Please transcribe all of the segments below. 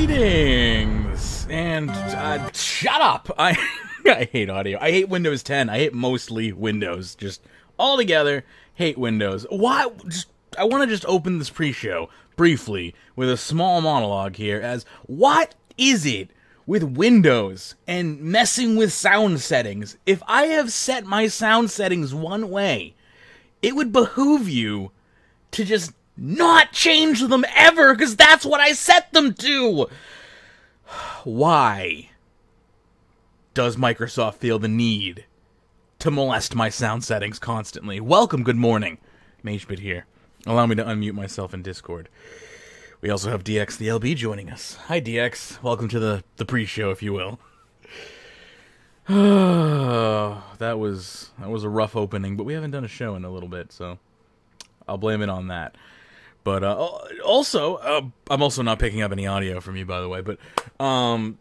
Greetings and shut up. I hate audio. I hate Windows 10. I hate mostly Windows. Just all together, hate Windows. Why? I want to just open this pre-show briefly with a small monologue here as what is it with Windows and messing with sound settings? If I have set my sound settings one way, it would behoove you to just not change them ever, because that's what I set them to. Why does Microsoft feel the need to molest my sound settings constantly? Welcome, good morning. Magebit here. Allow me to unmute myself in Discord. We also have DxthelNOOb joining us. Hi, DX. Welcome to the pre-show, if you will. That was a rough opening, but we haven't done a show in a little bit, so I'll blame it on that. But also, I'm also not picking up any audio from you, by the way. But well,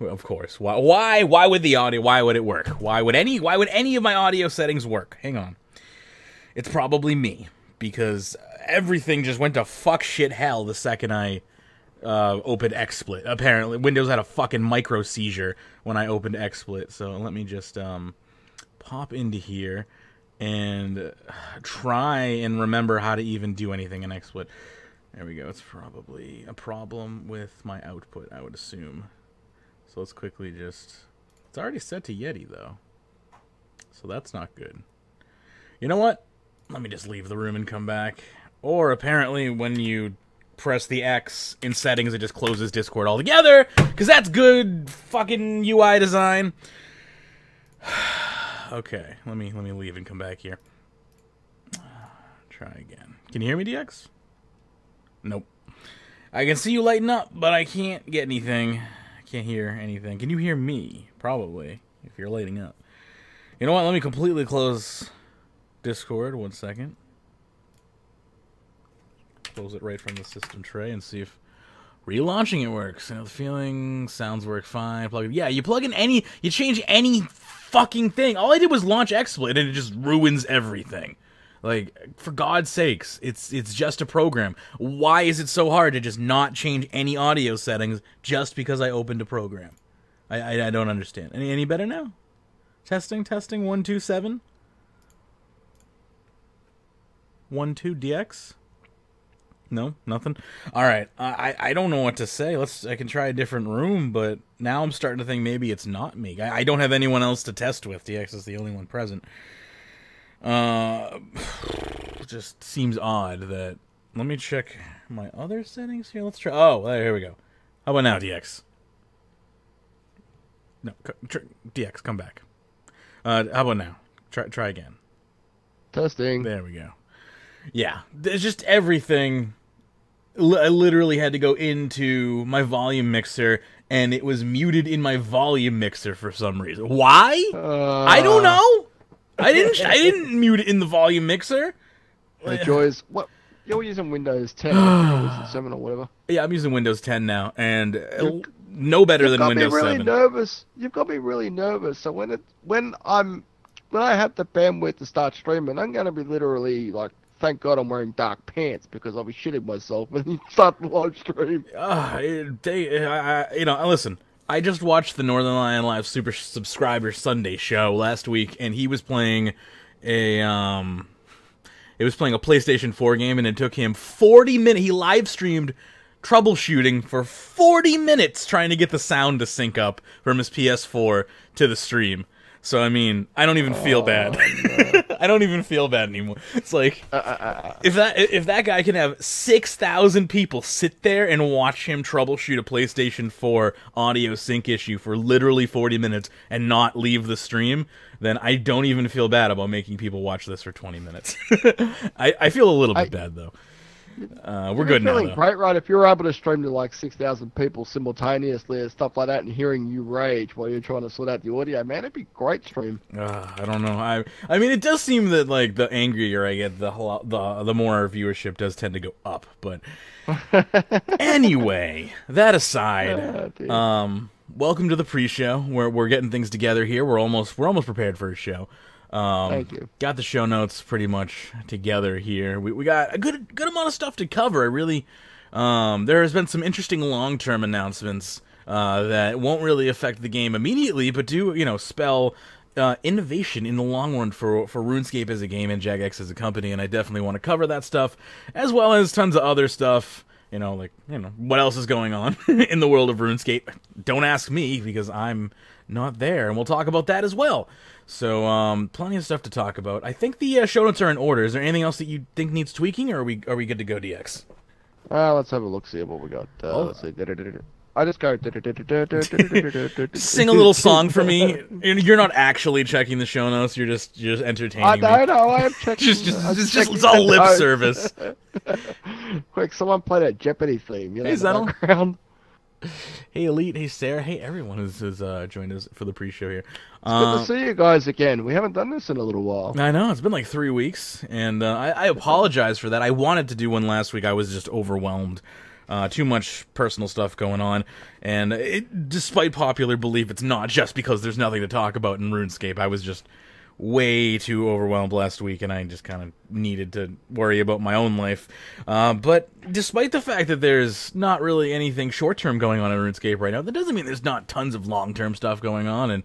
of course, why would the audio? Why would it work? Why would any of my audio settings work? Hang on, it's probably me, because everything just went to fuck shit hell the second I opened XSplit. Apparently, Windows had a fucking micro seizure when I opened XSplit. So let me just pop into here and try and remember how to even do anything in XSplit. There we go. It's probably a problem with my output, I would assume. So let's quickly just... It's already set to Yeti, though. So that's not good. You know what? Let me just leave the room and come back. Or apparently when you press the X in settings, it just closes Discord altogether, because that's good fucking UI design. Okay, let me leave and come back here. Try again. Can you hear me, DX? Nope. I can see you lighting up, but I can't get anything. I can't hear anything. Can you hear me? Probably, if you're lighting up. You know what? Let me completely close Discord. 1 second. Close it right from the system tray and see if relaunching it works. You know, the feeling, sounds work fine. Yeah, you plug in any, you change any fucking thing. All I did was launch XSplit and it just ruins everything. Like, for God's sakes, it's just a program. Why is it so hard to just not change any audio settings just because I opened a program? I don't understand. Any better now? Testing 127. 12 DX. No, nothing. All right, I don't know what to say. I can try a different room, but now I'm starting to think maybe it's not me. I don't have anyone else to test with. DX is the only one present. Just seems odd that. Let me check my other settings here. Let's try. Oh, here we go. How about now, DX? No, DX, come back. How about now? Try again. Testing. There we go. Yeah, there's just everything. I literally had to go into my volume mixer, and it was muted in my volume mixer for some reason. Why? I don't know. I didn't mute it in the volume mixer. The joys. What? You're using Windows 10 or Windows 7 or whatever. Yeah, I'm using Windows 10 now, and no better than Windows 7. You've got me really nervous. You've got me really nervous. So when I have the bandwidth to start streaming, I'm going to be literally like, thank God I'm wearing dark pants, because I'll be shitting myself when you start the live stream. You know, listen, I just watched the Northern Lion Live Super Subscriber Sunday show last week, and he was playing a PlayStation 4 game, and it took him 40 minutes. He live streamed troubleshooting for 40 minutes trying to get the sound to sync up from his PS4 to the stream. So, I mean, I don't even feel bad. No. I don't even feel bad anymore. It's like, if that guy can have 6,000 people sit there and watch him troubleshoot a PlayStation 4 audio sync issue for literally 40 minutes and not leave the stream, then I don't even feel bad about making people watch this for 20 minutes. I feel a little bit bad, though. We're good now, though. Feeling great, right? If you're able to stream to like 6,000 people simultaneously and stuff like that, and hearing you rage while you're trying to sort out the audio, man, it'd be a great stream. I don't know. I mean, it does seem that like the angrier I get, the more our viewership does tend to go up. But anyway, that aside, welcome to the pre-show. We're getting things together here. We're almost prepared for a show. Thank you. Got the show notes pretty much together here. We got a good amount of stuff to cover. I really there has been some interesting long-term announcements that won't really affect the game immediately, but do, you know, spell innovation in the long run for RuneScape as a game and Jagex as a company, and I definitely want to cover that stuff, as well as tons of other stuff, you know, like, you know, what else is going on in the world of RuneScape. Don't ask me, because I'm not there, and we'll talk about that as well. So, plenty of stuff to talk about. I think the show notes are in order. Is there anything else that you think needs tweaking, or are we good to go, DX? Let's have a look, see what we got. Let's see. I just go. Sing a little song for me. You're not actually checking the show notes. You're just entertaining me. I know. I am checking. It's all lip service. Quick, someone play that Jeopardy theme. You know, hey, Zettel. Background. Hey, Elite. Hey, Sarah. Hey, everyone who's joined us for the pre-show here. It's good to see you guys again. We haven't done this in a little while. I know. It's been like 3 weeks, and I apologize for that. I wanted to do one last week. I was just overwhelmed. Too much personal stuff going on, and despite popular belief, it's not just because there's nothing to talk about in RuneScape. I was just way too overwhelmed last week, and I just kind of needed to worry about my own life. But despite the fact that there's not really anything short-term going on in RuneScape right now, that doesn't mean there's not tons of long-term stuff going on, and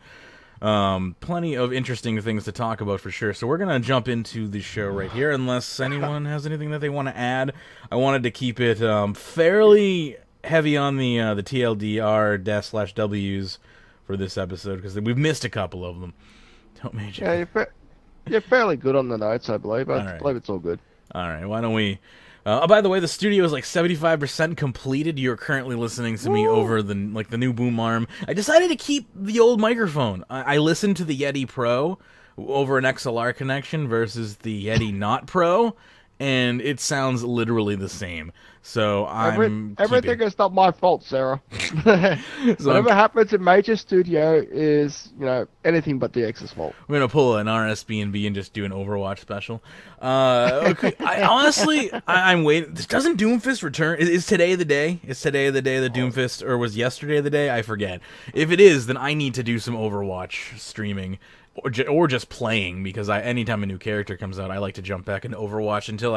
plenty of interesting things to talk about for sure. So we're gonna jump into the show right here, unless anyone has anything that they want to add. I wanted to keep it fairly heavy on the TLDR-/Ws for this episode, because we've missed a couple of them. Don't major. Yeah, you're fairly good on the notes, I believe. I believe it's all good. All right, why don't we? By the way, the studio is like 75% completed. You're currently listening to me over the new boom arm. I decided to keep the old microphone. I listened to the Yeti Pro over an XLR connection versus the Yeti Not Pro, and it sounds literally the same. So everything is not my fault, Sarah. Whatever happens in Major Studio is, you know, anything but DX's fault. We're gonna pull an RSB&B and just do an Overwatch special. Okay. I'm waiting. Doesn't Doomfist return? Is today the day? Is today the day that Doomfist, or was yesterday the day? I forget. If it is, then I need to do some Overwatch streaming. Or just playing, because anytime a new character comes out, I like to jump back into Overwatch until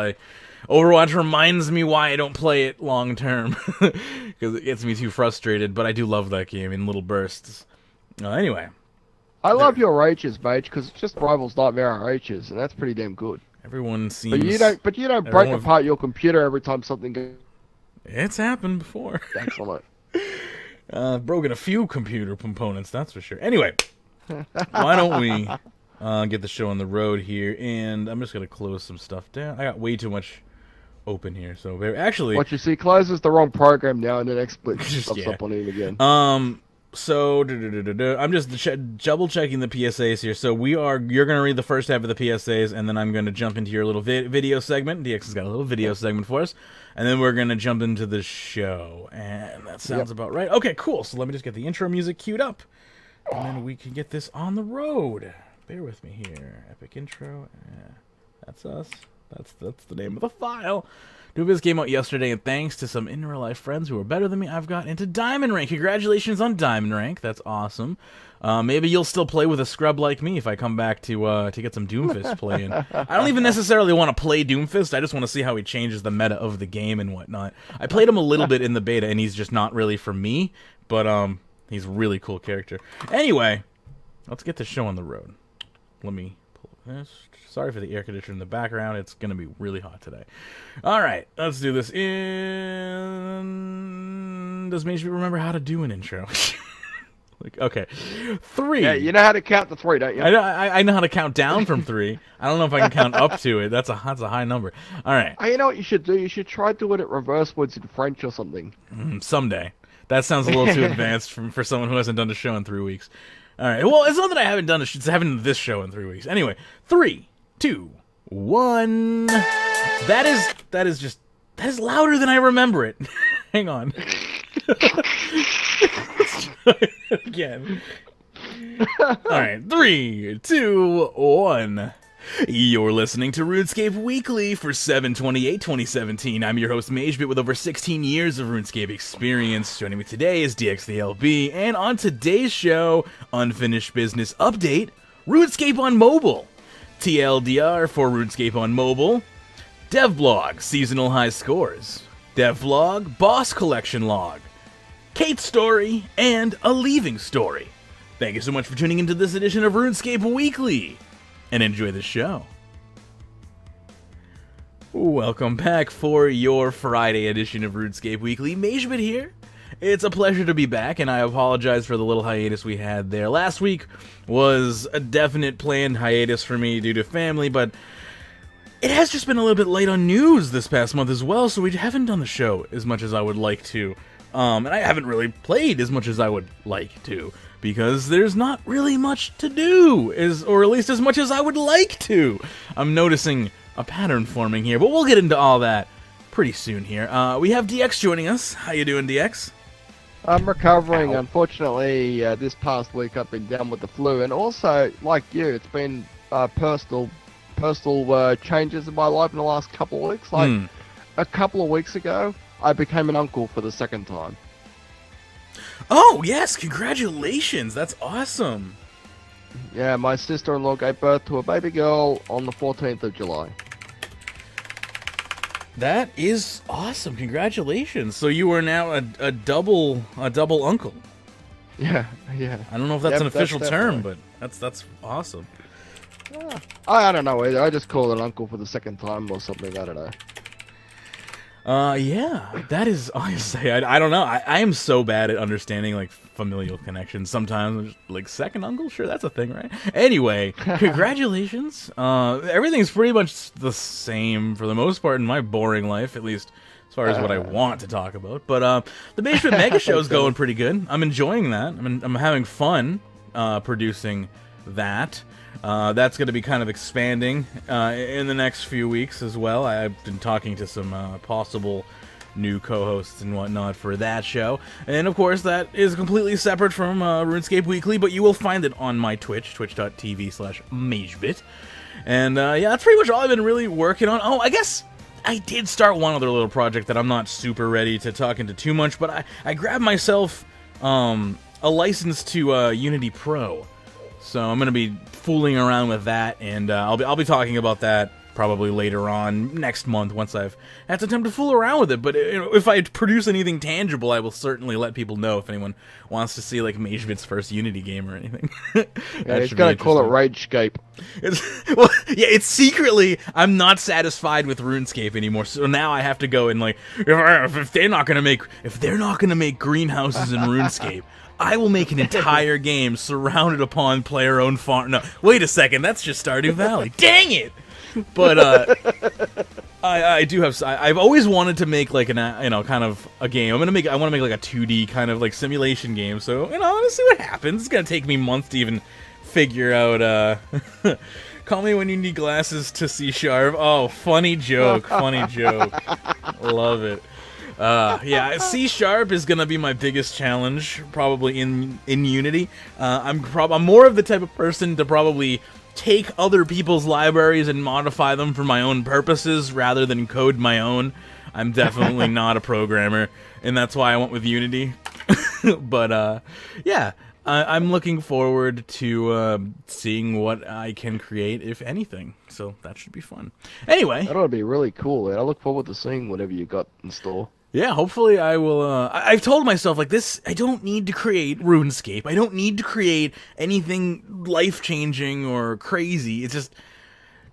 Overwatch reminds me why I don't play it long term, because it gets me too frustrated. But I do love that game in little bursts. Anyway, I love your H's, mate, because it's just Rivals Nightmare H's, and that's pretty damn good. Everyone seems. But you don't break apart your computer every time something goes. It's happened before. Excellent. Broken a few computer components, that's for sure. Anyway. Why don't we get the show on the road here, and I'm just going to close some stuff down. I got way too much open here, so actually... What you see closes the wrong program now, and then XSplit pops up on it again. So, I'm just double-checking the PSAs here. So you're going to read the first half of the PSAs, and then I'm going to jump into your little video segment. DX has got a little video segment for us. And then we're going to jump into the show, and that sounds about right. Okay, cool. So let me just get the intro music queued up. And then we can get this on the road. Bear with me here. Epic intro. Yeah, that's us. That's the name of the file. Doomfist came out yesterday, and thanks to some in-real-life friends who are better than me, I've got into Diamond Rank. Congratulations on Diamond Rank. That's awesome. Maybe you'll still play with a scrub like me if I come back to get some Doomfist playing. I don't even necessarily want to play Doomfist. I just want to see how he changes the meta of the game and whatnot. I played him a little bit in the beta, and he's just not really for me. But he's a really cool character. Anyway, let's get the show on the road. Let me pull this. Sorry for the air conditioner in the background. It's going to be really hot today. All right, let's do this. Does Magebit remember how to do an intro? Okay, 3. Yeah, you know how to count to 3, don't you? I know how to count down from 3. I don't know if I can count up to it. That's a high number. All right. You know what you should do? You should try doing it reverse words in French or something. Someday. That sounds a little too advanced for someone who hasn't done a show in 3 weeks. All right. Well, it's not that I haven't done it. It's haven't done this show in 3 weeks. Anyway, 3, 2, 1. That is louder than I remember it. Hang on. Let's try it again. All right. 3, 2, 1. You're listening to RuneScape Weekly for 7/28/2017. I'm your host, Magebit, with over 16 years of RuneScape experience. Joining me today is DxthelNOOb, and on today's show, Unfinished Business Update, RuneScape on Mobile, TLDR for RuneScape on Mobile, Devblog, Seasonal High Scores, Devlog, Boss Collection Log, Kate's Story, and a Leaving Story. Thank you so much for tuning into this edition of RuneScape Weekly, and enjoy the show. Welcome back for your Friday edition of RuneScape Weekly. Magebit here. It's a pleasure to be back, and I apologize for the little hiatus we had there. Last week was a definite planned hiatus for me due to family, but it has just been a little bit late on news this past month as well, so we haven't done the show as much as I would like to. And I haven't really played as much as I would like to, because there's not really much to do, or at least as much as I would like to. I'm noticing a pattern forming here, but we'll get into all that pretty soon here. We have DX joining us. How you doing, DX? I'm recovering. Unfortunately, this past week I've been down with the flu, and also, like you, it's been personal changes in my life in the last couple of weeks. Like a couple of weeks ago, I became an uncle for the second time. Oh yes, congratulations! That's awesome. Yeah, my sister-in-law gave birth to a baby girl on the 14th of July. That is awesome. Congratulations. So you are now a double uncle. Yeah. I don't know if that's an official term, but that's awesome. I don't know either. I just call it uncle for the second time or something. I don't know. Yeah, that is honestly, I don't know. I am so bad at understanding like familial connections. Sometimes I'm just, like second uncle, sure, that's a thing, right? Anyway, congratulations. Everything's pretty much the same for the most part in my boring life, at least as far as what I want to talk about. But the Basement Mega Show is going pretty good. I'm enjoying that. I'm having fun producing that. That's going to be kind of expanding in the next few weeks as well. I've been talking to some possible new co-hosts and whatnot for that show. And of course, that is completely separate from RuneScape Weekly, but you will find it on my Twitch, twitch.tv/Magebit. And yeah, that's pretty much all I've been really working on. Oh, I guess I did start one other little project that I'm not super ready to talk into too much, but I grabbed myself a license to Unity Pro. So I'm going to be fooling around with that, and I'll be talking about that probably later on next month once I've had some time to fool around with it. But if I produce anything tangible, I will certainly let people know if anyone wants to see like Magebit's first Unity game or anything. Yeah, it's going to call it Ragescape. Well, yeah, it's secretly I'm not satisfied with RuneScape anymore. So now I have to go and like if they're not going to make greenhouses in RuneScape, I will make an entire game surrounded upon player-owned farm. No, wait a second, that's just Stardew Valley. Dang it! But I do have. I've always wanted to make like kind of a game. I want to make like a 2D kind of like simulation game. So let's see what happens. It's gonna take me months to even figure out. Call me when you need glasses to see sharp. Oh, funny joke, funny joke. Love it. Yeah, C# is gonna be my biggest challenge, probably in Unity. I'm more of the type of person to probably take other people's libraries and modify them for my own purposes rather than code my own. I'm definitely not a programmer, and that's why I went with Unity. But yeah, I'm looking forward to seeing what I can create, if anything. So that should be fun. Anyway, that ought to be really cool, and I look forward to seeing whatever you got in store. Yeah, hopefully I will, I've told myself, like, I don't need to create RuneScape. I don't need to create anything life-changing or crazy. It's just,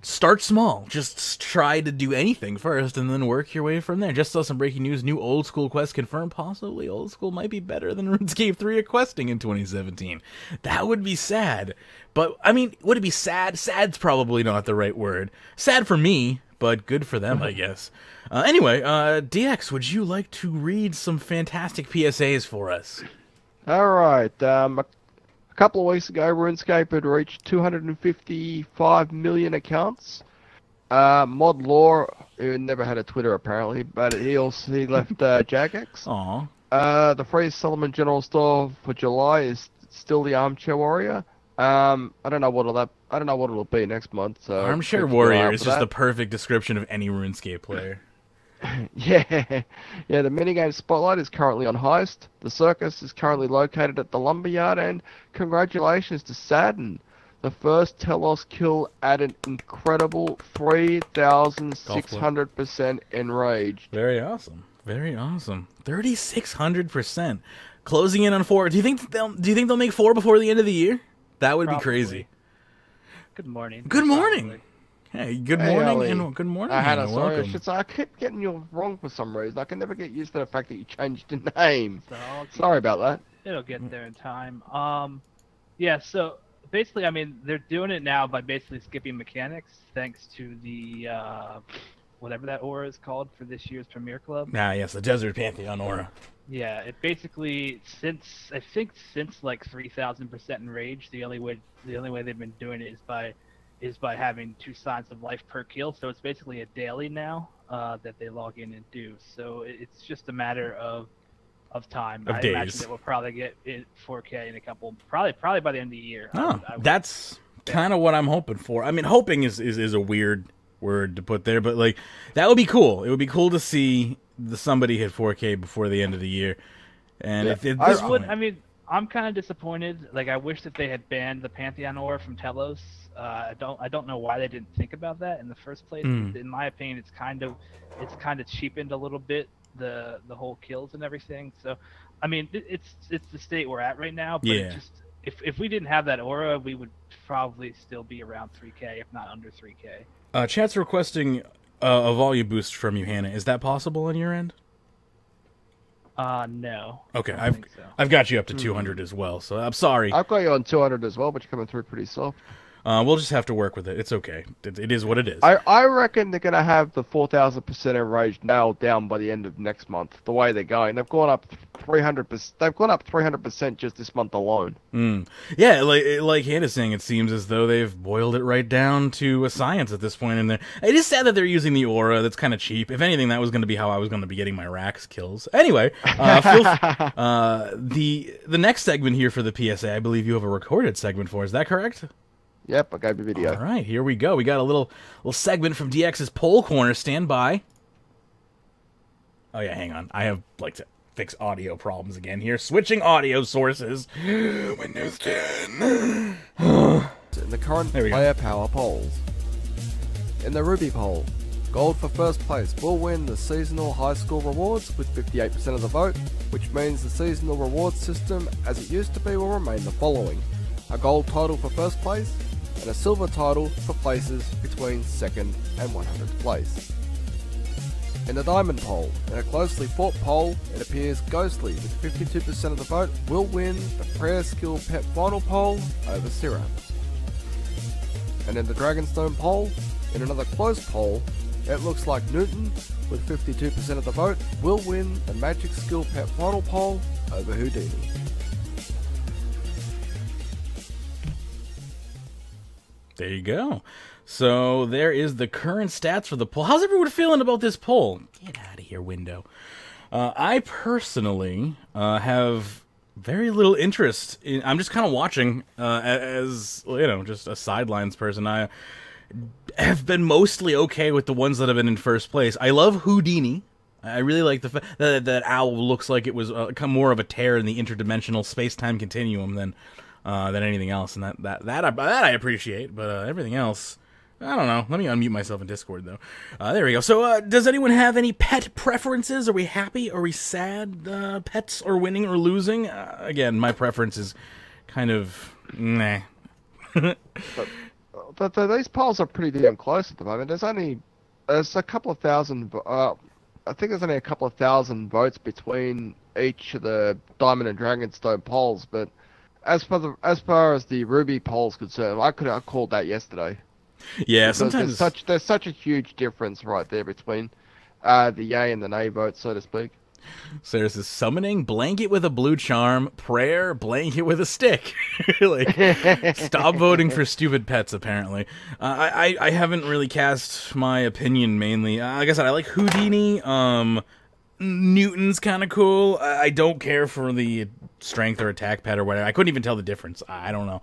start small. Just try to do anything first, and then work your way from there. Just saw some breaking news. New Old School quest confirmed. Possibly Old School might be better than RuneScape 3 at questing in 2017. That would be sad. But, I mean, would it be sad? Sad's probably not the right word. Sad for me, but good for them, I guess. Anyway, DX, would you like to read some fantastic PSAs for us? Alright, a couple of weeks ago, RuneScape had reached 255 million accounts. Mod Law, who never had a Twitter apparently, but he left Jagex. Aww. The Free Solomon General Store for July is still the Armchair Warrior. I don't know what it'll be next month. So Armchair Warrior is just the perfect description of any RuneScape player. Yeah, the minigame Spotlight is currently on Heist. The Circus is currently located at the Lumberyard, and congratulations to Sadden. The first Telos kill at an incredible 3,600% enraged. Very awesome. Very awesome. 3,600%. Closing in on 4. Do you think they'll make 4 before the end of the year? That would be crazy. Good morning. Good morning. Hey, good morning, Harley. and good morning. I had a welcome. sorry. I keep getting you wrong for some reason. I can never get used to the fact that you changed the name. So Sorry about that. it'll get there in time. Yeah. So basically, I mean, they're doing it now by basically skipping mechanics, thanks to the whatever that aura is called for this year's Premier Club. Ah, yes, the Desert Pantheon aura. Yeah, it basically since like 3,000% in Rage, the only way they've been doing it is by having 2 signs of life per kill. So it's basically a daily now that they log in and do. So it's just a matter of time. Of I days. imagine that we'll probably get it 4K in a couple, probably by the end of the year. Oh, that's kind of what I'm hoping for. I mean, hoping is a weird word to put there, but like that would be cool. It would be cool to see somebody hit 4K before the end of the year. And if this I mean, I'm kind of disappointed. Like, I wish that they had banned the Pantheon aura from Telos. I don't know why they didn't think about that in the first place. In my opinion, it's kind of cheapened a little bit the whole kills and everything. So, I mean, it's the state we're at right now. But it just if we didn't have that aura, we would probably still be around 3K, if not under 3K. Chat's requesting a volume boost from you, Hannah. Is that possible on your end? No. Okay, I don't think so. I've got you up to 200 as well, so I'm sorry. I've got you on 200 as well, but you're coming through pretty soft. We'll just have to work with it. It's okay. It is what it is. I reckon they're gonna have the 4,000% enraged nailed down by the end of next month. The way they're going, they've gone up 300%. They've gone up 300% just this month alone. Yeah, like Hannah's saying, it seems as though they've boiled it right down to a science at this point. And it is sad that they're using the aura. That's kind of cheap. If anything, that was going to be how I was going to be getting my Rax kills. Anyway, the next segment here for the PSA, I believe you have a recorded segment for. Is that correct? Yep, I gave you video. All right, here we go. We got a little segment from DX's Poll Corner. Stand by. Oh yeah, hang on. I have to fix audio problems again here. Switching audio sources. Windows 10. In the current player power polls. In the Ruby poll, gold for first place will win the seasonal high score rewards with 58% of the vote, which means the seasonal reward system as it used to be will remain the following: a gold title for first place, and a silver title for places between 2nd and 100th place. In the Diamond poll, in a closely fought poll, it appears Ghostly with 52% of the vote will win the Prayer Skill Pet Final poll over Syrah. And in the Dragonstone poll, in another close poll, it looks like Newton with 52% of the vote will win the Magic Skill Pet Final poll over Houdini. There you go. So there is the current stats for the poll. How's everyone feeling about this poll? Get out of here, window. I personally have very little interest in. I'm just kind of watching as just a sidelines person. I have been mostly okay with the ones that have been in first place. I love Houdini. I really like the fact that owl looks like it was more of a tear in the interdimensional space-time continuum than anything else, and that I appreciate. But everything else, I don't know. Let me unmute myself in Discord though. There we go. So, does anyone have any pet preferences? Are we happy? Are we sad? Pets or winning or losing? Again, my preference is kind of meh. but these polls are pretty damn close at the moment. There's a couple of thousand. I think there's only a couple of thousand votes between each of the Diamond and Dragonstone polls, but as far as the Ruby poll's concerned, I called that yesterday. Yeah, because sometimes there's such a huge difference right there between the yay and the nay votes, so to speak. So there's this summoning blanket with a blue charm, prayer blanket with a stick. Stop voting for stupid pets. Apparently, I haven't really cast my opinion mainly. Like I said, I like Houdini. Newton's kind of cool. I don't care for the strength or attack pet or whatever. I couldn't even tell the difference. I don't know.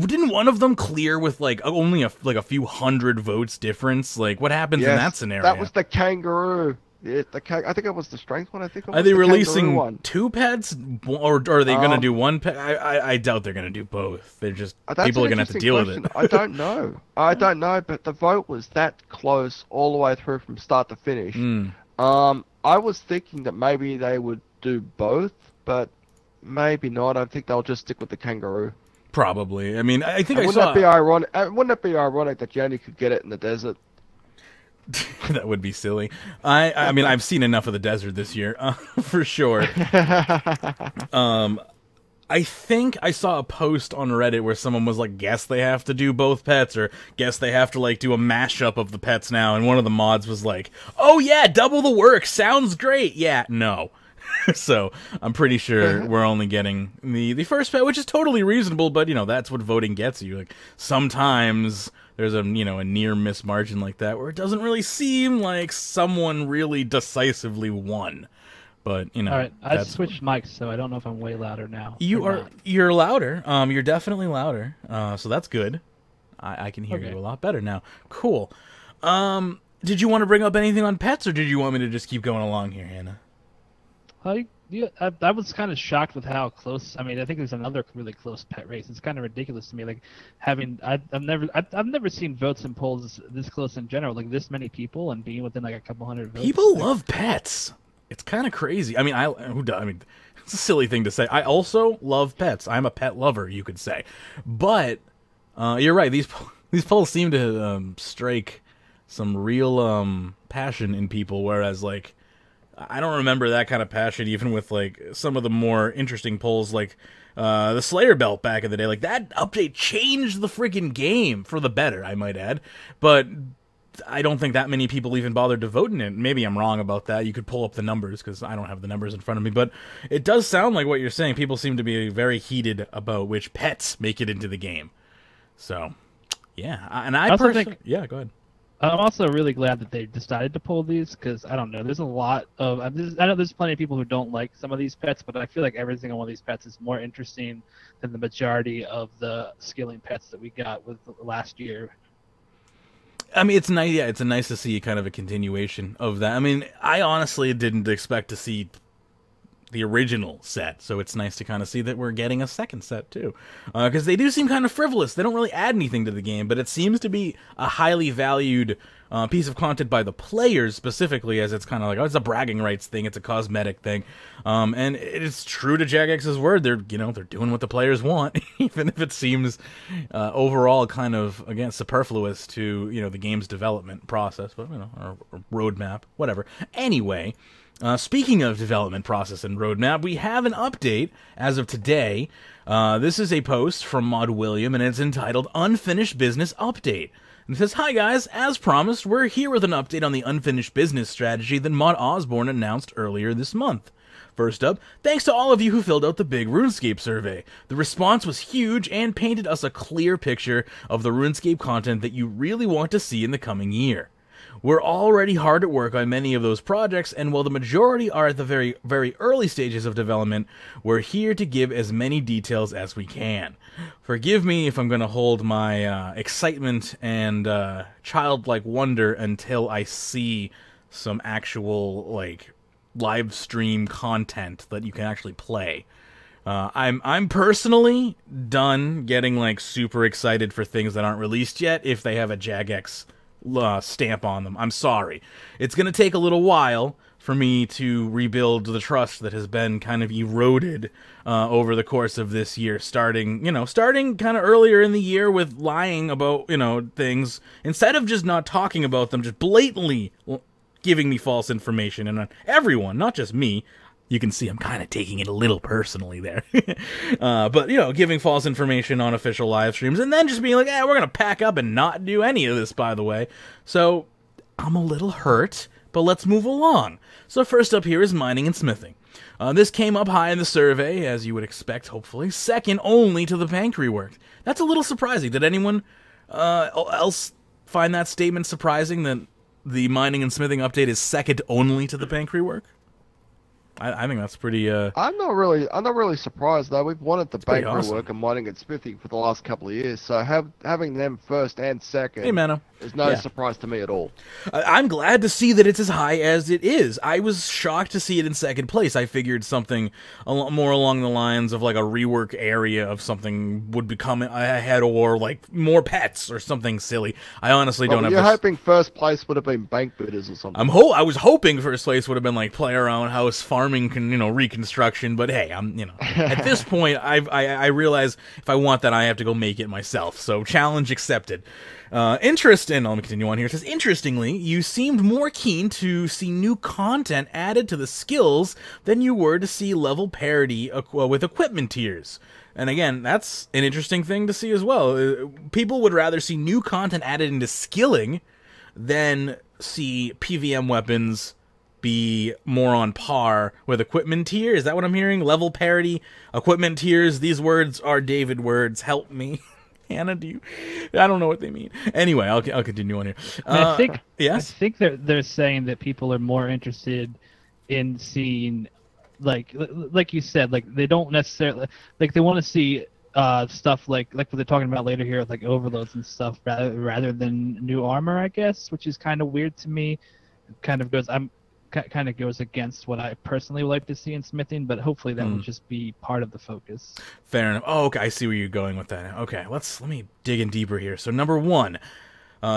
Didn't one of them clear with only a few hundred votes difference? Like, what happens in that scenario? That was the kangaroo. Yeah, I think it was the strength one. I think. Are they releasing 2 pets, or are they going to do 1 pet? I doubt they're going to do both. They're just people are going to have to deal with it. I don't know. But the vote was that close all the way through from start to finish. I was thinking that maybe they would do both, but maybe not. I think they'll just stick with the kangaroo. Probably. I mean, I think Wouldn't that be ironic? Wouldn't it be ironic that you only could get it in the desert? That would be silly. I mean, I've seen enough of the desert this year, for sure. I think I saw a post on Reddit where someone was like, guess they have to do both pets, or guess they have to, like, do a mashup of the pets now, and one of the mods was like, oh yeah, double the work, sounds great. Yeah, no. So, I'm pretty sure we're only getting the first pet, which is totally reasonable, but, you know, that's what voting gets you. Like, sometimes there's a, you know, a near miss margin like that, where it doesn't really seem like someone really decisively won. But, you know, all right, I switched mics, so I don't know if I'm way louder now. You're louder. You're definitely louder. So that's good. I can hear you a lot better now. Cool. Did you want to bring up anything on pets, or did you want me to just keep going along here, Hannah? Yeah, I was kind of shocked with how close. I mean, I think there's another really close pet race. It's kind of ridiculous to me. Like having, I've never seen votes and polls this close in general. Like this many people and being within like a couple hundred votes. People love pets. It's kind of crazy. I mean, it's a silly thing to say. I also love pets. I'm a pet lover, you could say. But you're right. These polls seem to strike some real passion in people, whereas like I don't remember that kind of passion even with like some of the more interesting polls like the Slayer belt back in the day. Like that update changed the freaking game for the better, I might add. But I don't think that many people even bothered to vote in it. Maybe I'm wrong about that. You could pull up the numbers because I don't have the numbers in front of me. But it does sound like what you're saying. People seem to be very heated about which pets make it into the game. So, yeah. And I personally think... Yeah, go ahead. I'm also really glad that they decided to pull these because, I don't know, there's a lot of... I know there's plenty of people who don't like some of these pets, but I feel like every single one of these pets is more interesting than the majority of the skilling pets that we got with last year. I mean, it's nice. Yeah, it's nice to see kind of a continuation of that. I mean, I honestly didn't expect to see the original set, so it's nice to kind of see that we're getting a second set too, because they do seem kind of frivolous. They don't really add anything to the game, but it seems to be a highly valued piece of content by the players specifically, as it's kind of like, oh, it's a bragging rights thing, it's a cosmetic thing, and it's true to Jagex's word. They're doing what the players want, even if it seems overall kind of again superfluous to the game's development process, but or roadmap, whatever. Anyway. Speaking of development process and roadmap, we have an update as of today. This is a post from Mod William, and it's entitled Unfinished Business Update. And it says, hi guys, as promised, we're here with an update on the unfinished business strategy that Mod Osborne announced earlier this month. First up, thanks to all of you who filled out the big RuneScape survey. The response was huge and painted us a clear picture of the RuneScape content that you really want to see in the coming year. We're already hard at work on many of those projects, and while the majority are at the very, very early stages of development, we're here to give as many details as we can. Forgive me if I'm going to hold my excitement and childlike wonder until I see some actual, live stream content that you can actually play. I'm personally done getting, super excited for things that aren't released yet if they have a Jagex stamp on them. I'm sorry. It's going to take a little while for me to rebuild the trust that has been kind of eroded over the course of this year, starting kind of earlier in the year with lying about, things, instead of just not talking about them, just blatantly giving me false information, and everyone, not just me. You can see I'm kind of taking it a little personally there. But, giving false information on official live streams and then just being like, we're going to pack up and not do any of this, by the way. So, I'm a little hurt, but let's move along. So, first up here is mining and smithing. This came up high in the survey, as you would expect, hopefully. Second only to the bank rework. That's a little surprising. Did anyone else find that statement surprising, that the mining and smithing update is second only to the bank rework? I think that's pretty. I'm not really surprised though. We've wanted the pretty bakery awesome. work and mining and smithing for the last couple of years, so having them first and second Hey, Mano. is no Yeah. surprise to me at all. I'm glad to see that it's as high as it is. I was shocked to see it in second place. I figured something a lot more along the lines of like a rework area of something would become ahead, or like more pets or something silly. I honestly don't have. You're hoping first place would have been bank bidders or something. I was hoping first place would have been like play around house farming, reconstruction. But hey, at this point, I realize if I want that, I have to go make it myself. So challenge accepted. Let me continue on here. It says, interestingly, you seemed more keen to see new content added to the skills than you were to see level parity with equipment tiers. And again, that's an interesting thing to see as well. People would rather see new content added into skilling than see PVM weapons be more on par with equipment tier. Is that what I'm hearing? Level parity, equipment tiers. These words are David words. Help me. Hannah, I don't know what they mean. Anyway, I'll continue on here. I think yes? I think they're saying that people are more interested in seeing, like you said, like they don't necessarily like they want to see stuff like what they're talking about later here, like overloads and stuff, rather than new armor, I guess, which is kind of weird to me. Kind of goes against what I personally would like to see in smithing, but hopefully that will just be part of the focus. Fair enough. Oh, okay, I see where you're going with that. Okay, let me dig in deeper here. So number one,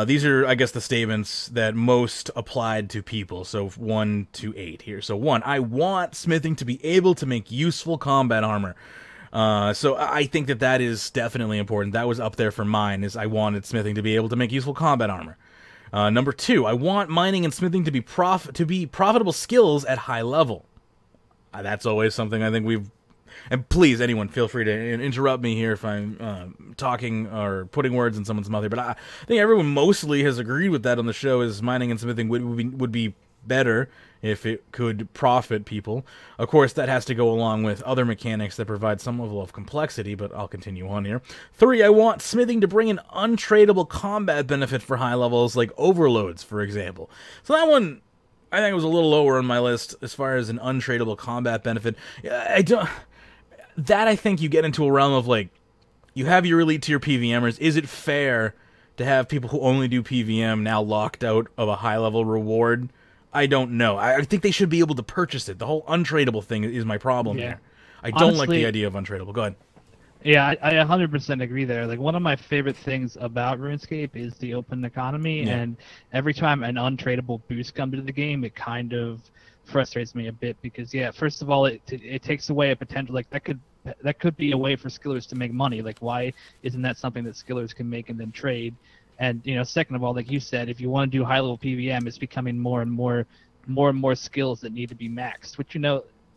these are, I guess, the statements that most applied to people. So 1 to 8 here. So 1, I want smithing to be able to make useful combat armor. So I think that is definitely important. That was up there for mine, is I wanted smithing to be able to make useful combat armor. Number 2, I want mining and smithing to be profitable skills at high level. That's always something I think we've... And please, anyone, feel free to interrupt me here if I'm talking or putting words in someone's mouth here. But I think everyone mostly has agreed with that on the show, is mining and smithing would be better if it could profit people. Of course, that has to go along with other mechanics that provide some level of complexity, but I'll continue on here. 3, I want smithing to bring an untradeable combat benefit for high levels, like overloads, for example. So that one, I think, was a little lower on my list as far as an untradeable combat benefit. I think you get into a realm of, like, you have your elite tier PVMers. Is it fair to have people who only do PVM now locked out of a high-level reward? I don't know. I think they should be able to purchase it. The whole untradeable thing is my problem here. I don't like the idea of untradeable. Go ahead. Yeah, I 100% agree there. Like, one of my favorite things about RuneScape is the open economy, and every time an untradeable boost comes into the game, it kind of frustrates me a bit because, first of all, it takes away a potential, like, that could be a way for skillers to make money. Like, why isn't that something that skillers can make and then trade? And, second of all, like you said, if you want to do high-level PVM, it's becoming more and more skills that need to be maxed, which,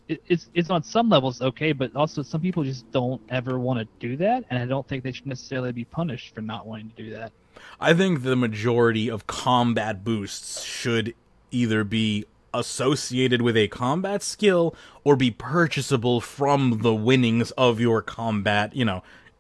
it's on some levels okay, but also some people just don't ever want to do that, and I don't think they should necessarily be punished for not wanting to do that. I think the majority of combat boosts should either be associated with a combat skill or be purchasable from the winnings of your combat,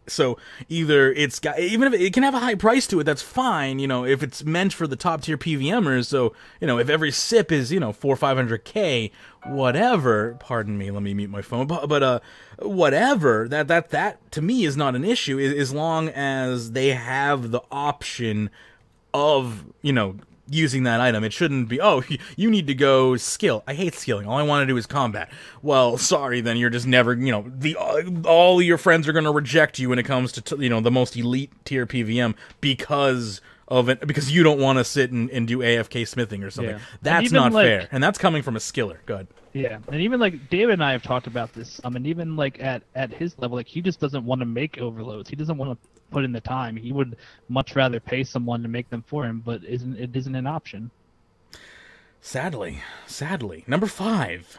So either even if it can have a high price to it, that's fine, if it's meant for the top tier PVMers. So, if every sip is, 400 or 500K, whatever, pardon me, let me mute my phone, but whatever, that to me is not an issue, as long as they have the option of, using that item. It shouldn't be, oh, you need to go skill. I hate skilling. All I want to do is combat. Well, sorry, then you're just never, all your friends are going to reject you when it comes to, the most elite tier PVM because of it, because you don't want to sit and do AFK smithing or something. Yeah. That's not fair. And that's coming from a skiller. Go ahead. Yeah, and even like David and I have talked about this, and even like at his level, like he just doesn't want to make overloads. He doesn't want to put in the time. He would much rather pay someone to make them for him, but it isn't an option. Sadly. Number 5.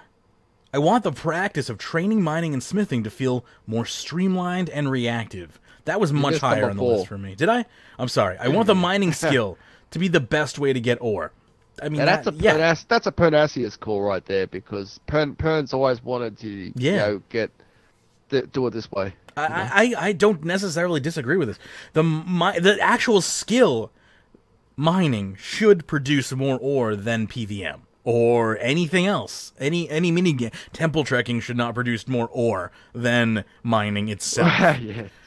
I want the practice of training, mining, and smithing to feel more streamlined and reactive. That was much higher on the list for me. Did I? I'm sorry. I want the mining skill to be the best way to get ore. I mean, that's a Pernacious call right there, because Pern's always wanted to do it this way. I don't necessarily disagree with this. The actual skill mining should produce more ore than PVM. or anything else. Any minigame. Temple trekking should not produce more ore than mining itself.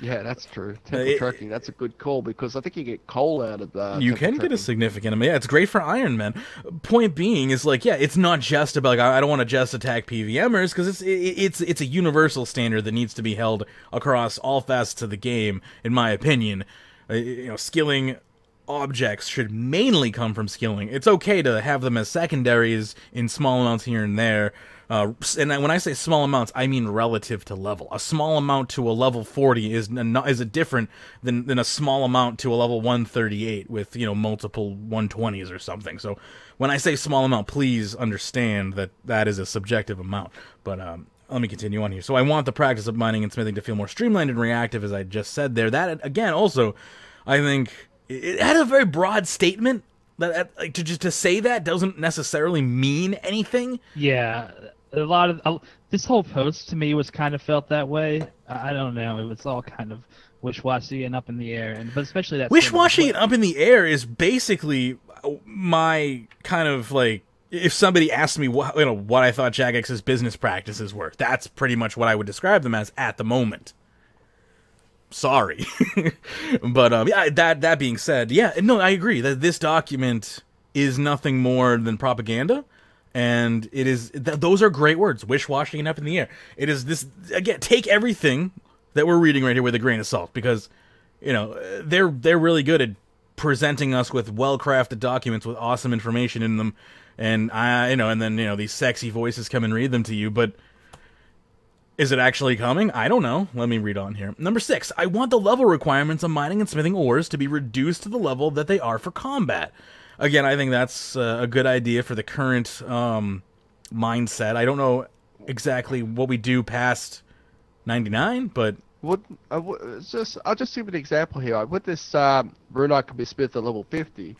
yeah, that's true. Temple trekking, that's a good call, because I think you get coal out of that. You can get a significant amount. Yeah, it's great for Iron Man. Point being is, like, yeah, it's not just about, like, I don't want to just attack PVMers, because it's a universal standard that needs to be held across all facets of the game, in my opinion. Skilling objects should mainly come from skilling. It's okay to have them as secondaries in small amounts here and there. And when I say small amounts, I mean relative to level. A small amount to a level 40 is a different than a small amount to a level 138 with, multiple 120s or something. So when I say small amount, please understand that that is a subjective amount. But let me continue on here. So I want the practice of mining and smithing to feel more streamlined and reactive, as I just said there. That, again, also, I think it had a very broad statement. That to say that doesn't necessarily mean anything. Yeah, a lot of this whole post to me was kind of felt that way. I don't know. It was all kind of wish-washy and up in the air, but especially that wish-washy and up in the air is basically my kind of, like, if somebody asked me what I thought Jagex's business practices were, that's pretty much what I would describe them as at the moment. Sorry. But yeah, that being said, yeah, no, I agree that this document is nothing more than propaganda, and it is those are great words, wish-washy and up in the air. It is this, again, take everything that we're reading right here with a grain of salt, because they're really good at presenting us with well-crafted documents with awesome information in them, and and then these sexy voices come and read them to you, but is it actually coming? I don't know. Let me read on here. Number 6, I want the level requirements of mining and smithing ores to be reduced to the level that they are for combat. Again, I think that's a good idea for the current mindset. I don't know exactly what we do past 99, but I'll just give an example here. With this Runite can be smithed at level 50,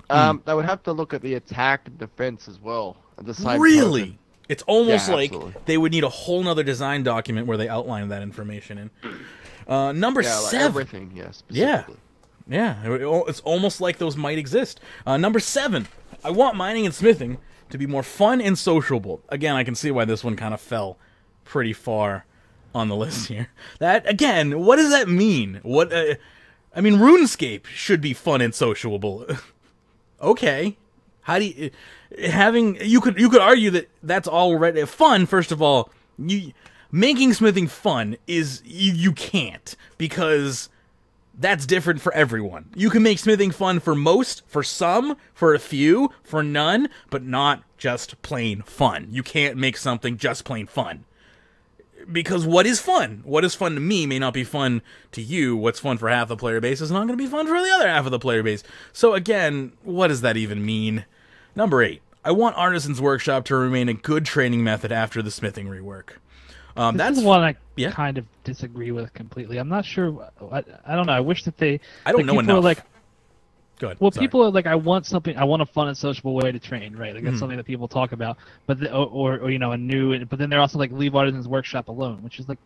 they would have to look at the attack and defense as well at the same really? token. It's almost like absolutely. They would need a whole nother design document where they outline that information in. Number 7. Everything, yes. Yeah. Yeah. It's almost like those might exist. Number 7. I want mining and smithing to be more fun and sociable. Again, I can see why this one kind of fell pretty far on the list here. That, again, what does that mean? I mean, RuneScape should be fun and sociable. Okay. How do you... you could argue that that's already fun. First of all, making smithing fun is you can't, because that's different for everyone. You can make smithing fun for most, for some, for a few, for none, but not just plain fun. You can't make something just plain fun. Because what is fun? What is fun to me may not be fun to you. What's fun for half the player base is not going to be fun for the other half of the player base. So again, what does that even mean? Number 8, I want Artisan's Workshop to remain a good training method after the smithing rework. That's one I kind of disagree with completely. I'm not sure. I don't know. I wish that they. I don't know enough. Go ahead. Well, people are like, I want a fun and sociable way to train, right? Like that's something that people talk about. But a new. But then they're also like, leave Artisan's Workshop alone, which is like,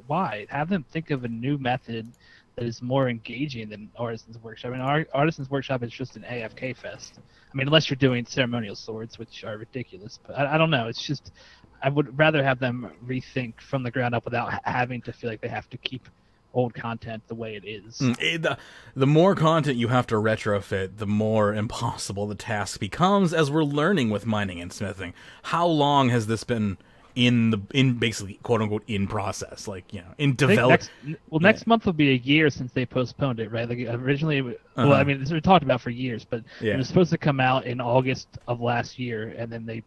why? Have them think of a new method that is more engaging than Artisan's Workshop. I mean, Artisan's Workshop is just an AFK fest. I mean, unless you're doing ceremonial swords, which are ridiculous. But I don't know. It's just, I would rather have them rethink from the ground up without having to feel like they have to keep old content the way it is. The more content you have to retrofit, the more impossible the task becomes, as we're learning with mining and smithing. How long has this been in basically quote unquote in process, like, in development? Next month will be a year since they postponed it, right? Like originally, well, I mean, this was talked about for years, but it was supposed to come out in August of last year, and then they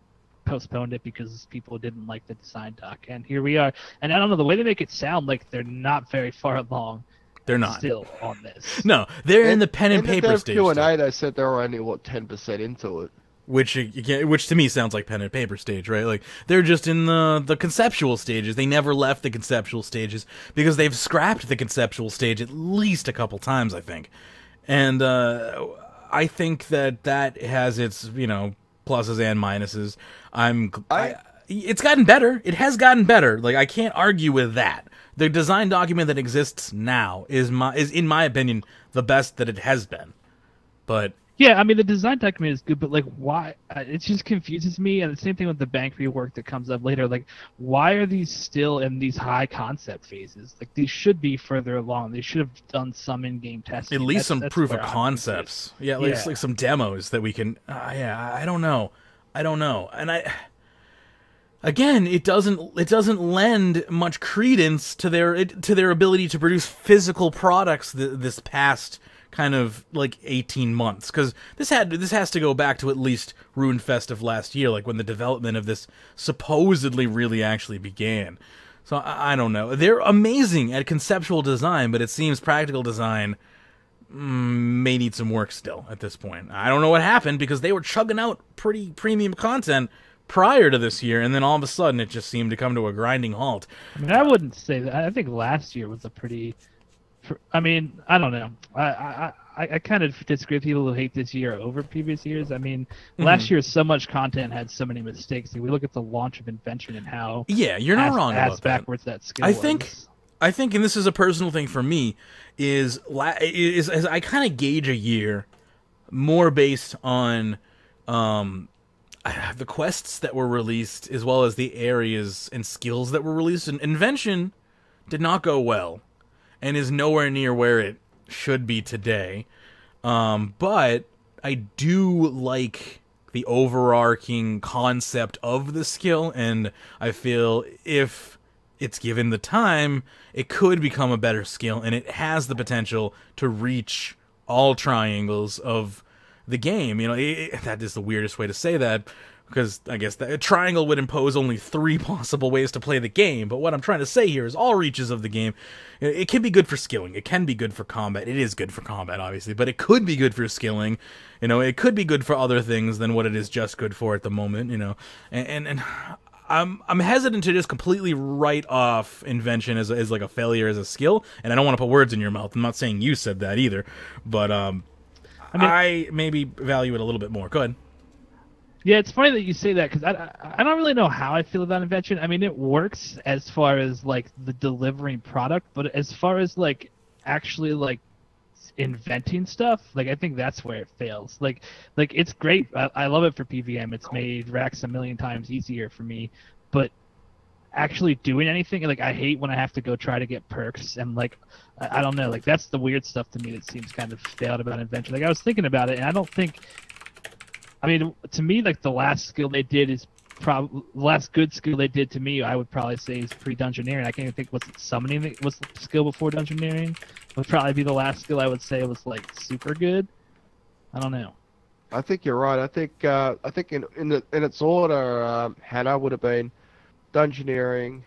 postponed it because people didn't like the design doc, and here we are. And I don't know, the way they make it sound like they're not very far along. They're not still on this. No, they're in the pen and paper stage. Q&A, they said they were only 10% into it. Which to me sounds like pen and paper stage, right? Like, they're just in the conceptual stages. They never left the conceptual stages because they've scrapped the conceptual stage at least a couple times, I think. And I think that has its, pluses and minuses. It's gotten better. It has gotten better. Like, I can't argue with that. The design document that exists now is in my opinion, the best that it has been. But Yeah, I mean the design document is good, but like why? It just confuses me. And the same thing with the bank rework that comes up later. Like, why are these still in these high concept phases? Like these should be further along. They should have done some in-game testing. At least some proof of concepts. Yeah, like some demos that we can. Yeah, I don't know. And again, it doesn't lend much credence to their ability to produce physical products this past kind of like 18 months, because this has to go back to at least RuneFest of last year, like when the development of this supposedly really actually began. So I don't know. They're amazing at conceptual design, but it seems practical design may need some work still at this point. I don't know what happened, because they were chugging out pretty premium content prior to this year, and then all of a sudden it just seemed to come to a grinding halt. I mean, I wouldn't say that. I think last year was a pretty... I mean, I don't know. I kind of disagree with people who hate this year over previous years. I mean, last year so much content had so many mistakes. We look at the launch of Invention and how you're not wrong about backwards that skill I think, and this is a personal thing for me, is as I kind of gauge a year more based on the quests that were released as well as the areas and skills that were released. And Invention did not go well, and is nowhere near where it should be today. But I do like the overarching concept of the skill, and I feel if it's given the time, it could become a better skill, and it has the potential to reach all triangles of the game. You know, that is the weirdest way to say that, because I guess that a triangle would impose only 3 possible ways to play the game. But what I'm trying to say here is all reaches of the game. It can be good for skilling. It can be good for combat. It is good for combat, obviously. But it could be good for skilling. You know, it could be good for other things than what it is just good for at the moment, you know. And I'm hesitant to just completely write off Invention as like a failure as a skill. And I don't want to put words in your mouth. I'm not saying you said that either. But I maybe value it a little bit more. Go ahead. Yeah, it's funny that you say that, because I don't really know how I feel about Invention. I mean, it works as far as like the delivering product, but as far as like actually like inventing stuff, like I think that's where it fails. Like it's great. I love it for PVM. It's made racks a million times easier for me, but actually doing anything, like I hate when I have to go try to get perks, and like I don't know, like that's the weird stuff to me that seems kind of failed about Invention. Like I was thinking about it, and I don't think. I mean, to me, like the last skill they did is probably the last good skill they did to me. I would probably say is pre-dungeoneering. I can't even think what's summoning was the skill before dungeoneering. Would probably be the last skill I would say was like super good. I don't know. I think you're right. I think in its order, Hannah would have been dungeoneering.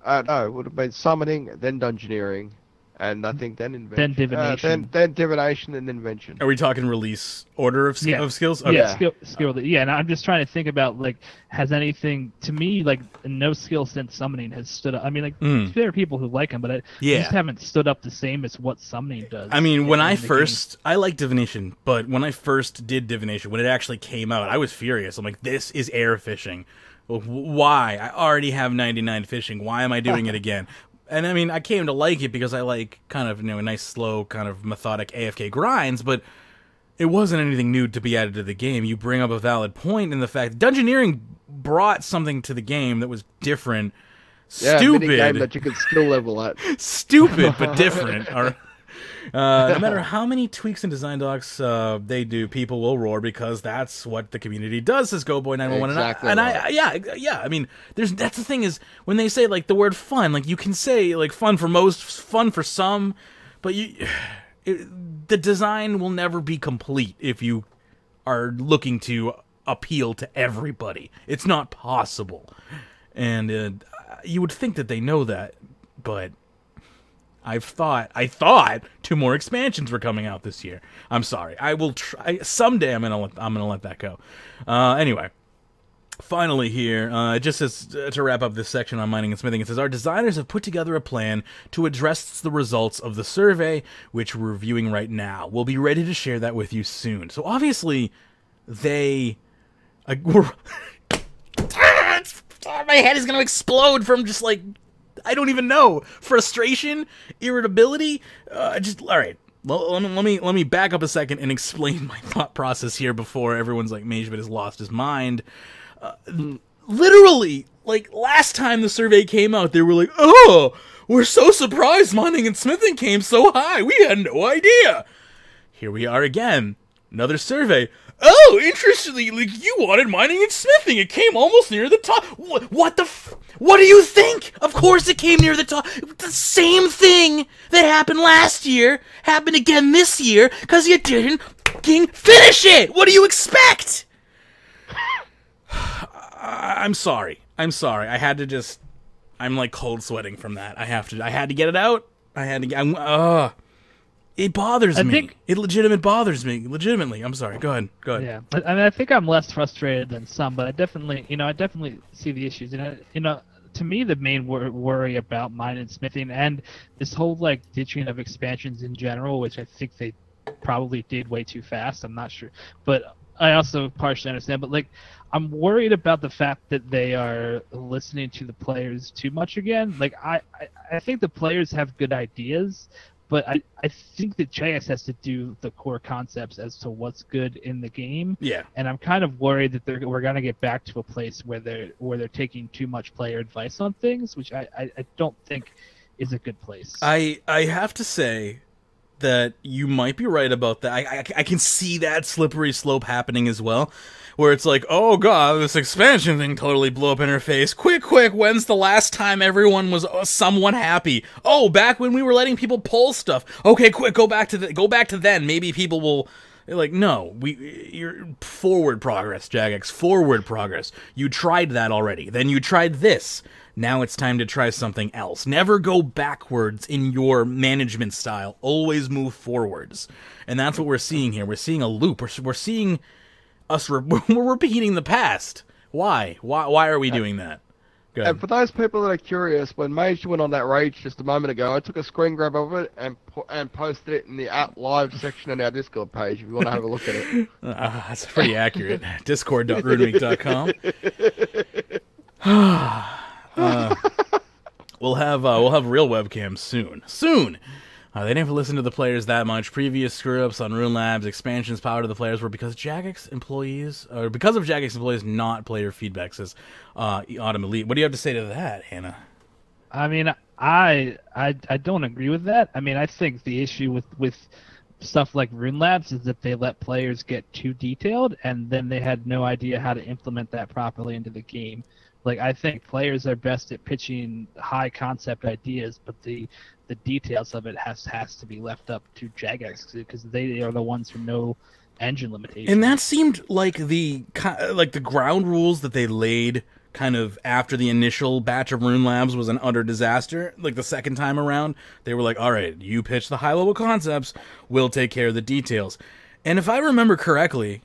No, it would have been summoning, then dungeoneering, and I think then Invention. Then divination. Then divination and Invention. Are we talking release order of skills? Okay. Yeah, skill. Yeah, and I'm just trying to think about like, has anything to me like no skill since summoning has stood up. I mean, like there are people who like them, but I just haven't stood up the same as what summoning does. I mean, when I like divination, but when I first did divination, when it actually came out, I was furious. I'm like, this is air fishing. Why? I already have 99 fishing. Why am I doing it again? And I mean, I came to like it because I like kind of, you know, a nice, slow, kind of methodic AFK grinds, but it wasn't anything new to be added to the game. You bring up a valid point in the fact that dungeoneering brought something to the game that was different. Yeah, stupid. Minigame that you could skill level at. Stupid, but different. No matter how many tweaks and design docs they do, people will roar because that's what the community does, says GoBoy911. Exactly. Yeah, I mean, that's the thing is, when they say, like, the word fun, like, you can say, like, fun for most, fun for some, but the design will never be complete if you are looking to appeal to everybody. It's not possible. And you would think that they know that, but I thought 2 more expansions were coming out this year. I'm sorry. I will try someday. I'm gonna let that go. Anyway, finally here, just as to wrap up this section on mining and smithing, it says our designers have put together a plan to address the results of the survey, which we're reviewing right now. We'll be ready to share that with you soon. So obviously, they were. My head is gonna explode from just like, I don't even know, frustration, irritability. All right. let me back up a second and explain my thought process here before everyone's like Magebit has lost his mind. Literally, like last time the survey came out, they were like, "Oh, we're so surprised mining and smithing came so high. We had no idea." Here we are again, another survey. "Oh, interestingly, like you wanted mining and smithing. It came almost near the top." What do you think? Of course it came near the top. The same thing that happened last year happened again this year because you didn't fucking finish it. What do you expect? I'm sorry. I had to just... I'm like cold sweating from that. I had to get it out. It bothers me. It legitimately bothers me. Legitimately. I'm sorry. Go ahead. Yeah. I mean, I think I'm less frustrated than some, but I definitely see the issues. To me, the main worry about mine and smithing and this whole like ditching of expansions in general, which I think they probably did way too fast. I'm not sure, but I also partially understand. But like, I'm worried about the fact that they are listening to the players too much again. Like, I think the players have good ideas, but I think that JX has to do the core concepts as to what's good in the game. Yeah. And I'm kind of worried that we're going to get back to a place where they're taking too much player advice on things, which I don't think is a good place. I have to say that you might be right about that. I can see that slippery slope happening as well, where it's like, oh god, this expansion thing totally blew up in her face. Quick, when's the last time everyone was somewhat happy? Oh, back when we were letting people pull stuff. Okay, quick, go back to then. Maybe people will... Like, no, you're forward progress, Jagex, forward progress. You tried that already. Then you tried this. Now it's time to try something else. Never go backwards in your management style. Always move forwards. And that's what we're seeing here. We're seeing a loop. We're seeing us... we're repeating the past. Why? Why are we doing that? And for those people that are curious, when Mage went on that rage just a moment ago, I took a screen grab of it and posted it in the @live section on our Discord page if you want to have a look at it. That's pretty accurate. Discord.runeweek.com. We'll have real webcams soon. They didn't listen to the players that much. Previous screw-ups on Rune Labs, expansions power to the players were because of Jagex employees, not player feedback, says Autumn Elite. What do you have to say to that, Hannah? I mean, I don't agree with that. I mean, I think the issue with stuff like Rune Labs is that they let players get too detailed, and then they had no idea how to implement that properly into the game. Like, I think players are best at pitching high concept ideas, but the details of it has to be left up to Jagex because they are the ones who know engine limitations. And that seemed like the ground rules that they laid kind of after the initial batch of Rune Labs was an utter disaster. Like the second time around, they were like, all right, you pitch the high level concepts, we'll take care of the details. And if I remember correctly,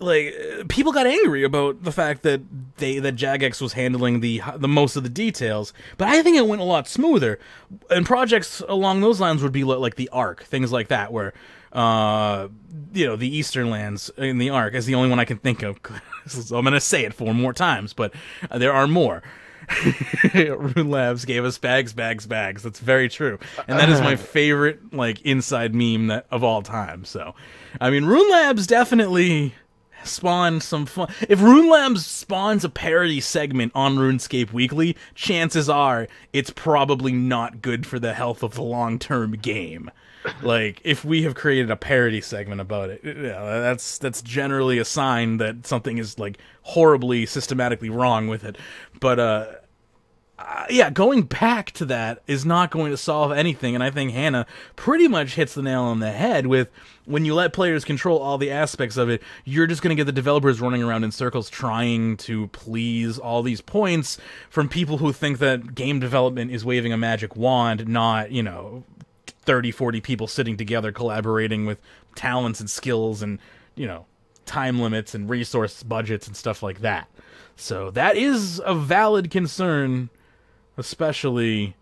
like, people got angry about the fact that Jagex was handling the most of the details, but I think it went a lot smoother. And projects along those lines would be like the Ark, things like that, where the Eastern Lands in the Ark is the only one I can think of. So I'm gonna say it 4 more times, but there are more. Rune Labs gave us bags. That's very true, and that is my favorite like inside meme of all time. So, I mean, Rune Labs definitely spawn some fun. If Rune Labs spawns a parody segment on RuneScape Weekly, chances are it's probably not good for the health of the long-term game. Like, if we have created a parody segment about it, that's generally a sign that something is like horribly systematically wrong with it. But yeah, going back to that is not going to solve anything, and I think Hannah pretty much hits the nail on the head with when you let players control all the aspects of it, you're just going to get the developers running around in circles trying to please all these points from people who think that game development is waving a magic wand, not, 30, 40 people sitting together collaborating with talents and skills and, time limits and resource budgets and stuff like that. So that is a valid concern, especially,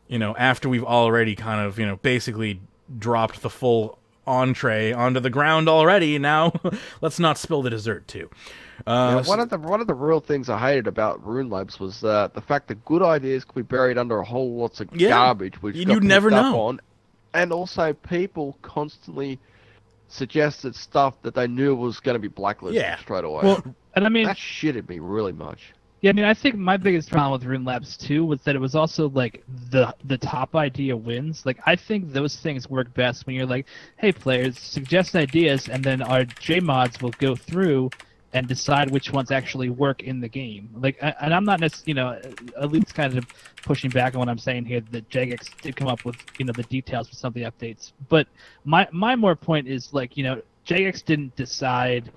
after we've already kind of, basically dropped the full entree onto the ground already. Now, let's not spill the dessert too. One of the real things I hated about Rune Labs was the fact that good ideas could be buried under a whole lots of garbage, which you'd never know. And also, people constantly suggested stuff that they knew was going to be blacklisted straight away. Well, and I mean, that shitted me really much. Yeah, I mean, I think my biggest problem with Rune Labs 2 was that it was also, like, the top idea wins. Like, I think those things work best when you're like, hey, players, suggest ideas, and then our Jmods will go through and decide which ones actually work in the game. Like, and I'm not necessarily, at least kind of pushing back on what I'm saying here, that Jagex did come up with, the details for some of the updates. But my more point is, like, Jagex didn't decide...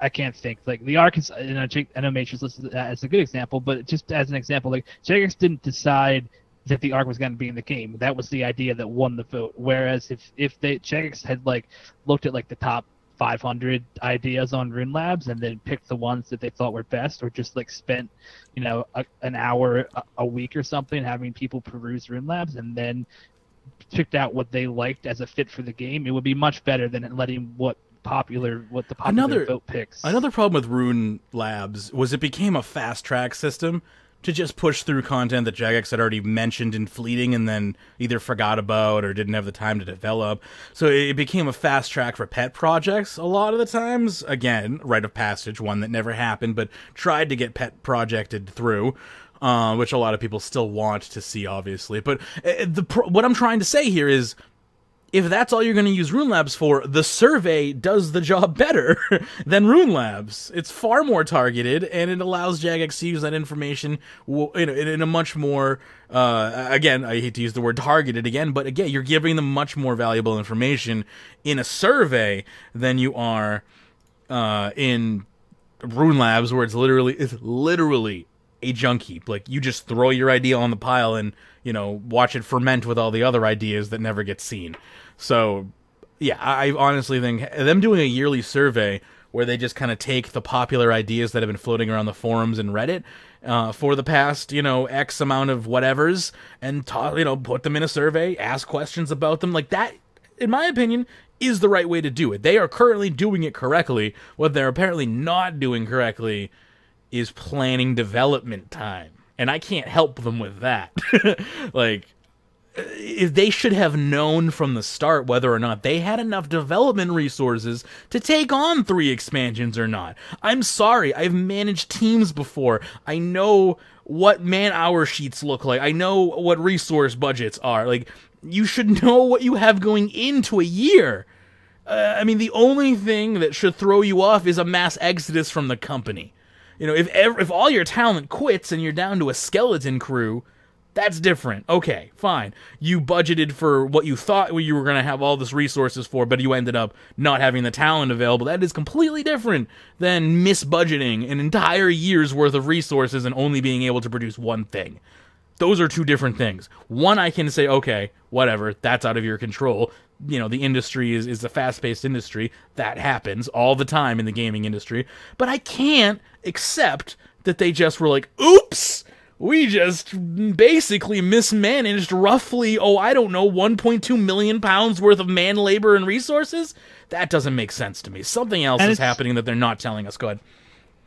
I can't think. Like, the Ark is, I know Matrix listed that as a good example, but just as an example, like, Jagex didn't decide that the Ark was going to be in the game. That was the idea that won the vote. Whereas if Jagex had, like, looked at, like, the top 500 ideas on Rune Labs and then picked the ones that they thought were best, or just, like, spent, an hour a week or something having people peruse Rune Labs and then picked out what they liked as a fit for the game, it would be much better than letting what the popular vote picks. Another problem with Rune Labs was it became a fast track system to just push through content that Jagex had already mentioned in fleeting and then either forgot about or didn't have the time to develop. So it became a fast track for pet projects a lot of the times. Again, rite of passage, one that never happened, but tried to get pet projected through. Which a lot of people still want to see, obviously. But what I'm trying to say here is, if that's all you're going to use Rune Labs for, the survey does the job better than Rune Labs. It's far more targeted, and it allows Jagex to use that information in a much more, again, I hate to use the word targeted again, but again, you're giving them much more valuable information in a survey than you are in Rune Labs, where it's literally a junk heap. Like, you just throw your idea on the pile and, watch it ferment with all the other ideas that never get seen. So, yeah, I honestly think them doing a yearly survey where they just kind of take the popular ideas that have been floating around the forums and Reddit for the past, X amount of whatevers and, put them in a survey, ask questions about them. Like, that, in my opinion, is the right way to do it. They are currently doing it correctly. What they're apparently not doing correctly is planning development time. And I can't help them with that. Like, if they should have known from the start whether or not they had enough development resources to take on 3 expansions or not. I'm sorry, I've managed teams before. I know what man-hour sheets look like. I know what resource budgets are. Like, you should know what you have going into a year. I mean, the only thing that should throw you off is a mass exodus from the company. If all your talent quits and you're down to a skeleton crew, that's different. Okay, fine. You budgeted for what you thought you were going to have all this resources for, but you ended up not having the talent available. That is completely different than misbudgeting an entire year's worth of resources and only being able to produce one thing. Those are two different things. One, I can say, okay, whatever, that's out of your control. The industry is a fast-paced industry. That happens all the time in the gaming industry. But I can't accept that they just were like, oops, we just basically mismanaged roughly, 1.2 million pounds worth of man labor and resources? That doesn't make sense to me. Something else is happening that they're not telling us. Go ahead.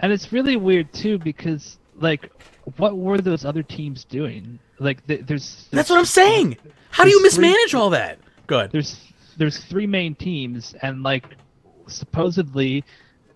And it's really weird, too, because, like, what were those other teams doing? Like, there's that's what I'm saying. How do you mismanage all that? Good. There's 3 main teams, and, like, supposedly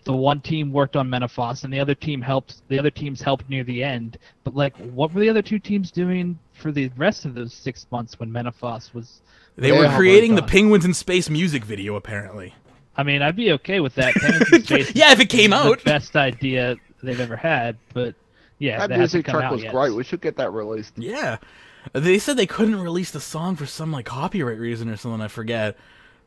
the one team worked on Menaphos, and the other teams helped near the end. But, like, what were the other 2 teams doing for the rest of those 6 months when Menaphos was? They were creating the Penguins in Space music video, apparently. I mean, I'd be okay with that. Penguins in Space yeah, if it came out. The best idea they've ever had, but yeah, that music track was great. We should get that released. Yeah. They said they couldn't release the song for some, like, copyright reason or something, I forget.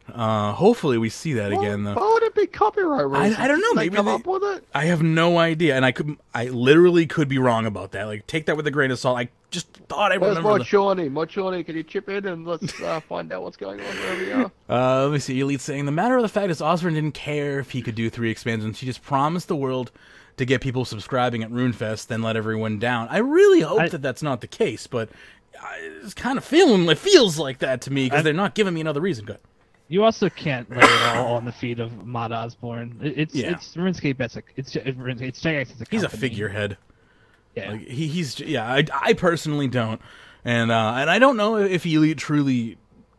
Hopefully we see that again, though. Why would it be copyright reason? I don't know. Maybe they come up with it? I have no idea, and I literally could be wrong about that. Like, take that with a grain of salt. I just thought I remember. Where's Mochorny, can you chip in and let's find out what's going on wherever you are? Let me see. Elite saying, the matter of the fact is Osborne didn't care if he could do 3 expansions. He just promised the world to get people subscribing at RuneFest, then let everyone down. I really hope that that's not the case, but it's kind of it feels like that to me, because they're not giving me another reason. Good. You also can't lay it all on the feet of Mod Osborne. It's RuneScape. It's Jagex. He's a figurehead. Yeah, like, I personally don't, and I don't know if Elite truly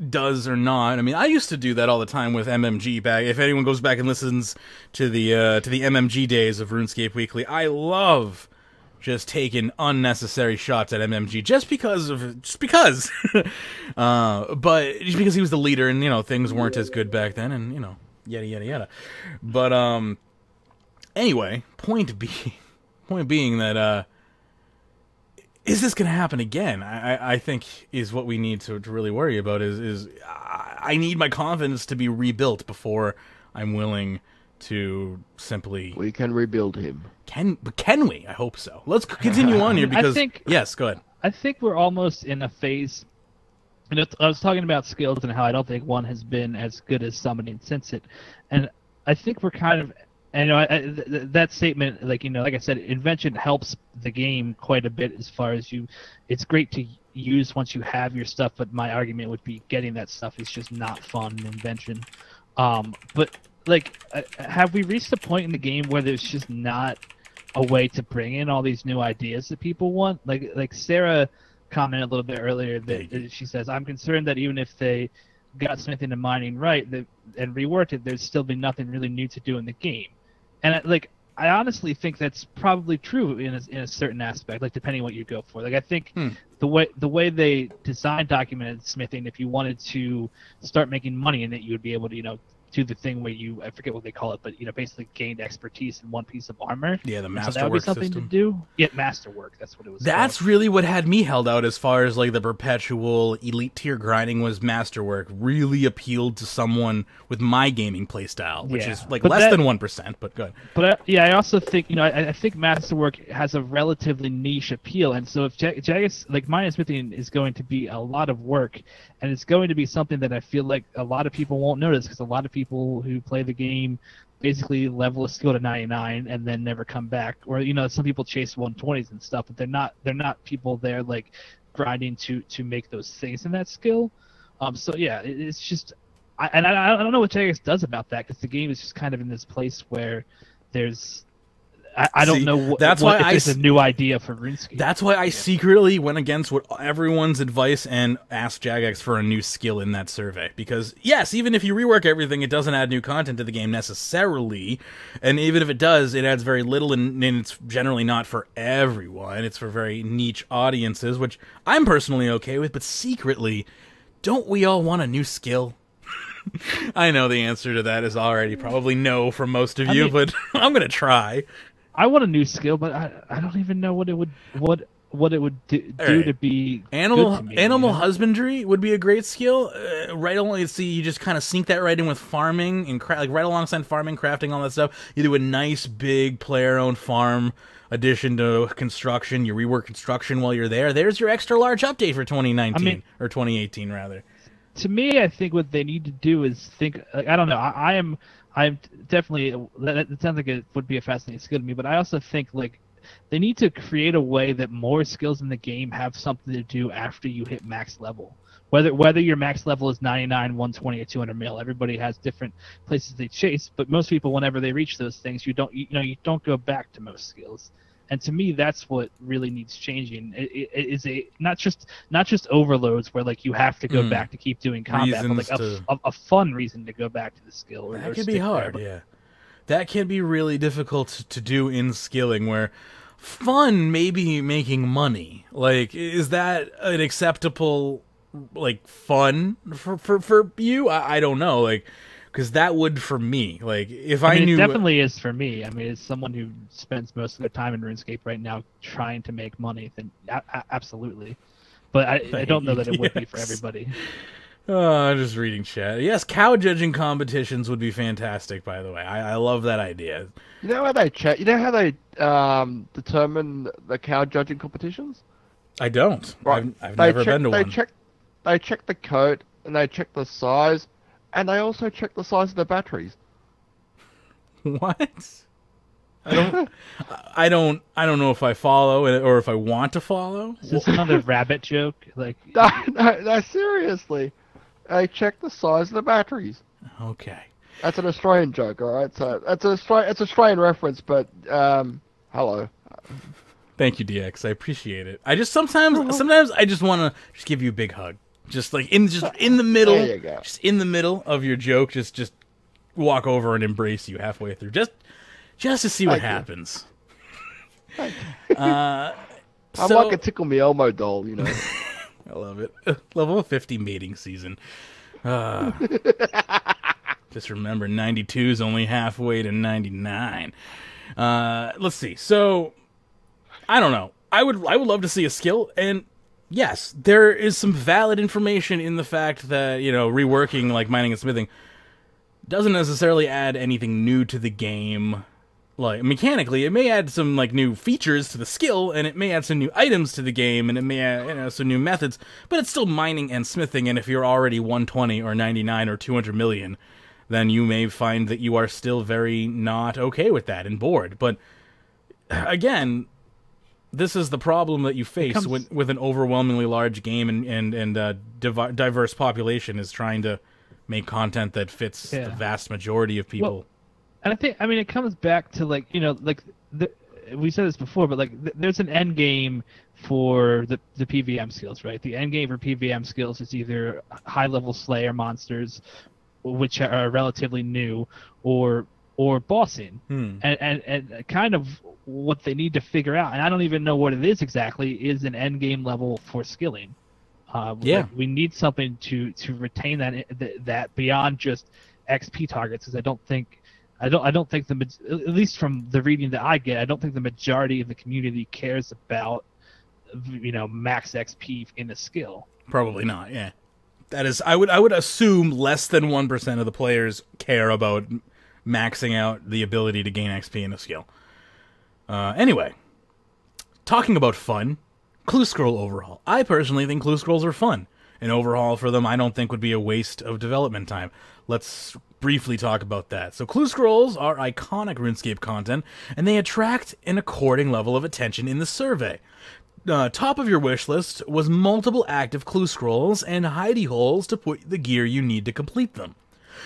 does or not. I mean, I used to do that all the time with MMG back. If anyone goes back and listens to the MMG days of RuneScape Weekly, I love just taking unnecessary shots at MMG just because, but just because he was the leader, and you know things weren't as good back then, and you know yada yada yada. But anyway, point being that is this going to happen again? I think is what we need to really worry about. Is I need my confidence to be rebuilt before I'm willing to simply. We can rebuild him. Can we? I hope so. Let's continue on here because yes, go ahead. I think we're almost in a phase. And I was talking about skills and how I don't think one has been as good as summoning since it, and I think we're kind of. And you know, that statement, like I said, invention helps the game quite a bit as far as it's great to use once you have your stuff, but my argument would be getting that stuff is just not fun in invention. But like, have we reached a point in the game where there's just not a way to bring in all these new ideas that people want? Like Sarah commented a little bit earlier that she says, I'm concerned that even if they got something in mining right and reworked it, there's still been nothing really new to do in the game. And I honestly think that's probably true in a certain aspect, like depending on what you go for. Like I think the way they designed documented smithing, if you wanted to start making money in it, you would be able to do the thing where I forget what they call it, but basically gained expertise in one piece of armor. Yeah, the masterwork so that would be something system to do. Yeah, masterwork. That's what it was. That's called. really what had me held out as far as like the perpetual elite tier grinding was masterwork. Really appealed to someone with my gaming playstyle, which is like less than 1%, but good. But I also think I think masterwork has a relatively niche appeal, and so if Jagex like mining smithing is going to be a lot of work, and it's going to be something that I feel like a lot of people won't notice because a lot of people who play the game basically level a skill to 99 and then never come back, or some people chase 120s and stuff, but they're not people there like grinding to make those things in that skill. So yeah, it's just I don't know what Jagex does about that because the game is just kind of in this place where there's I don't know that's why if there's a new idea for RuneScape. That's why I secretly went against what everyone's advice and asked Jagex for a new skill in that survey. Because, yes, even if you rework everything, it doesn't add new content to the game necessarily. And even if it does, it adds very little, and it's generally not for everyone. It's for very niche audiences, which I'm personally okay with. But secretly, don't we all want a new skill? I know the answer to that is already probably no for most of you, but I'm going to try. I want a new skill, but I don't even know what it would do to be animal good to me, animal husbandry would be a great skill. Right along, you just kind of sink that right in with farming and like right alongside farming, crafting, all that stuff. You do a nice big player-owned farm addition to construction. You rework construction while you're there. There's your extra large update for 2019 or 2018 rather. To me, I think what they need to do is think. I don't know. I'm definitely. That sounds like it would be a fascinating skill to me, but I also think like they need to create a way that more skills in the game have something to do after you hit max level. Whether your max level is 99, 120, or 200 mil, everybody has different places they chase. But most people, whenever they reach those things, you don't go back to most skills. And to me, that's what really needs changing. It is not just overloads where like you have to go back to keep doing combat, but like a fun reason to go back to the skill. That can be hard, yeah. That can be really difficult to do in skilling, where fun may be making money. Like, is that an acceptable like fun for you? I don't know, like. Because that would for me. Like, if I knew... It definitely is for me. I mean, as someone who spends most of their time in RuneScape right now trying to make money, then absolutely. But I don't know that it would be for everybody. I'm just reading chat. Yes, cow judging competitions would be fantastic, by the way. I love that idea. You know how they determine the cow judging competitions? I don't. Right. I've never been to one. They check the coat, and they check the size... And they also check the size of the batteries. What? I don't know if I follow or if I want to follow. Is this another rabbit joke? Like no, seriously. They check the size of the batteries. Okay. That's an Australian joke, all right? So it's an Australian reference, but hello. Thank you, DX. I appreciate it. I just sometimes I just want to just give you a big hug. Just like in the middle, There you go. just in the middle of your joke, just walk over and embrace you halfway through, just to see what happens. I'm like a Tickle Me Elmo doll, you know. I love it. Level 50 mating season. Just remember, 92 is only halfway to 99. Let's see. So, I don't know. I would love to see a skill, and yes, there is some valid information in the fact that, you know, reworking like mining and smithing doesn't necessarily add anything new to the game. Like, mechanically, it may add some, like, new features to the skill, and it may add some new items to the game, and it may add, you know, some new methods, but it's still mining and smithing, and if you're already 120 or 99 or 200 million, then you may find that you are still very not okay with that and bored. But, again, this is the problem that you face with an overwhelmingly large game and diverse population, is trying to make content that fits the vast majority of people. Well, and I mean, it comes back to, like, you know, like, we said this before, but, like, there's an end game for the PVM skills, right? The end game for PVM skills is either high-level Slayer monsters, which are relatively new, or bossing. And kind of what they need to figure out, and I don't even know what it is exactly, is an end game level for skilling. Like, we need something to retain that beyond just XP targets, because I don't think at least from the reading that I get, I don't think the majority of the community cares about, you know, max XP in a skill. Probably not. Yeah, that is. I would assume less than 1% of the players care about maxing out the ability to gain XP in a skill. Anyway, talking about fun, clue scroll overhaul. I personally think clue scrolls are fun. An overhaul for them I don't think would be a waste of development time. Let's briefly talk about that. So clue scrolls are iconic RuneScape content, and they attract an according level of attention in the survey. Top of your wish list was multiple active clue scrolls and hidey holes to put the gear you need to complete them.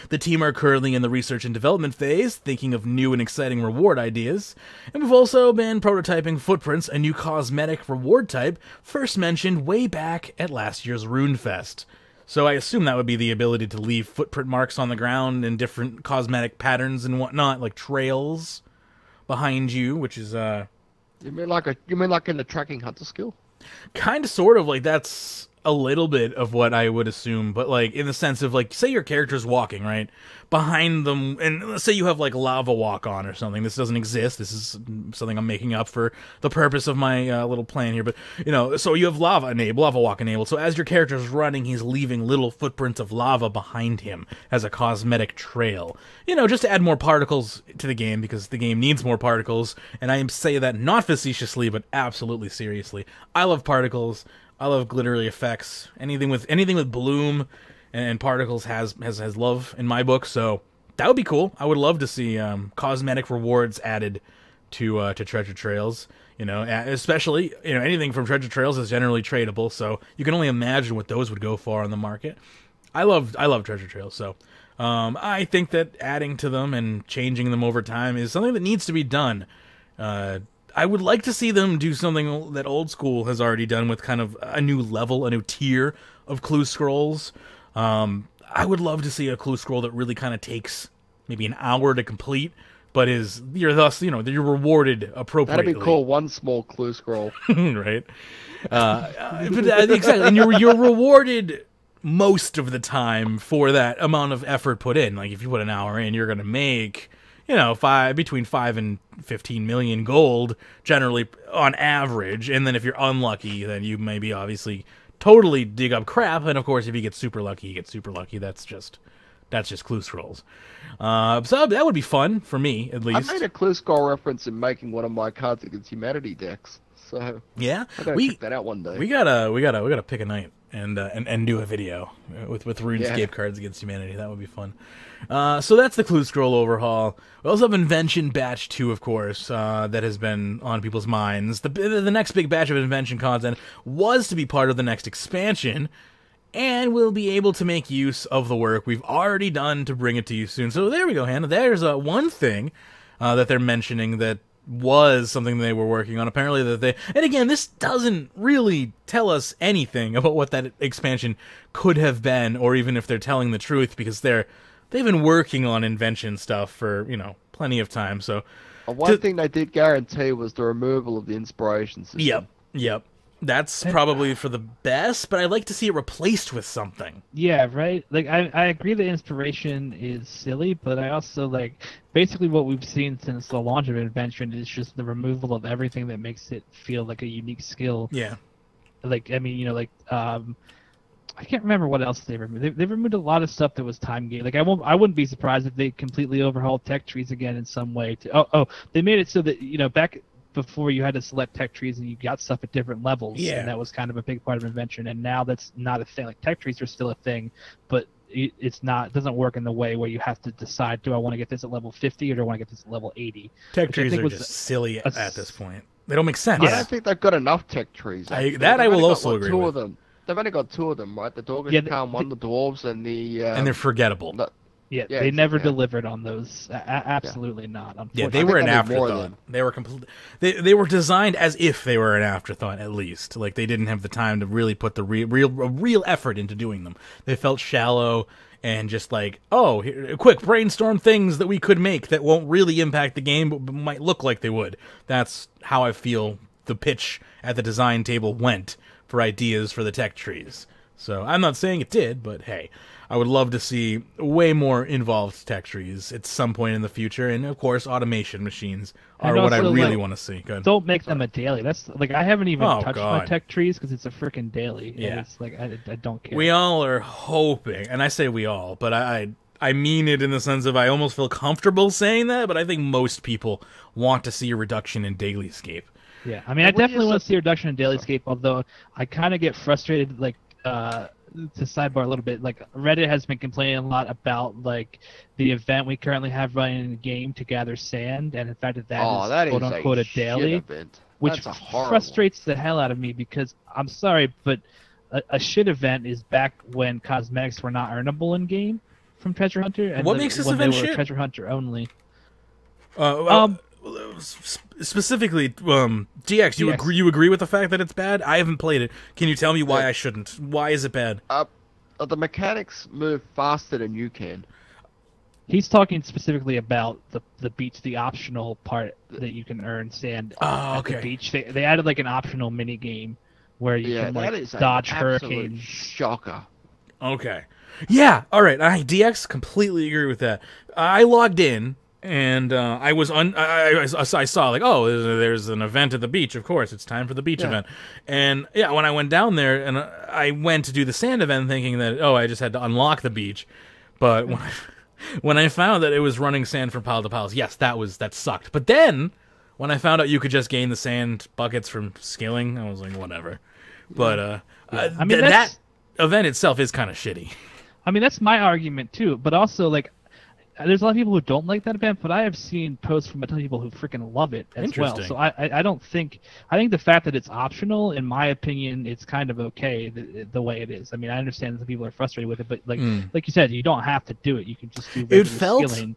The team are currently in the research and development phase, thinking of new and exciting reward ideas, and we've also been prototyping Footprints, a new cosmetic reward type first mentioned way back at last year's RuneFest. So I assume that would be the ability to leave footprint marks on the ground in different cosmetic patterns and whatnot, like trails behind you, which is You mean like in the tracking hunter skill? kind of sort of like that's a little bit of what I would assume, but like in the sense of, like, say your character's walking, right? Behind them, and let's say you have like lava walk on or something. This doesn't exist. This is something I'm making up for the purpose of my little plan here. But, you know, so you have lava walk enabled. So as your character's running, he's leaving little footprints of lava behind him as a cosmetic trail. You know, just to add more particles to the game, because the game needs more particles. And I say that not facetiously, but absolutely seriously. I love particles. I love glittery effects. Anything with bloom and particles has love in my book. So that would be cool. I would love to see cosmetic rewards added to treasure trails. You know, especially, you know, anything from treasure trails is generally tradable. So you can only imagine what those would go for on the market. I love treasure trails. So I think that adding to them and changing them over time is something that needs to be done. I would like to see them do something that Old School has already done with kind of a new level, a new tier of clue scrolls. I would love to see a clue scroll that really kind of takes maybe an hour to complete, but you're rewarded appropriately. That'd be cool. One small clue scroll, right? But exactly, and you're rewarded most of the time for that amount of effort put in. Like if you put an hour in, you're gonna make, you know, between 5 and 15 million gold, generally on average. And then if you're unlucky, then you maybe obviously totally dig up crap. And of course, if you get super lucky, you get super lucky. That's just clue scrolls. So that would be fun for me, at least. I made a clue scroll reference in making one of my Cards Against Humanity decks. So yeah, I gotta check that out one day. We gotta pick a night and do a video with RuneScape Cards Against Humanity. That would be fun. So that's the clue scroll overhaul. We also have Invention Batch 2, of course, that has been on people's minds. The next big batch of Invention content was to be part of the next expansion, and we'll be able to make use of the work we've already done to bring it to you soon. So there we go, Hannah. There's one thing that they're mentioning that was something they were working on. Apparently that they... And again, this doesn't really tell us anything about what that expansion could have been, or even if they're telling the truth, because they've been working on invention stuff for, plenty of time, so... One thing they did guarantee was the removal of the inspiration system. Yep. That's probably for the best, but I'd like to see it replaced with something. Yeah, right? Like, I agree that inspiration is silly, but I also, basically what we've seen since the launch of Invention is just the removal of everything that makes it feel like a unique skill. Yeah. I can't remember what else they removed. They removed a lot of stuff that was time gain. I wouldn't be surprised if they completely overhauled tech trees again in some way. They made it so that, back before you had to select tech trees and you got stuff at different levels, and that was kind of a big part of Invention, and now that's not a thing. Tech trees are still a thing, but it doesn't work in the way where you have to decide, do I want to get this at level 50 or do I want to get this at level 80? Tech trees are just silly at this point. They don't make sense. I don't think they've got enough tech trees. I will also agree with. They've only got 2 of them, right? The Dwarvish Khan one, the Dwarves, and the... and they're forgettable. They never delivered on those. Absolutely not. Yeah, they were an afterthought. They were They were designed as if they were an afterthought, at least. They didn't have the time to really put the real effort into doing them. They felt shallow and just quick brainstorm things that we could make that won't really impact the game, but might look like they would. That's how I feel the pitch at the design table went for ideas for the tech trees. So I'm not saying it did, but hey, I would love to see way more involved tech trees at some point in the future, and of course automation machines are what I really want to see. Good. Don't make them a daily. That's I haven't even touched my tech trees because it's a freaking daily. Yeah, it's I don't care. We all are hoping, and I say we all, but I mean it in the sense of I almost feel comfortable saying that, but I think most people want to see a reduction in dailyscape. Yeah, I mean, I definitely want to see a reduction in dailyscape, although I kind of get frustrated, to sidebar a little bit, Reddit has been complaining a lot about, the event we currently have running in the game to gather sand, and in fact that is quote-unquote a daily, which frustrates the hell out of me, because, I'm sorry, but a shit event is back when cosmetics were not earnable in-game from Treasure Hunter, and what makes this event they were shit? Treasure Hunter only. Specifically, DX, you agree with the fact that it's bad? I haven't played it. Can you tell me why I shouldn't? Why is it bad? The mechanics move faster than you can. He's talking specifically about the beach, the optional part that you can earn sand at the beach. They added an optional mini game where you can dodge hurricanes. Shocker. Okay. Yeah. All right. DX completely agree with that. I logged in. And I saw there's an event at the beach. Of course, it's time for the beach event. And when I went down there and I went to do the sand event, thinking that I just had to unlock the beach. But when I found that it was running sand from pile to piles, yes, that sucked. But then when I found out you could just gain the sand buckets from skilling, I was like, whatever. But I mean, that event itself is kind of shitty. I mean, that's my argument too. But also there's a lot of people who don't like that event, but I have seen posts from a ton of people who freaking love it as well. So I don't think... I think the fact that it's optional, in my opinion, it's kind of okay the way it is. I mean, I understand that some people are frustrated with it, but like you said, you don't have to do it. You can just do regular skilling.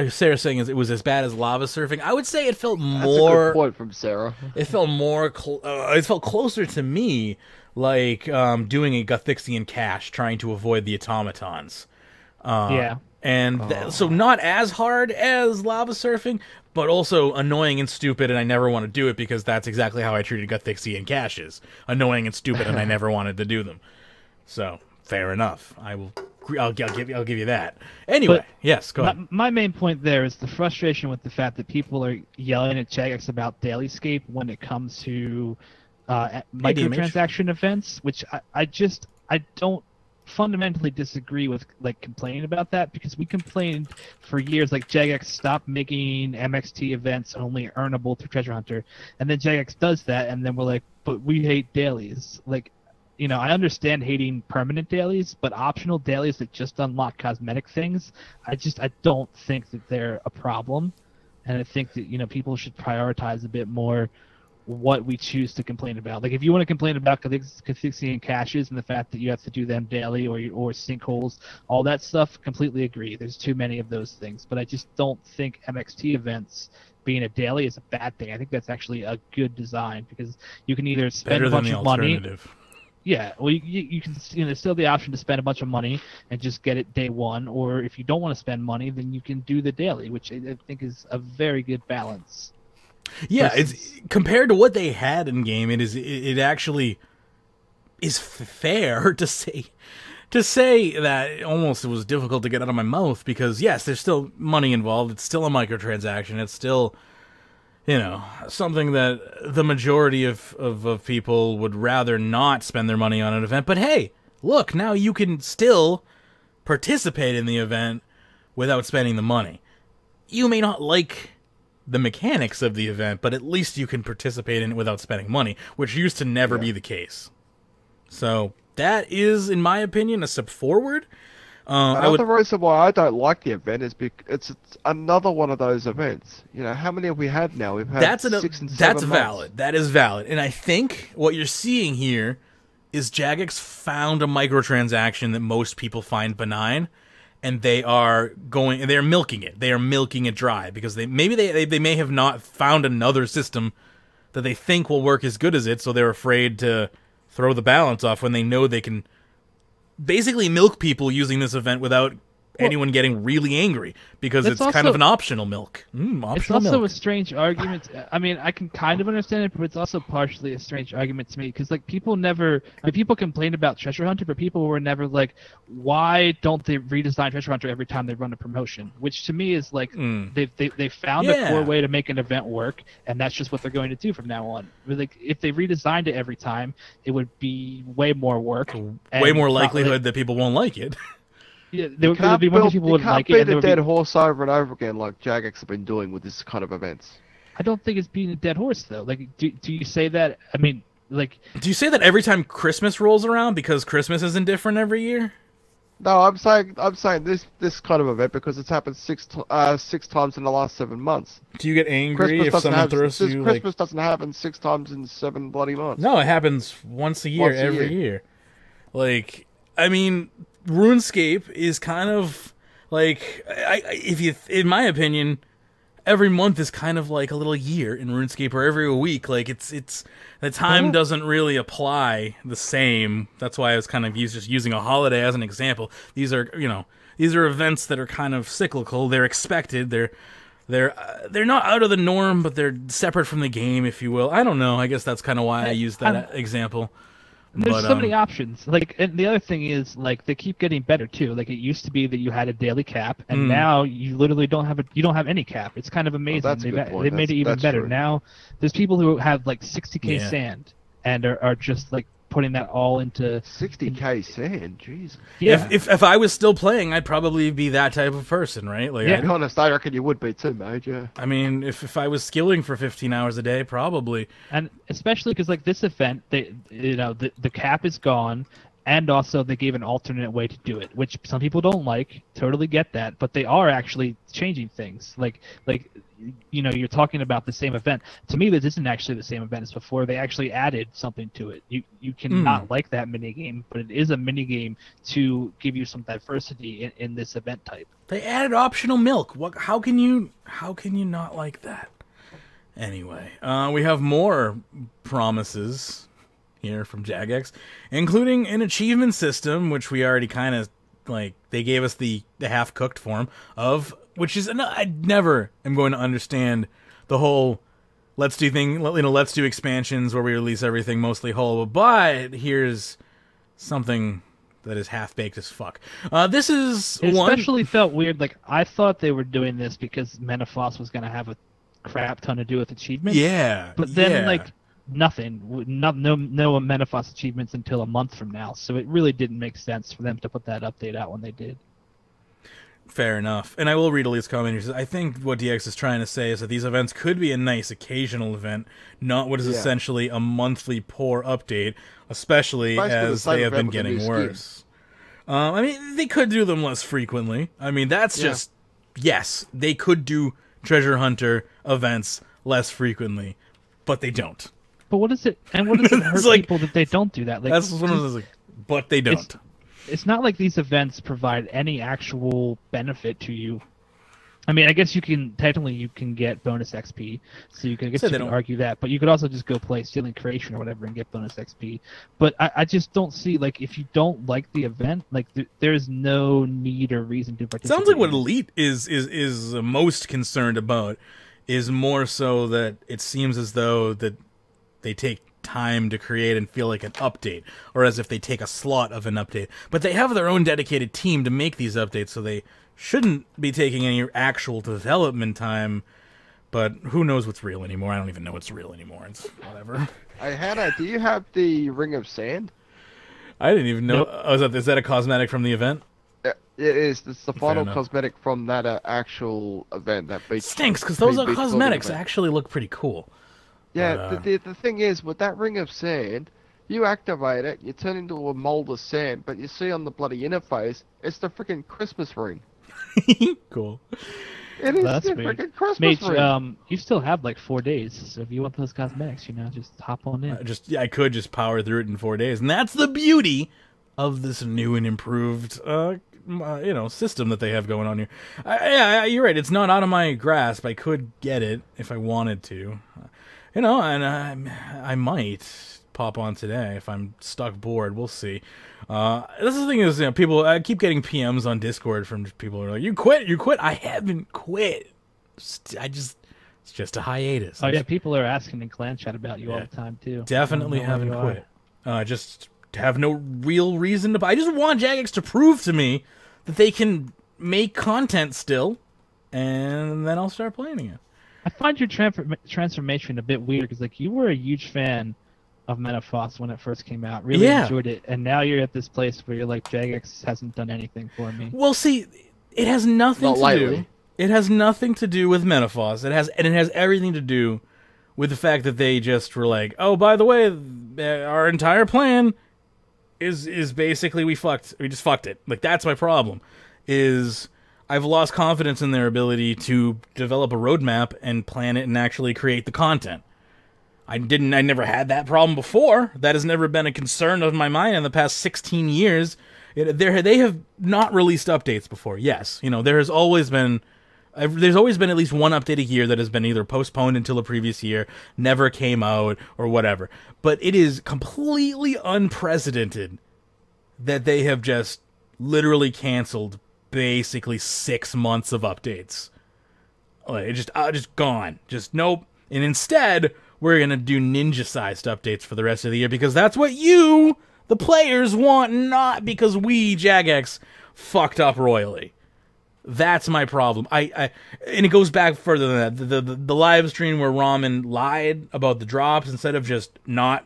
Sarah's saying it was as bad as lava surfing. I would say it felt more... That's a good point from Sarah. It felt more... it felt closer to me like doing a Gothixian cache, trying to avoid the automatons. Yeah. And so not as hard as lava surfing, but also annoying and stupid, and I never want to do it because that's exactly how I treated Gothixian caches. Annoying and stupid, and I never wanted to do them. So, fair enough. I'll give you that. Anyway, but yes, go ahead. My main point there is the frustration with the fact that people are yelling at Jagex about dailyscape when it comes to microtransaction events, which I don't fundamentally disagree with complaining about that, because we complained for years Jagex stopped making MXT events only earnable through Treasure Hunter, and then Jagex does that, and then we're like, but we hate dailies. I understand hating permanent dailies, but optional dailies that just unlock cosmetic things, I don't think that they're a problem, and I think that people should prioritize a bit more what we choose to complain about. Like, if you want to complain about Cathxian caches and the fact that you have to do them daily or sinkholes, all that stuff, completely agree. There's too many of those things. But I just don't think MXT events being a daily is a bad thing. I think that's actually a good design because you can either spend a bunch of money. Yeah, well, you can, there's still the option to spend a bunch of money and just get it day one, or if you don't want to spend money, then you can do the daily, which I think is a very good balance. Yeah, it's compared to what they had in game. It actually is fair to say that almost it was difficult to get out of my mouth because yes, there's still money involved. It's still a microtransaction. It's still, you know, something that the majority of people would rather not spend their money on an event. But hey, look, now you can still participate in the event without spending the money. You may not like the mechanics of the event, but at least you can participate in it without spending money, which used to never be the case. So that is, in my opinion, a step forward. Another reason why I don't like the event is because it's another one of those events. You know, how many have we had now? We've had 6 and 7 That's valid. That is valid. And I think what you're seeing here is Jagex found a microtransaction that most people find benign, and they're milking it. They are milking it dry because they may have not found another system that they think will work as good as it, so they're afraid to throw the balance off when they know they can basically milk people using this event without anyone getting really angry because it's kind of an optional milk. It's also a strange argument. I mean, I can kind of understand it, but it's also partially a strange argument to me because, like, people complain about Treasure Hunter, but people were never like, why don't they redesign Treasure Hunter every time they run a promotion? Which to me is like they found a core way to make an event work, and that's just what they're going to do from now on. Like, if they redesigned it every time, it would be way more work, way more likelihood that people won't like it. Yeah, there would be more people would like it. You can't beat a dead horse over and over again like Jagex have been doing with this kind of events. I don't think it's being a dead horse, though. Like, do you say that? I mean, like... Do you say that every time Christmas rolls around because Christmas isn't different every year? No, I'm saying this kind of event because it's happened six times in the last 7 months. Do you get angry if someone throws you, like... Christmas doesn't happen 6 times in 7 bloody months. No, it happens once a year, every year. Like, I mean... RuneScape is kind of like, in my opinion, every month is kind of like a little year in RuneScape, or every week. Like it's the time doesn't really apply the same. That's why I was kind of just using a holiday as an example. These are events that are kind of cyclical. They're expected. They're not out of the norm, but they're separate from the game, if you will. I don't know. I guess that's kind of why I used that example. There's so many options. Like, and the other thing is, like, they keep getting better too. Like, it used to be that you had a daily cap, and now you literally don't have any cap. It's kind of amazing. Well, they made it even better. True. Now there's people who have like 60k sand and are just like putting that all into 60k sand. Jeez. Yeah. If I was still playing, I'd probably be that type of person, right? Like, to be honest, I reckon you would be too, mate. Yeah. I mean, if I was skilling for 15 hours a day, probably. And especially because, like, this event, the cap is gone, and also they gave an alternate way to do it, which some people don't like. Totally get that, but they are actually changing things. Like you're talking about the same event. To me, this isn't actually the same event as before. They actually added something to it. You can not like that minigame, but it is a minigame to give you some diversity in this event type. They added optional milk. How can you not like that? Anyway, we have more promises here from Jagex, including an achievement system, which we already kind of, like, they gave us the half-cooked form of, which is, I never am going to understand the whole let's do expansions where we release everything mostly whole, but here's something that is half-baked as fuck. This is it especially felt weird. Like, I thought they were doing this because Menaphos was going to have a crap ton to do with achievements. Yeah. But then, like, nothing. No Menaphos achievements until a month from now. So it really didn't make sense for them to put that update out when they did. Fair enough. And I will read Elite's comment. He says, I think what DX is trying to say is that these events could be a nice occasional event, not what is essentially a monthly poor update, especially as they have been getting worse. I mean, they could do them less frequently. I mean, that's just... Yes, they could do Treasure Hunter events less frequently, but they don't. But what is it? And what does it hurt like, people that they don't do that? Like, that's one of those, like, but they don't. It's not like these events provide any actual benefit to you. I mean, I guess you can get bonus XP, so you can argue that. But you could also just go play Stealing Creation or whatever and get bonus XP. But I just don't see, like, if you don't like the event, like there's no need or reason to participate. Sounds like what Elite is most concerned about is more so that it seems as though that they take time to create and feel like an update, or as if they take a slot of an update. But they have their own dedicated team to make these updates, so they shouldn't be taking any actual development time, but who knows what's real anymore? I don't even know what's real anymore. It's whatever. Hey, Hannah, do you have the Ring of Sand? I didn't even know. Nope. Oh, is that a cosmetic from the event? It is. It's the final enough. cosmetic from that actual event. That beach. Stinks, because those beach cosmetics event. actually look pretty cool. Yeah, But, the thing is, with that Ring of Sand, you activate it, you turn into a mold of sand, but you see on the bloody interface, it's the freaking Christmas ring. Cool. It is That's the weird. freaking Christmas Mate, ring. you still have like 4 days, so if you want those cosmetics, just hop on in. I could just power through it in 4 days, and that's the beauty of this new and improved, system that they have going on here. Yeah, you're right. It's not out of my grasp. I could get it if I wanted to, and I might pop on today if I'm stuck bored. We'll see. This is the thing is, people. I keep getting PMs on Discord from people who are like, "You quit? You quit?" I haven't quit. It's just a hiatus. Oh yeah, people are asking in clan chat about you all the time too. Definitely haven't quit. Just have no real reason to. I just want Jagex to prove to me that they can make content still, and then I'll start playing again. I find your transformation a bit weird because like you were a huge fan of Menaphos when it first came out, really enjoyed it, and now you're at this place where you're like, Jagex hasn't done anything for me. Well, see, it has nothing Not to lately. do. It has nothing to do with Menaphos. It has everything to do with the fact that they just were like, oh, by the way, our entire plan is basically we just fucked it. Like, that's my problem. Is I've lost confidence in their ability to develop a roadmap and plan it and actually create the content. I never had that problem before. That has never been a concern of my mind in the past 16 years. They have not released updates before. Yes, there's always been at least one update a year that has been either postponed until a previous year, never came out, or whatever. But it is completely unprecedented that they have just literally canceled basically 6 months of updates. Like, just gone. Just nope. And instead, we're going to do ninja-sized updates for the rest of the year because that's what you, the players, want, not because we, Jagex, fucked up royally. That's my problem. And it goes back further than that. The live stream where Ramen lied about the drops instead of just not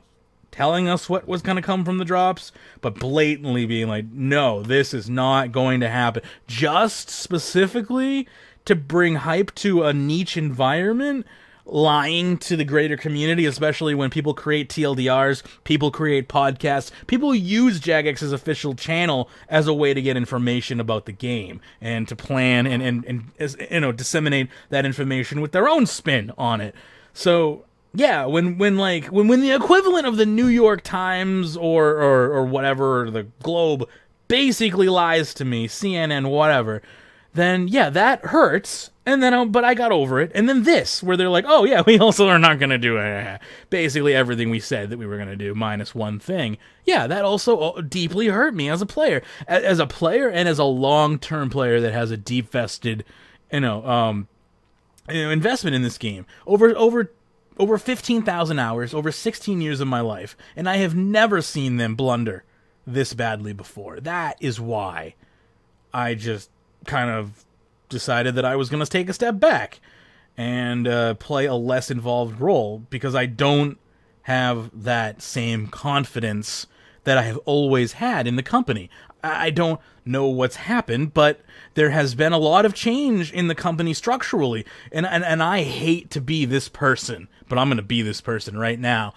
telling us what was going to come from the drops, but blatantly being like, no, this is not going to happen. Just specifically to bring hype to a niche environment, lying to the greater community, especially when people create TLDRs, people create podcasts, people use Jagex's official channel as a way to get information about the game and to plan and disseminate that information with their own spin on it. So yeah, when the equivalent of the New York Times or whatever, or the Globe basically lies to me, CNN, whatever, then yeah, that hurts. And then, but I got over it. And then this, where they're like, oh yeah, we also are not going to do basically everything we said that we were going to do, minus one thing. Yeah, that also deeply hurt me as a player. As a player and as a long-term player that has a deep vested, investment in this game. Over 15,000 hours, over 16 years of my life. And I have never seen them blunder this badly before. That is why I just kind of decided that I was going to take a step back and play a less involved role because I don't have that same confidence that I have always had in the company. I don't know what's happened, but there has been a lot of change in the company structurally, and I hate to be this person, but I'm going to be this person right now.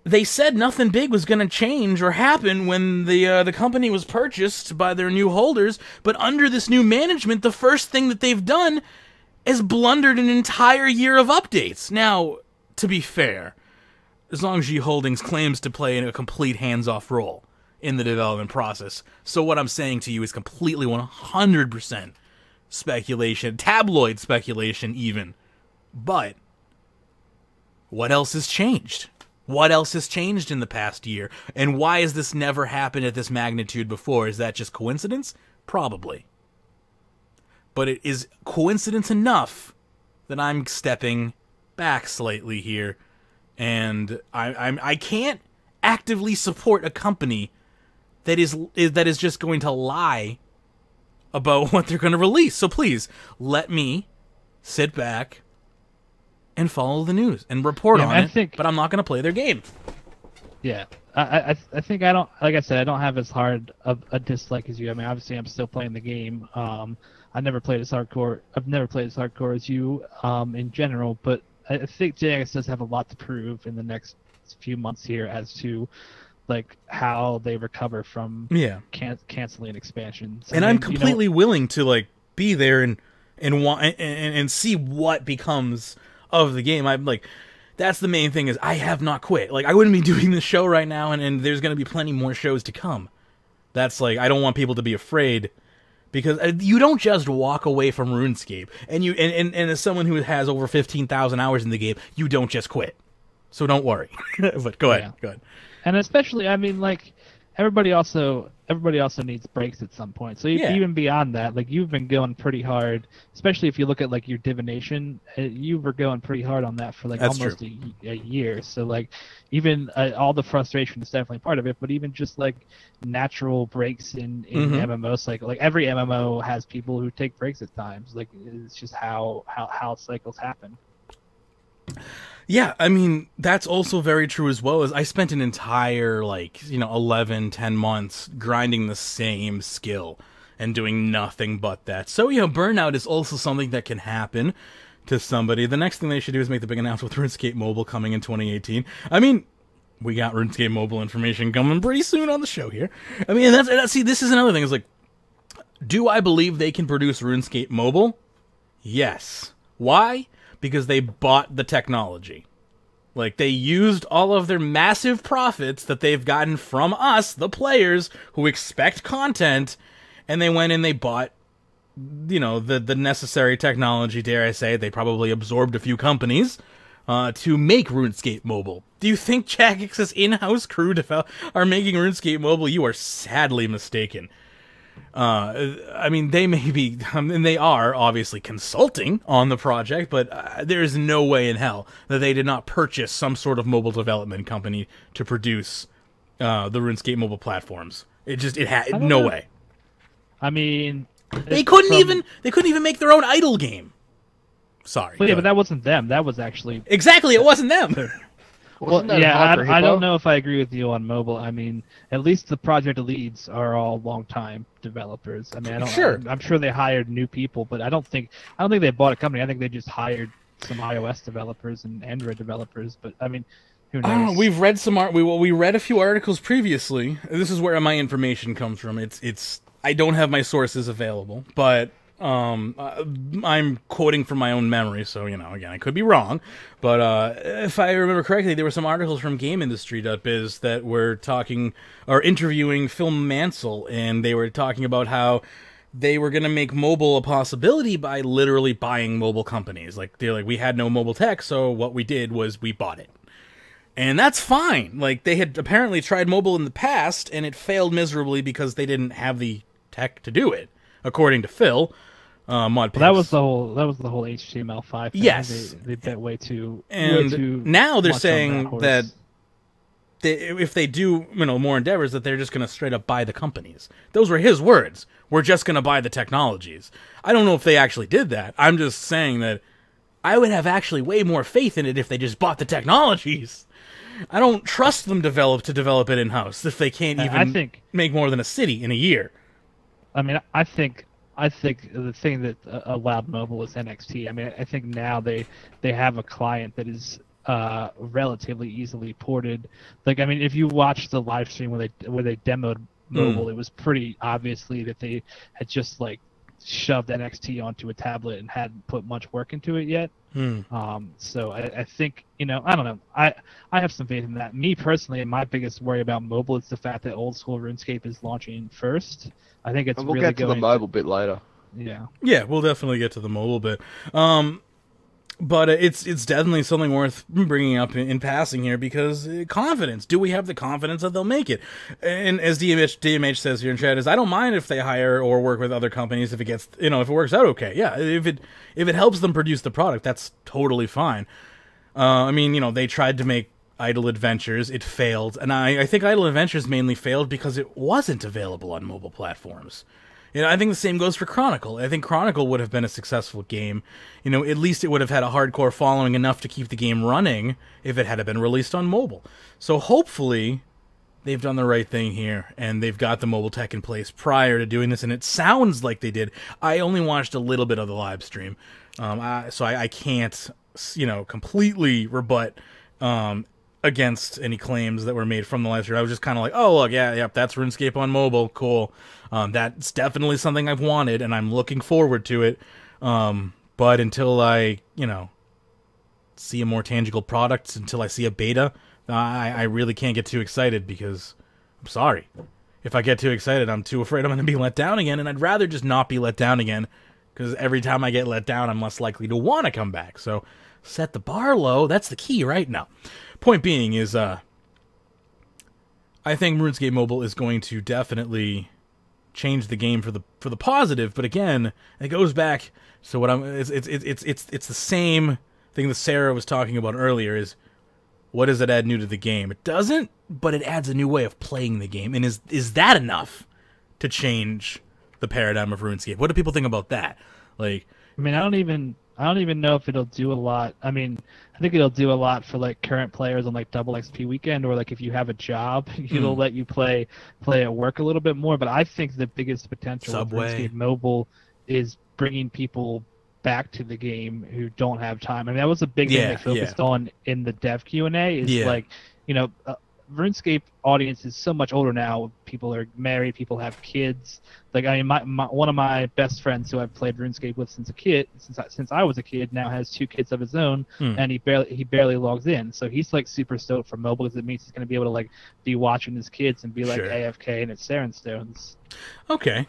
They said nothing big was going to change or happen when the company was purchased by their new holders, but under this new management, the first thing that they've done is blundered an entire year of updates. Now, to be fair, Zhongji Holdings claims to play a complete hands-off role in the development process. So what I'm saying to you is completely 100% speculation, tabloid speculation even. But what else has changed? What else has changed in the past year? And why has this never happened at this magnitude before? Is that just coincidence? Probably. But it is coincidence enough that I'm stepping back slightly here. And I can't actively support a company that is just going to lie about what they're going to release. So please, let me sit back and follow the news and report on it, but I'm not going to play their game. Yeah, I think I don't, like I said, I don't have as hard of a dislike as you. I mean, obviously, I'm still playing the game. I never played as hardcore. I've never played as hardcore as you in general, but I think JX does have a lot to prove in the next few months here as to like how they recover from canceling expansions. And I'm completely willing to like be there and see what becomes of the game. I'm like, that's the main thing, is I have not quit. Like, I wouldn't be doing this show right now, and there's going to be plenty more shows to come. That's like, I don't want people to be afraid, because you don't just walk away from RuneScape, and as someone who has over 15,000 hours in the game, you don't just quit. So don't worry. But go ahead. Go ahead. And especially, I mean, like, everybody also needs breaks at some point. So even beyond that, like, you've been going pretty hard, especially if you look at like your divination. You were going pretty hard on that for like almost a year. So like, even all the frustration is definitely part of it. But even just like natural breaks in MMO cycle, like every MMO has people who take breaks at times. Like, it's just how cycles happen. Yeah, I mean, that's also very true as well. As I spent an entire, 11, 10 months grinding the same skill and doing nothing but that. So, burnout is also something that can happen to somebody. The next thing they should do is make the big announcement with RuneScape Mobile coming in 2018. I mean, we got RuneScape Mobile information coming pretty soon on the show here. I mean, see, this is another thing. It's like, do I believe they can produce RuneScape Mobile? Yes. Why? Because they bought the technology. Like, they used all of their massive profits that they've gotten from us, the players, who expect content, and they went and they bought, the necessary technology, dare I say. They probably absorbed a few companies to make RuneScape Mobile. Do you think Jagex's in-house crew are making RuneScape Mobile? You are sadly mistaken. I mean, they may be, and they are obviously consulting on the project, but there is no way in hell that they did not purchase some sort of mobile development company to produce the RuneScape mobile platforms. It had no way. I mean, they couldn't even make their own idle game. Sorry. But that wasn't them. That was actually exactly, it wasn't them. Well, yeah, I don't know if I agree with you on mobile. I mean, at least the project leads are all long-time developers. I mean, I'm sure they hired new people, but I don't think they bought a company. I think they just hired some iOS developers and Android developers. But I mean, who knows? We've read we read a few articles previously. This is where my information comes from. I don't have my sources available, but I'm quoting from my own memory, so, again, I could be wrong, but if I remember correctly, there were some articles from GameIndustry.biz that were interviewing Phil Mansell, and they were talking about how they were going to make mobile a possibility by literally buying mobile companies. Like, they're like, we had no mobile tech, so what we did was we bought it. And that's fine. Like, they had apparently tried mobile in the past, and it failed miserably because they didn't have the tech to do it, according to Phil. That was the whole HTML5 thing. Yes, they bet way too. And now they're saying that if they do, more endeavors, that they're just going to straight up buy the companies. Those were his words. We're just going to buy the technologies. I don't know if they actually did that. I'm just saying that I would have actually way more faith in it if they just bought the technologies. I don't trust them to develop it in house if they can't even make more than a city in a year. I mean, I think the thing that allowed mobile is NXT. I mean, I think now they have a client that is relatively easily ported. Like, I mean, if you watch the live stream where they demoed mobile, it was pretty obviously that they had just like shoved NXT onto a tablet and hadn't put much work into it yet. So I think, I don't know. I have some faith in that. Me personally, my biggest worry about mobile is the fact that old school RuneScape is launching first. I think it's we'll get to the mobile bit later. Yeah. Yeah, we'll definitely get to the mobile bit. But it's definitely something worth bringing up in passing here, because confidence. Do we have the confidence that they'll make it? And as DMH says here in chat, is I don't mind if they hire or work with other companies if it gets, if it works out okay. Yeah, if it helps them produce the product, that's totally fine. I mean, they tried to make Idle Adventures, it failed, and I think Idle Adventures mainly failed because it wasn't available on mobile platforms. I think the same goes for Chronicle. I think Chronicle would have been a successful game. At least it would have had a hardcore following enough to keep the game running if it had been released on mobile. So hopefully they've done the right thing here, and they've got the mobile tech in place prior to doing this, and it sounds like they did. I only watched a little bit of the live stream, so I can't, completely rebut against any claims that were made from the live stream. I was just kind of like, oh, look, yeah, that's RuneScape on mobile, cool. That's definitely something I've wanted, and I'm looking forward to it. But until I, see a more tangible product, until I see a beta, I really can't get too excited, because I'm sorry. If I get too excited, I'm too afraid I'm going to be let down again, and I'd rather just not be let down again, because every time I get let down, I'm less likely to want to come back. So set the bar low. That's the key right now. Point being is, I think RuneScape Mobile is going to definitely change the game for the positive. But again, it goes back to what it's the same thing that Sarah was talking about earlier. Is what does it add new to the game? It doesn't, but it adds a new way of playing the game. And is that enough to change the paradigm of RuneScape? What do people think about that? Like, I mean, I don't even know if it'll do a lot. I mean, I think it'll do a lot for like current players on like Double XP weekend, or like if you have a job, it'll let you play at work a little bit more. But I think the biggest potential of RuneScape Mobile is bringing people back to the game who don't have time. I mean, that was a big thing they focused on in the dev Q&A. Is like, RuneScape audience is so much older now. People are married. People have kids. Like, I mean, one of my best friends who I've played RuneScape with since I was a kid, now has 2 kids of his own, and he barely logs in. So he's like super stoked for mobile, because it means he's going to be able to like be watching his kids and be like AFK and it's Saren Stones. Okay,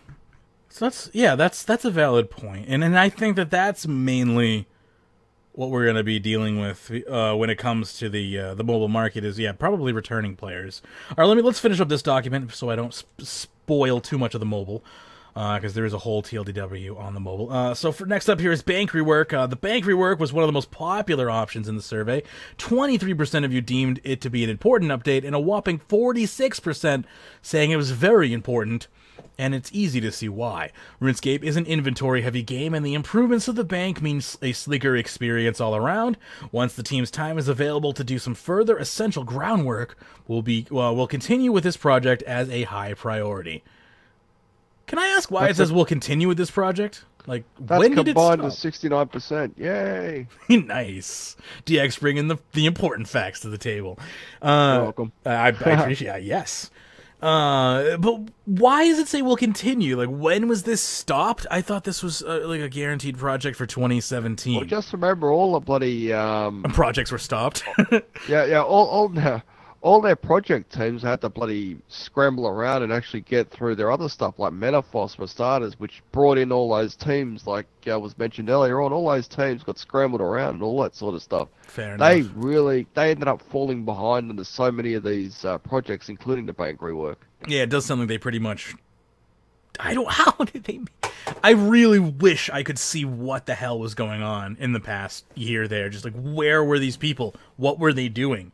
so that's a valid point, and I think that's mainly what we're going to be dealing with when it comes to the mobile market is, probably returning players. All right, let's finish up this document so I don't spoil too much of the mobile, because there is a whole TLDW on the mobile. So for next up here is bank rework. The bank rework was one of the most popular options in the survey. 23% of you deemed it to be an important update, and a whopping 46% saying it was very important. And it's easy to see why. RuneScape is an inventory-heavy game, and the improvements of the bank means a sleeker experience all around. Once the team's time is available to do some further essential groundwork, we'll continue with this project as a high priority. Can I ask why it says we'll continue with this project? Like, when did it stop? That's combined to 69%. Yay! Nice. DX bringing the important facts to the table. You're welcome. I appreciate it. Yes. But why does it say we'll continue? Like, when was this stopped? I thought this was like a guaranteed project for 2017. Well, just remember all the bloody projects were stopped. all their project teams had to bloody scramble around and actually get through their other stuff, like Menaphos for starters, which brought in all those teams, like was mentioned earlier on. All those teams got scrambled around and all that sort of stuff. Fair enough. They ended up falling behind into so many of these projects, including the bank rework. Yeah, it does sound like they pretty much... How did they... I really wish I could see what the hell was going on in the past year there. Just like, where were these people? What were they doing?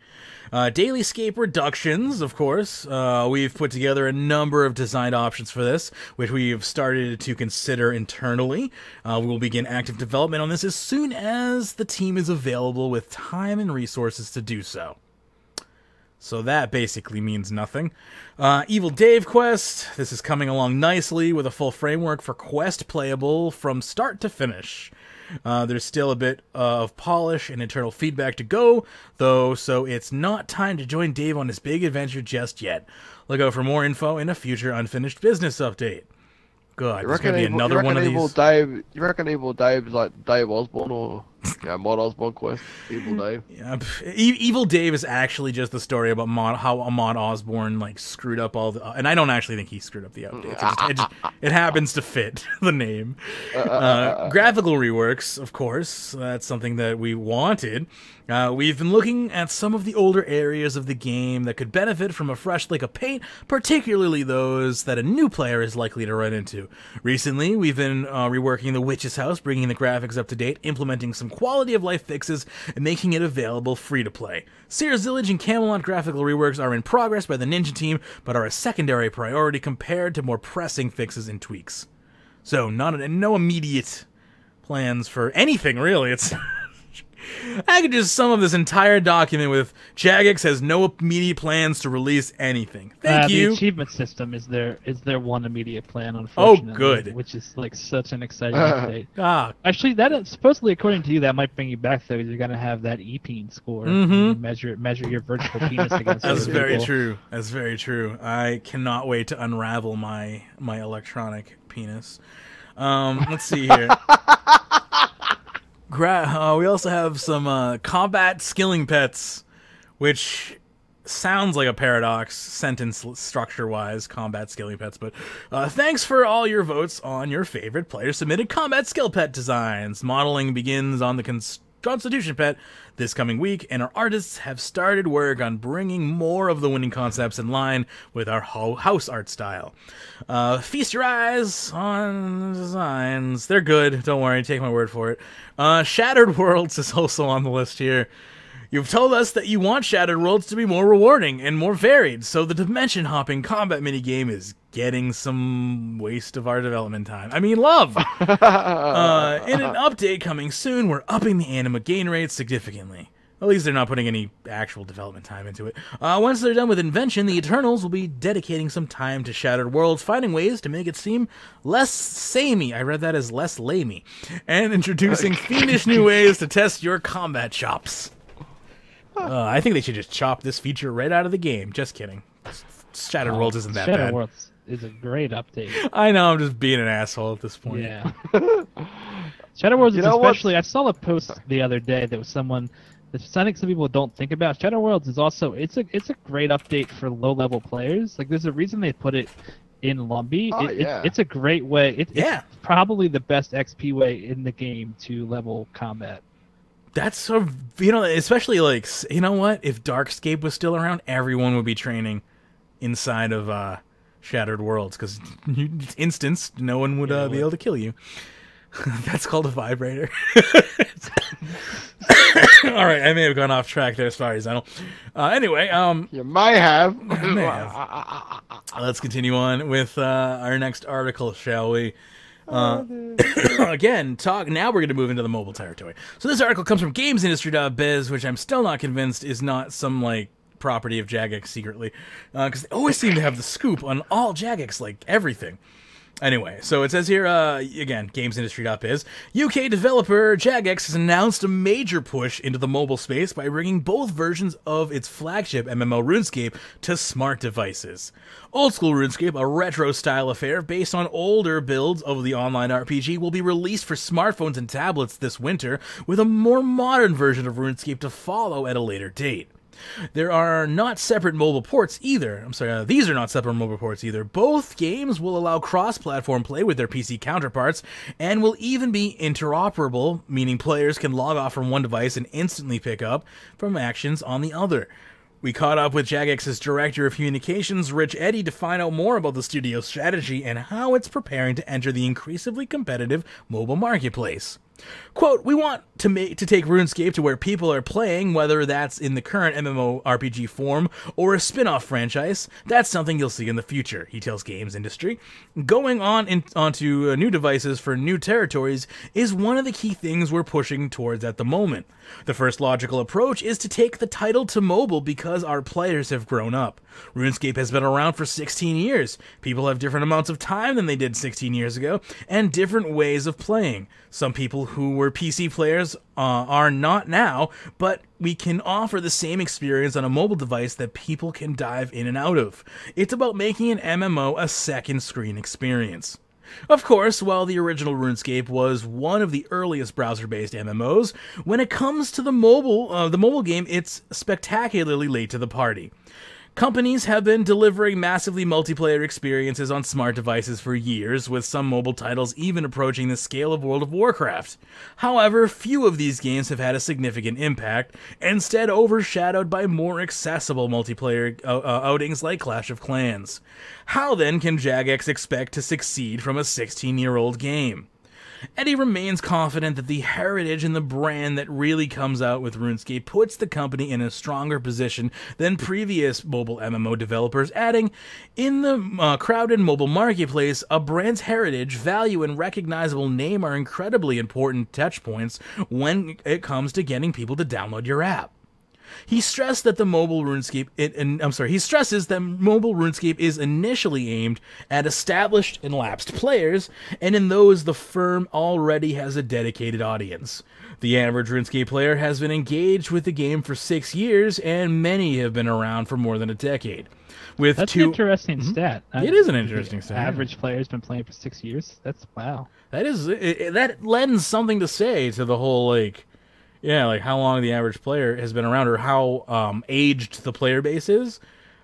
Daily scape reductions, of course. We've put together a number of design options for this, which we've started to consider internally. We will begin active development on this as soon as the team is available with time and resources to do so. So that basically means nothing. Evil Dave quest. This is coming along nicely with a full framework for quest playable from start to finish. There's still a bit of polish and internal feedback to go, though, so it's not time to join Dave on his big adventure just yet. Look out for more info in a future unfinished business update. God, there's gonna be another one of these. You reckon Evil Dave's like Dave Osborne or Mod Osborne quest? Evil Dave. Yeah, Evil Dave is actually just the story about how Mod Osborne like screwed up all the, and I don't actually think he screwed up the updates. It happens to fit the name. Graphical reworks, of course, that's something that we wanted. We've been looking at some of the older areas of the game that could benefit from a fresh lick of paint, particularly those that a new player is likely to run into. Recently, we've been reworking the Witch's House, bringing the graphics up to date, implementing some quality of life fixes, and making it available free to play. Sears Village and Camelot graphical reworks are in progress by the Ninja team, but are a secondary priority compared to more pressing fixes and tweaks. So, no immediate plans for anything, really. It's I could just sum up this entire document with Jagex has no immediate plans to release anything. Thank you. The achievement system is their one immediate plan, unfortunately. Oh, good. Which is like such an exciting update. Actually, that is, supposedly, according to you, that might bring you back though. You're gonna have that E-peen score. Measure your virtual penis against. That's very true. That's very true. I cannot wait to unravel my electronic penis. Let's see here. We also have some combat skilling pets, which sounds like a paradox sentence structure-wise, combat skilling pets, but thanks for all your votes on your favorite player-submitted combat skill pet designs. Modeling begins on the Constitution pet this coming week, and our artists have started work on bringing more of the winning concepts in line with our house art style. Feast your eyes on the designs. They're good. Don't worry. Take my word for it. Shattered Worlds is also on the list here. You've told us that you want Shattered Worlds to be more rewarding and more varied, so the dimension-hopping combat minigame is getting some waste of our development time. I mean, love! In an update coming soon, we're upping the anima gain rate significantly. At least they're not putting any actual development time into it. Once they're done with Invention, the Eternals will be dedicating some time to Shattered Worlds, finding ways to make it seem less samey. I read that as less lamey. And introducing fiendish new ways to test your combat chops. I think they should just chop this feature right out of the game. Just kidding. Shattered Worlds isn't that bad. Shattered Worlds is a great update. I know, I'm just being an asshole at this point. Yeah. Shattered Worlds is especially... I saw a post the other day that was someone... I think some people don't think about. Shattered Worlds is also... It's a great update for low-level players. Like, there's a reason they put it in Lumby. It's a great way. It's probably the best XP way in the game to level combat. That's so, especially like, you know what? If Darkscape was still around, everyone would be training inside of Shattered Worlds, because instance, no one would be able to kill you. That's called a vibrator. All right, I may have gone off track there. Sorry, Zenel. Anyway, you might have. Let's continue on with our next article, shall we? Again, now we're going to move into the mobile territory. So this article comes from gamesindustry.biz, which I'm still not convinced is not some, like, property of Jagex secretly, because they always seem to have the scoop on all Jagex, like, everything. Anyway, so it says here, again, gamesindustry.biz, UK developer Jagex has announced a major push into the mobile space by bringing both versions of its flagship MMO RuneScape to smart devices. Old School RuneScape, a retro-style affair based on older builds of the online RPG, will be released for smartphones and tablets this winter, with a more modern version of RuneScape to follow at a later date. There are not separate mobile ports either. These are not separate mobile ports either. Both games will allow cross-platform play with their PC counterparts, and will even be interoperable, meaning players can log off from one device and instantly pick up from actions on the other. We caught up with Jagex's Director of Communications, Rich Eddy, to find out more about the studio's strategy and how it's preparing to enter the increasingly competitive mobile marketplace. Quote, we want to take RuneScape to where people are playing, whether that's in the current MMORPG form or a spin-off franchise. That's something you'll see in the future, he tells Games Industry. Going onto new devices for new territories is one of the key things we're pushing towards at the moment. The first logical approach is to take the title to mobile because our players have grown up. RuneScape has been around for 16 years. People have different amounts of time than they did 16 years ago, and different ways of playing. Some people who were PC players are not now, but we can offer the same experience on a mobile device that people can dive in and out of. It's about making an MMO a second screen experience. Of course, while the original RuneScape was one of the earliest browser-based MMOs, when it comes to the mobile game, it's spectacularly late to the party. Companies have been delivering massively multiplayer experiences on smart devices for years, with some mobile titles even approaching the scale of World of Warcraft. However, few of these games have had a significant impact, instead overshadowed by more accessible multiplayer outings like Clash of Clans. How then can Jagex expect to succeed from a 16-year-old game? Eddie remains confident that the heritage and the brand that really comes out with RuneScape puts the company in a stronger position than previous mobile MMO developers, adding, "In the crowded mobile marketplace, a brand's heritage, value, and recognizable name are incredibly important touchpoints when it comes to getting people to download your app." He stressed that mobile RuneScape is initially aimed at established and lapsed players, and in those the firm already has a dedicated audience. The average RuneScape player has been engaged with the game for 6 years, and many have been around for more than a decade. That's an interesting stat. It is an interesting stat. Average player's been playing for 6 years. That's wow. That lends something to say to the whole how long the average player has been around, or how aged the player base is.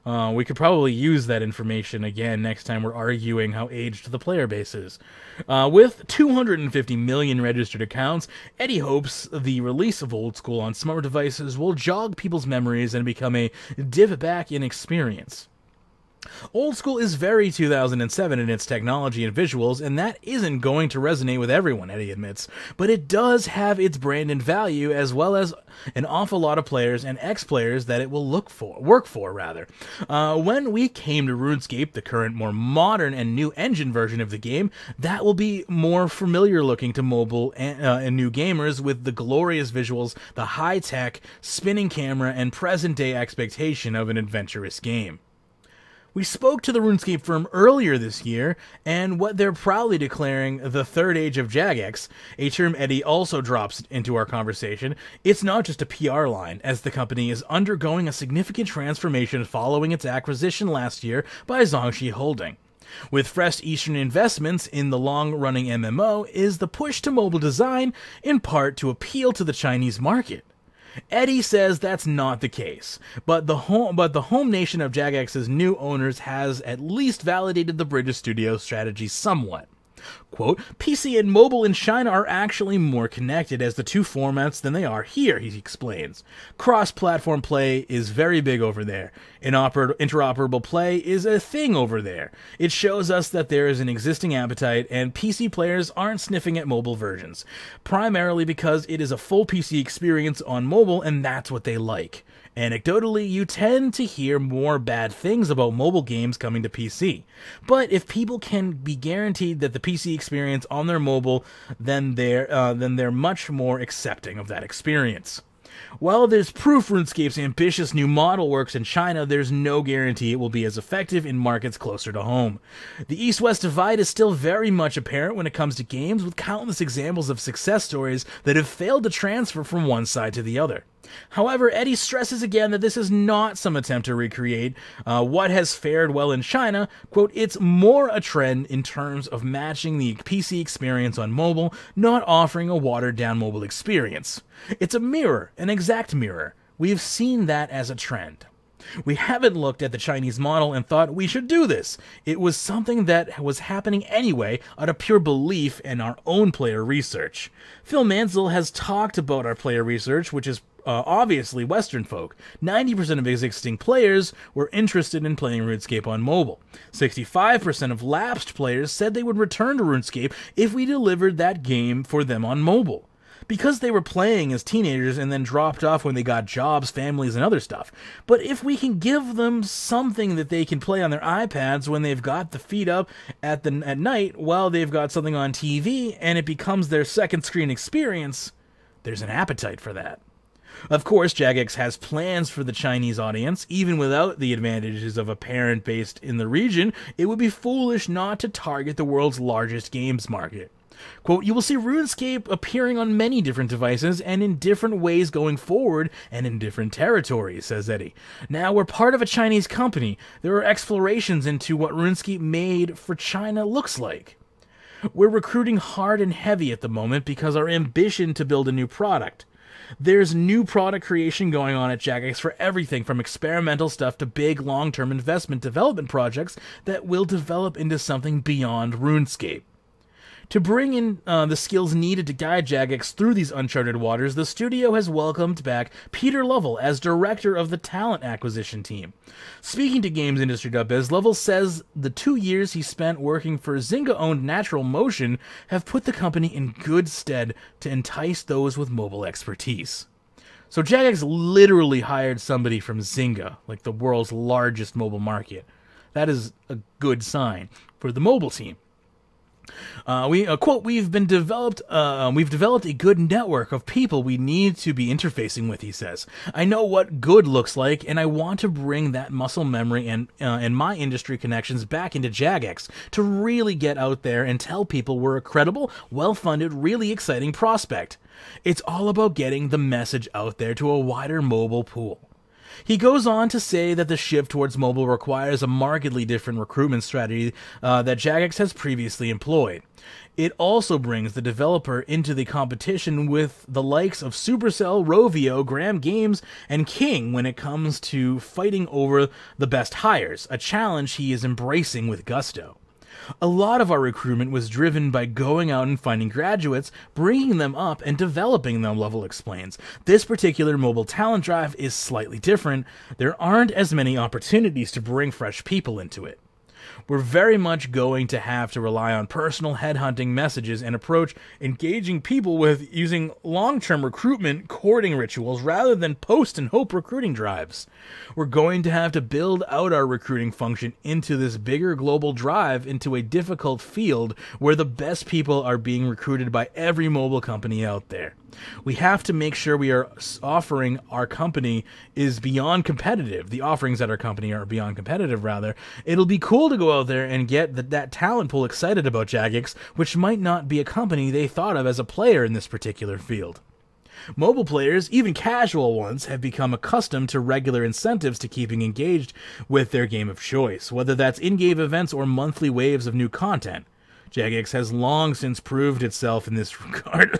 We could probably use that information again next time we're arguing how aged the player base is. With 250 million registered accounts, Eddie hopes the release of Old School on smart devices will jog people's memories and become a dip back in experience. Old School is very 2007 in its technology and visuals, and that isn't going to resonate with everyone, Eddie admits, but it does have its brand and value, as well as an awful lot of players and ex-players that it will work for. When we came to RuneScape, the current, more modern and new engine version of the game, that will be more familiar looking to mobile and new gamers, with the glorious visuals, the high-tech, spinning camera, and present-day expectation of an adventurous game. We spoke to the RuneScape firm earlier this year, and what they're proudly declaring the third age of Jagex, a term Eddie also drops into our conversation. It's not just a PR line, as the company is undergoing a significant transformation following its acquisition last year by Zongxi Holding. With fresh Eastern investments in the long-running MMO is the push to mobile design, in part to appeal to the Chinese market. Eddie says that's not the case, but the home nation of Jagex's new owners has at least validated the British studio strategy somewhat. Quote, "PC and mobile in China are actually more connected as the two formats than they are here," he explains. "Cross-platform play is very big over there. Interoperable play is a thing over there. It shows us that there is an existing appetite, and PC players aren't sniffing at mobile versions, primarily because it is a full PC experience on mobile, and that's what they like. Anecdotally, you tend to hear more bad things about mobile games coming to PC. But if people can be guaranteed that the PC experience on their mobile, then they're much more accepting of that experience. While there's proof RuneScape's ambitious new model works in China, there's no guarantee it will be as effective in markets closer to home. The East-West divide is still very much apparent when it comes to games, with countless examples of success stories that have failed to transfer from one side to the other. However, Eddie stresses again that this is not some attempt to recreate what has fared well in China. Quote, "It's more a trend in terms of matching the PC experience on mobile, not offering a watered-down mobile experience. It's a mirror, an exact mirror. We've seen that as a trend. We haven't looked at the Chinese model and thought we should do this. It was something that was happening anyway out of pure belief in our own player research." Phil Mansell has talked about our player research, which is obviously Western folk. 90% of existing players were interested in playing RuneScape on mobile. 65% of lapsed players said they would return to RuneScape if we delivered that game for them on mobile, because they were playing as teenagers and then dropped off when they got jobs, families, and other stuff. But if we can give them something that they can play on their iPads when they've got the feet up at night while they've got something on TV, and it becomes their second screen experience, there's an appetite for that. Of course, Jagex has plans for the Chinese audience. Even without the advantages of a parent based in the region, it would be foolish not to target the world's largest games market. Quote, "You will see RuneScape appearing on many different devices and in different ways going forward and in different territories," says Eddie. "Now, we're part of a Chinese company. There are explorations into what RuneScape made for China looks like." We're recruiting hard and heavy at the moment because our ambition to build a new product. There's new product creation going on at Jagex for everything from experimental stuff to big long-term investment development projects that will develop into something beyond RuneScape. To bring in the skills needed to guide Jagex through these uncharted waters, the studio has welcomed back Peter Lovell as director of the talent acquisition team. Speaking to GamesIndustry.biz, Lovell says the 2 years he spent working for Zynga-owned Natural Motion have put the company in good stead to entice those with mobile expertise. So Jagex literally hired somebody from Zynga, like the world's largest mobile market. That is a good sign for the mobile team. We've developed a good network of people we need to be interfacing with, he says. I know what good looks like, and I want to bring that muscle memory and my industry connections back into Jagex to really get out there and tell people we're a credible, well-funded, really exciting prospect. It's all about getting the message out there to a wider mobile pool. He goes on to say that the shift towards mobile requires a markedly different recruitment strategy that Jagex has previously employed. It also brings the developer into the competition with the likes of Supercell, Rovio, Graham Games, and King when it comes to fighting over the best hires, a challenge he is embracing with gusto. A lot of our recruitment was driven by going out and finding graduates, bringing them up, and developing them, Lovell explains. This particular mobile talent drive is slightly different. There aren't as many opportunities to bring fresh people into it. We're very much going to have to rely on personal headhunting messages and approach engaging people with using long-term recruitment courting rituals rather than post-and-hope recruiting drives. We're going to have to build out our recruiting function into this bigger global drive into a difficult field where the best people are being recruited by every mobile company out there. We have to make sure we are offering our company is beyond competitive. The offerings at our company are beyond competitive, rather. It'll be cool to go out there and get that talent pool excited about Jagex, which might not be a company they thought of as a player in this particular field. Mobile players, even casual ones, have become accustomed to regular incentives to keeping engaged with their game of choice, whether that's in-game events or monthly waves of new content. Jagex has long since proved itself in this regard,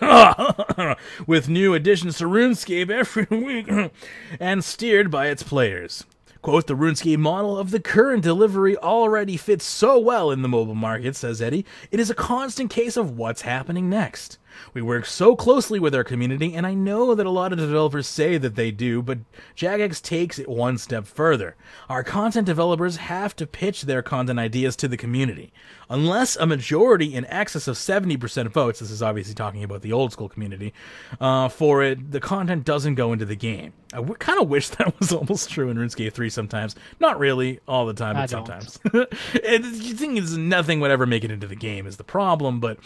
with new additions to RuneScape every week, and steered by its players. Quote, the RuneScape model of the current delivery already fits so well in the mobile market, says Eddie. It is a constant case of what's happening next. We work so closely with our community, and I know that a lot of developers say that they do, but Jagex takes it one step further. Our content developers have to pitch their content ideas to the community. Unless a majority in excess of 70% votes, this is obviously talking about the old school community, for it, the content doesn't go into the game. I kind of wish that was almost true in RuneScape 3 sometimes. Not really all the time, but sometimes. You think nothing would ever make it into the game is the problem, but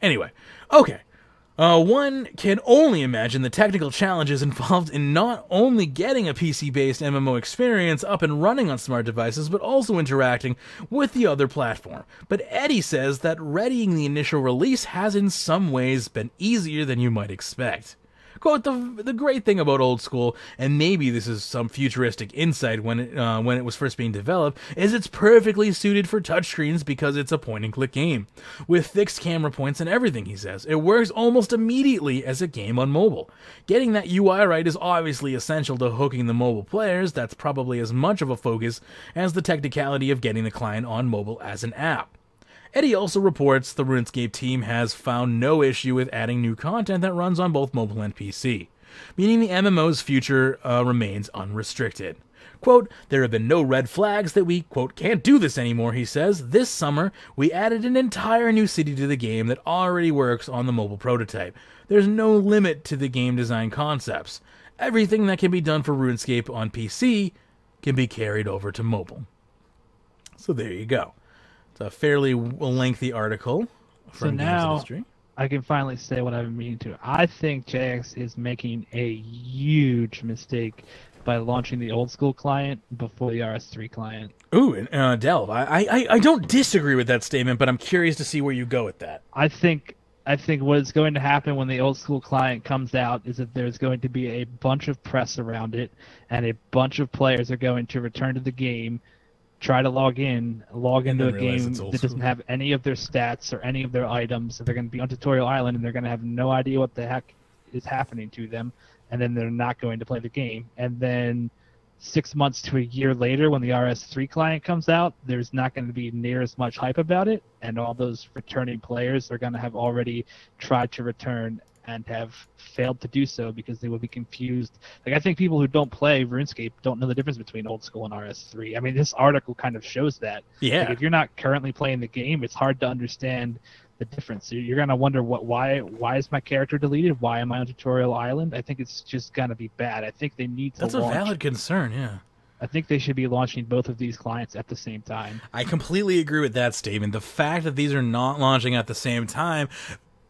anyway. Okay. One can only imagine the technical challenges involved in not only getting a PC-based MMO experience up and running on smart devices, but also interacting with the other platform. But Eddie says that readying the initial release has in some ways been easier than you might expect. Quote, the great thing about old school, and maybe this is some futuristic insight when it was first being developed, is it's perfectly suited for touchscreens because it's a point-and-click game. With fixed camera points and everything, he says. It works almost immediately as a game on mobile. Getting that UI right is obviously essential to hooking the mobile players. That's probably as much of a focus as the technicality of getting the client on mobile as an app. Eddie also reports the RuneScape team has found no issue with adding new content that runs on both mobile and PC, meaning the MMO's future remains unrestricted. Quote, there have been no red flags that we, quote, can't do this anymore, he says. This summer, we added an entire new city to the game that already works on the mobile prototype. There's no limit to the game design concepts. Everything that can be done for RuneScape on PC can be carried over to mobile. So there you go. A fairly lengthy article from Games Industry. I can finally say what I've been meaning to. I think Jagex is making a huge mistake by launching the old school client before the RS3 client. Ooh, and Delve, I don't disagree with that statement, but I'm curious to see where you go with that. I think what is going to happen when the old school client comes out is that there's going to be a bunch of press around it, and a bunch of players are going to return to the game try to log into a then realize game it's old that doesn't school. have any of their stats or any of their items. They're going to be on Tutorial Island, and they're going to have no idea what the heck is happening to them, and then they're not going to play the game. And then 6 months to a year later, when the RS3 client comes out, there's not going to be near as much hype about it, and all those returning players are going to have already tried to return and have failed to do so because they will be confused. Like, I think people who don't play RuneScape don't know the difference between old school and RS3. I mean, this article kind of shows that. Yeah. Like, if you're not currently playing the game, it's hard to understand the difference. You're gonna wonder why is my character deleted? Why am I on Tutorial Island? I think it's just gonna be bad. I think they need to That's a valid concern, yeah. I think they should be launching both of these clients at the same time. I completely agree with that statement. The fact that these are not launching at the same time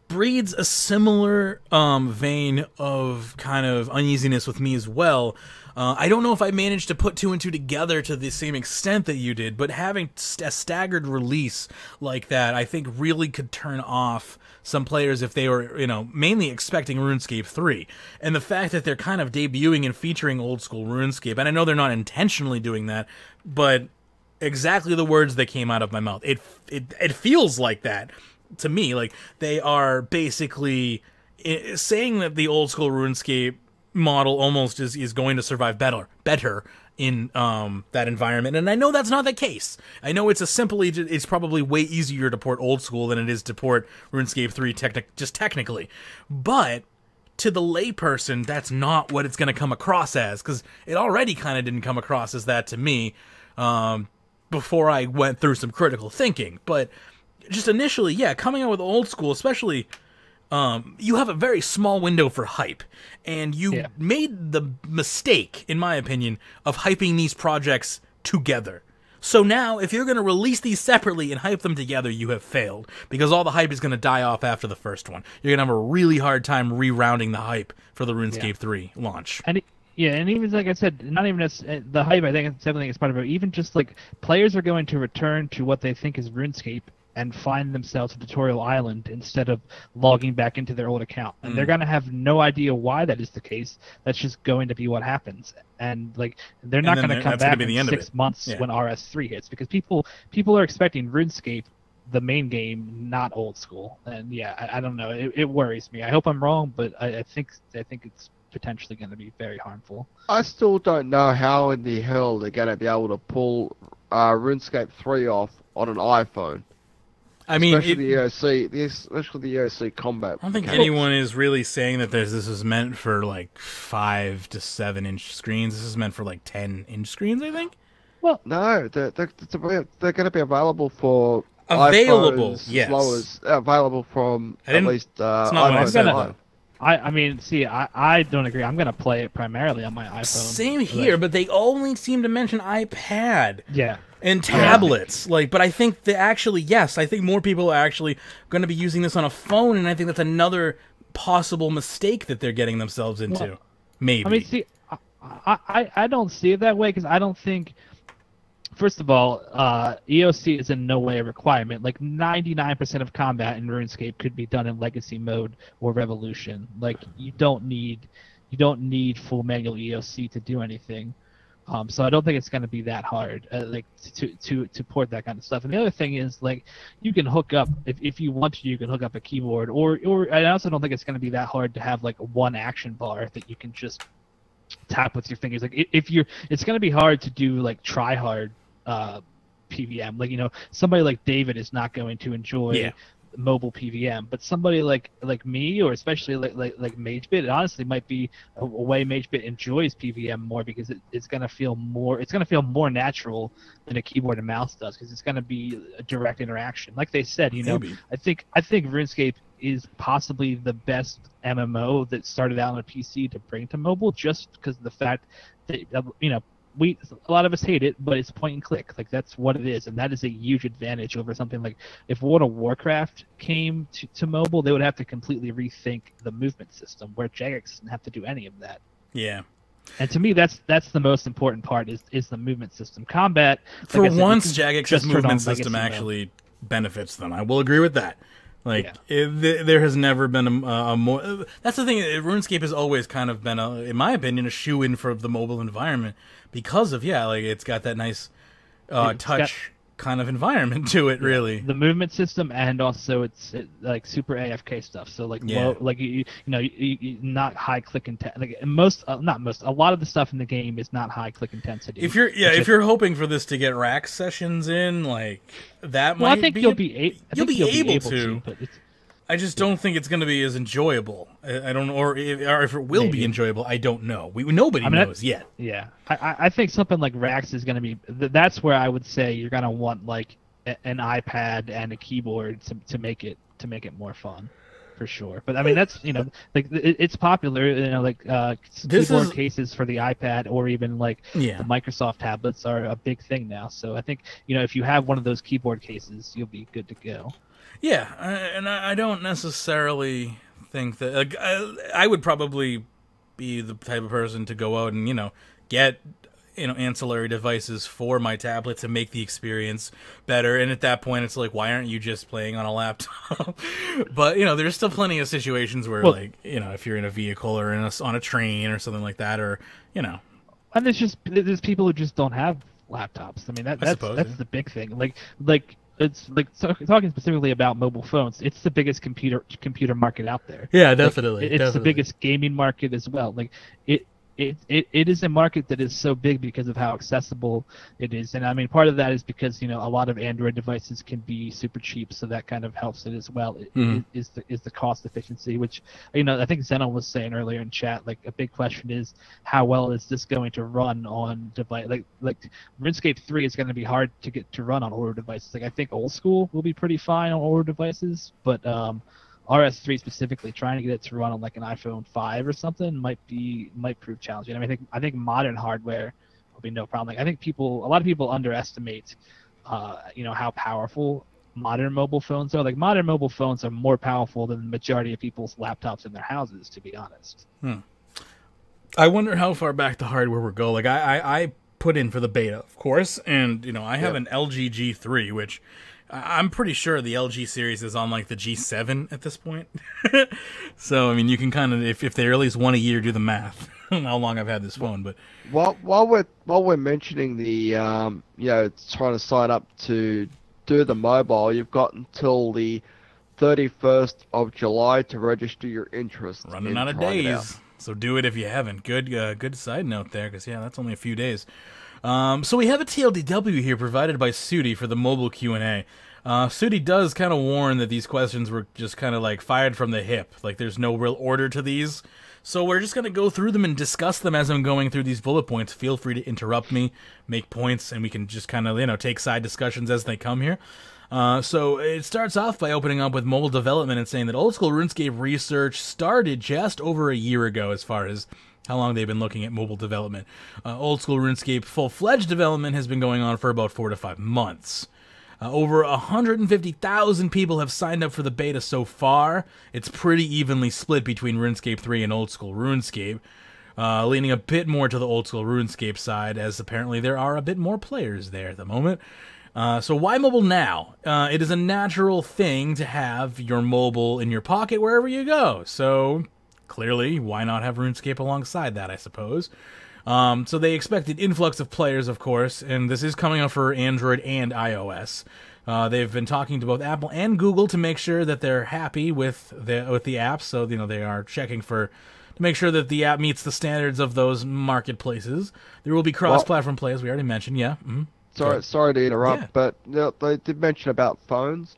breeds a similar vein of kind of uneasiness with me as well. I don't know if I managed to put two and two together to the same extent that you did, but having a staggered release like that, I think really could turn off some players if they were, mainly expecting RuneScape 3. And the fact that they're kind of debuting and featuring old school RuneScape, and I know they're not intentionally doing that, but exactly the words that came out of my mouth. It feels like that to me. Like, they are basically saying that the old school RuneScape model almost is going to survive better in that environment, and I know that's not the case. I know it's probably way easier to port old school than it is to port RuneScape 3 technically, but to the layperson, that's not what it's going to come across as, because it already kind of didn't come across as that to me before I went through some critical thinking. But just initially, yeah, coming out with old school, especially, you have a very small window for hype, and you made the mistake, in my opinion, of hyping these projects together. So now, if you're going to release these separately and hype them together, you have failed, because all the hype is going to die off after the first one. You're going to have a really hard time rerounding the hype for the RuneScape 3 launch. And even like I said, not even the hype, I think it's part of it. Even just like, players are going to return to what they think is RuneScape and find themselves a Tutorial Island instead of logging back into their old account. And they're going to have no idea why that is the case. That's just going to be what happens. And like, they're not going to come back in 6 months when RS3 hits, because people are expecting RuneScape, the main game, not old school. And yeah, I don't know. It worries me. I hope I'm wrong, but I think it's potentially going to be very harmful. I still don't know how in the hell they're going to be able to pull RuneScape 3 off on an iPhone. I mean, especially the EOC combat. I don't think anyone is really saying that this is meant for like 5 to 7 inch screens. This is meant for like 10-inch screens, I think. Well, no, they're going to be available for available. iPhones, Yes, as well as available from at least iPhone. I mean, see, I don't agree. I'm going to play it primarily on my iPhone. Same here, but they only seem to mention iPad. Yeah. And tablets, but I think I think more people are actually going to be using this on a phone, and I think that's another possible mistake that they're getting themselves into. Well, maybe. I mean, see, I don't see it that way, because I don't think, first of all, EOC is in no way a requirement. Like, 99% of combat in RuneScape could be done in Legacy mode or Revolution. Like, you don't need full manual EOC to do anything. So I don't think it's going to be that hard, to port that kind of stuff. And the other thing is, like, you can hook up, if you want to, you can hook up a keyboard, or I also don't think it's going to be that hard to have like one action bar that you can just tap with your fingers. Like, it's going to be hard to do like try hard PVM. Like, somebody like David is not going to enjoy mobile PVM, but somebody like me, or especially like Magebit, it honestly might be a way Magebit enjoys PVM more, because it's going to feel more natural than a keyboard and mouse does, because it's going to be a direct interaction. Like they said, I think RuneScape is possibly the best MMO that started out on a PC to bring to mobile, just because of the fact that a lot of us hate it, but it's point and click. Like, that's what it is, and that is a huge advantage over something like, if World of Warcraft came to mobile, they would have to completely rethink the movement system, where Jagex doesn't have to do any of that. Yeah. And to me, that's the most important part, is the movement system. Combat, for once, Jagex's movement system actually benefits them. I will agree with that. Like, there has never been a more... That's the thing, RuneScape has always kind of been, in my opinion, a shoe-in for the mobile environment, because of, it's got that nice touch kind of environment to it, really. The movement system, and also it's like super AFK stuff. So like low, like you not high click intensity. Like a lot of the stuff in the game is not high click intensity. If you're hoping for this to get rack sessions in, like that might. I think you'll be able to, but it's, I just don't think it's going to be as enjoyable. I don't know, or if it will be enjoyable, I don't know. Nobody knows yet. Yeah, I think something like Rax is going to be. That's where I would say you're going to want like an iPad and a keyboard to make it more fun, for sure. But I mean, that's like it's popular. Like keyboard cases for the iPad or even like the Microsoft tablets are a big thing now. So I think if you have one of those keyboard cases, you'll be good to go. Yeah, and I don't necessarily think that... Like, I would probably be the type of person to go out and, get, ancillary devices for my tablet to make the experience better. And at that point, it's like, why aren't you just playing on a laptop? But, there's still plenty of situations where, if you're in a vehicle or on a train or something like that, or, And there's people who just don't have laptops. I mean, that's the big thing. Like it's like talking specifically about mobile phones. It's the biggest computer market out there. Yeah, definitely. It's the biggest gaming market as well. Like it is a market that is so big because of how accessible it is, and I mean part of that is because a lot of Android devices can be super cheap, so that kind of helps it as well. Is the cost efficiency, which I think Zenon was saying earlier in chat. Like a big question is how well is this going to run on device? Like RuneScape 3 is going to be hard to get to run on older devices. Like I think old school will be pretty fine on older devices, but RS3 specifically, trying to get it to run on like an iPhone 5 or something might prove challenging. I mean, I think modern hardware will be no problem. Like, I think a lot of people underestimate, how powerful modern mobile phones are. Like modern mobile phones are more powerful than the majority of people's laptops in their houses, to be honest. I wonder how far back the hardware will go. Like I put in for the beta, of course, and I have an LG G3, which I'm pretty sure the LG series is on like the G7 at this point. So I mean, you can kind of, if they release one a year, do the math on how long I've had this phone. But while we're mentioning the trying to sign up to do the mobile, you've got until the 31st of July to register your interest. Running out of days, so do it if you haven't. Good side note there, because that's only a few days. So we have a TLDW here provided by Sudi for the mobile Q&A. Sudi does kind of warn that these questions were just kind of like fired from the hip. Like there's no real order to these. So we're just going to go through them and discuss them as I'm going through these bullet points. Feel free to interrupt me, make points, and we can just kind of, take side discussions as they come here. So it starts off by opening up with mobile development and saying that old school RuneScape research started just over a year ago as far as how long they've been looking at mobile development. Old school RuneScape full-fledged development has been going on for about 4 to 5 months. Over 150,000 people have signed up for the beta so far. It's pretty evenly split between RuneScape 3 and old school RuneScape, leaning a bit more to the old school RuneScape side, as apparently there are a bit more players there at the moment. So why mobile now? It is a natural thing to have your mobile in your pocket wherever you go. So clearly, why not have RuneScape alongside that, I suppose? So they expected influx of players, of course, and this is coming out for Android and iOS. They've been talking to both Apple and Google to make sure that they're happy with the app, so they are checking to make sure that the app meets the standards of those marketplaces. There will be cross-platform play, as we already mentioned. Yeah. Sorry to interrupt, but they did mention about phones.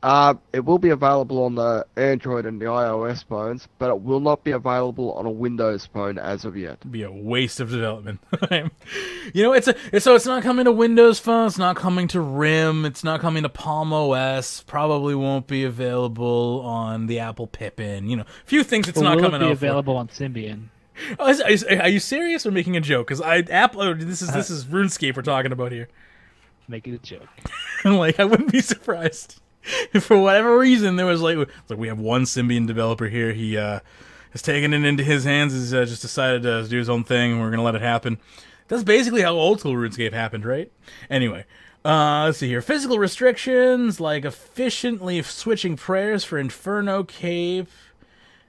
It will be available on the Android and the iOS phones, but it will not be available on a Windows phone as of yet. It'd be a waste of development. It's not coming to Windows Phone, it's not coming to RIM, it's not coming to Palm OS, probably won't be available on the Apple Pippin. A few things it's not coming out. Will it be available on Symbian? Are you serious or making a joke? Because this is RuneScape we're talking about here. Making a joke. I wouldn't be surprised. For whatever reason, there was we have one Symbian developer here. He has taken it into his hands. He's just decided to do his own thing, and we're going to let it happen. That's basically how old school RuneScape happened, right? Anyway, let's see here. Physical restrictions, like efficiently switching prayers for Inferno Cape.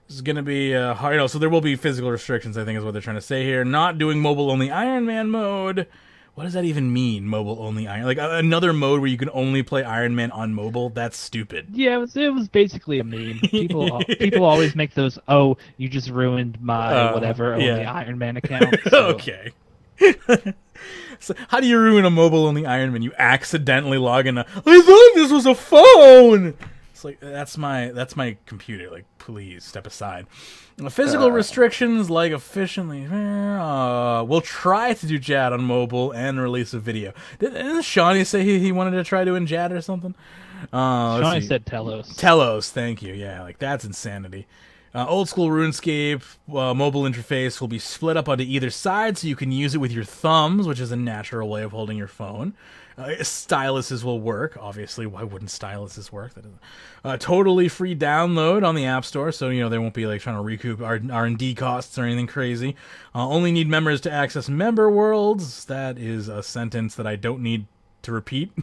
This is going to be hard. So there will be physical restrictions, I think is what they're trying to say here. Not doing mobile-only Iron Man mode. what does that even mean? Mobile only Iron, like another mode where you can only play Iron Man on mobile? That's stupid. Yeah, it was basically a meme. People always make those. Oh, you just ruined my whatever only Iron Man account. So. Okay. So how do you ruin a mobile only Iron Man? You accidentally log in. I thought this was a phone. It's like that's my computer. Like, please step aside. Physical restrictions like efficiently. We'll try to do Jad on mobile and release a video. Didn't Shawnee say he wanted to try doing Jad or something? Shawnee said Telos. Telos, thank you. Yeah, like that's insanity. Old school RuneScape mobile interface will be split up onto either side, so you can use it with your thumbs, which is a natural way of holding your phone. Styluses will work, obviously. Why wouldn't styluses work? That is totally free download on the App Store, so they won't be like trying to recoup R&D costs or anything crazy. Only need members to access member worlds. That is a sentence that I don't need to repeat.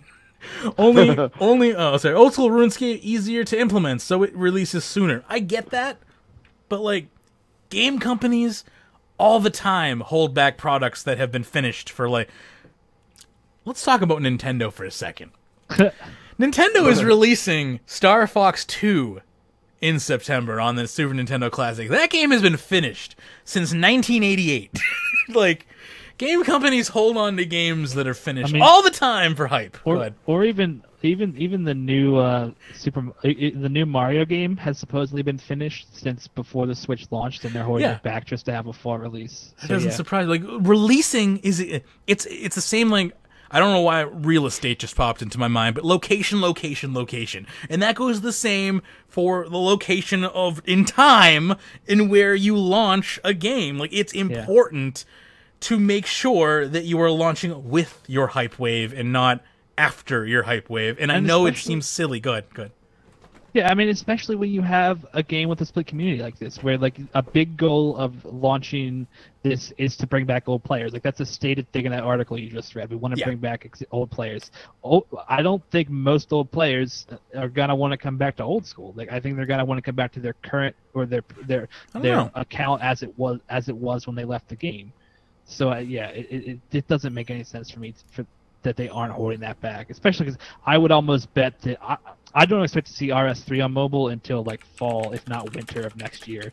Old school RuneScape easier to implement, so it releases sooner. I get that. But, like, game companies all the time hold back products that have been finished for, like... Let's talk about Nintendo for a second. Nintendo is releasing Star Fox 2 in September on the Super Nintendo Classic. That game has been finished since 1988. Like, game companies hold on to games that are finished all the time for hype. Or even the new the new Mario game has supposedly been finished since before the Switch launched, and they're holding it back just to have a fall release. It doesn't surprise. Like, releasing it's the same. Like, I don't know why real estate just popped into my mind, but location, and that goes the same for the location in time in where you launch a game. Like, it's important to make sure that you are launching with your hype wave and not after your hype wave. And I know it seems silly. Good. Yeah, I mean, especially when you have a game with a split community like this, where like a big goal of launching this is to bring back old players. Like, that's a stated thing in that article you just read. We want to bring back old players. I don't think most old players are gonna want to come back to old school. Like, I think they're gonna want to come back to their current or their account as it was when they left the game. So it doesn't make any sense for me that they aren't holding that back, especially because I would almost bet that I don't expect to see RS3 on mobile until like fall, if not winter of next year.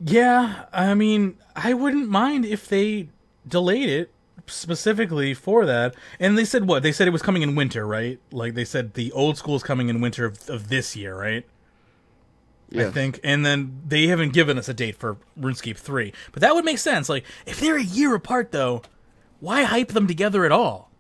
Yeah, I mean, I wouldn't mind if they delayed it specifically for that. And they said what? They said it was coming in winter, right? Like, they said the old school is coming in winter of this year, right? Yes. I think. And then they haven't given us a date for RuneScape 3. But that would make sense. Like, if they're a year apart, though, why hype them together at all?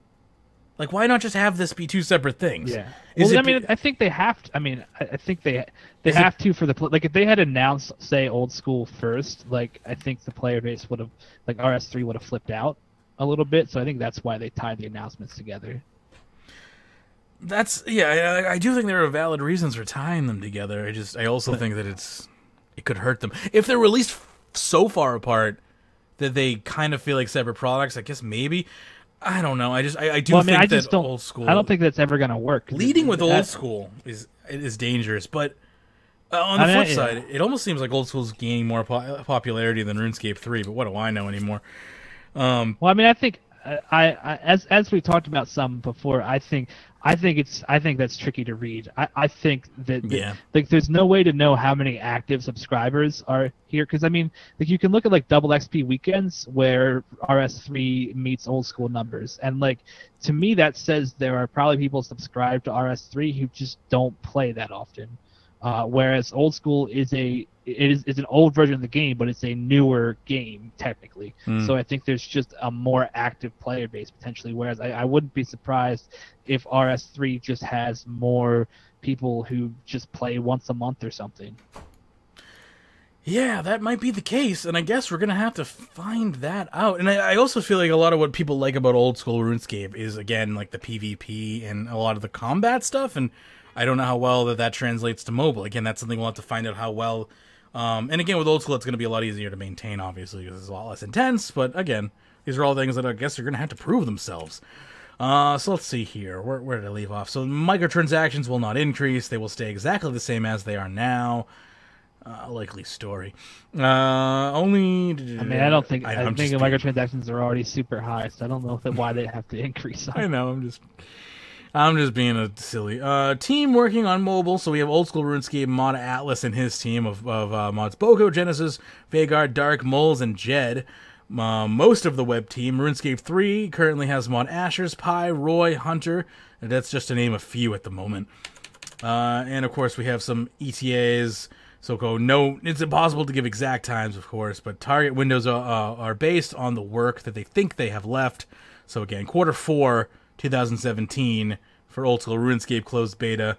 Like, why not just have this be two separate things? Yeah. Well, I mean, I think they have to. I mean, I think they have to for the like if they had announced, say, old school first, like, I think the player base would have, like, RS3 would have flipped out a little bit. So I think that's why they tied the announcements together. I do think there are valid reasons for tying them together. I also think that it could hurt them if they're released so far apart that they kind of feel like separate products. I guess maybe. I don't know. I think that old school. I don't think that's ever going to work. Leading with old school is dangerous, but on the flip side, it almost seems like old school is gaining more popularity than RuneScape 3. But what do I know anymore? Well, I mean, I think as we talked about some before, I think that's tricky to read. I think that like, there's no way to know how many active subscribers are here, because I mean, like, you can look at like double XP weekends where RS3 meets old school numbers, and like, to me that says there are probably people subscribed to RS3 who just don't play that often. Whereas old school is an old version of the game, but it's a newer game technically. So I think there's just a more active player base potentially. Whereas I wouldn't be surprised if RS3 just has more people who just play once a month or something. Yeah, that might be the case, and I guess we're gonna have to find that out. And I also feel like a lot of what people like about old school RuneScape is, again, like the PvP and a lot of the combat stuff, and I don't know how well that translates to mobile. Again, that's something we'll have to find out how well. And again, with old school, it's going to be a lot easier to maintain, obviously, because it's a lot less intense. But again, these are all things that I guess are going to have to prove themselves. So let's see here. Where did I leave off? So microtransactions will not increase. They will stay exactly the same as they are now. likely story. Only. I mean, I don't think. I I think think the microtransactions are already super high, so I don't know why they have to increase them. I know. I'm just being a silly. Team working on mobile. So we have old school RuneScape mod Atlas and his team of mods Boko, Genesis, Vhagar, Dark, Moles, and Jed. Most of the web team, RuneScape 3, currently has mod Ashers, Pi, Roy, Hunter. And that's just to name a few at the moment. And of course we have some ETAs. No, it's impossible to give exact times, of course, but target windows are based on the work that they think they have left. So again, Q4 2017 for old school RuneScape closed beta,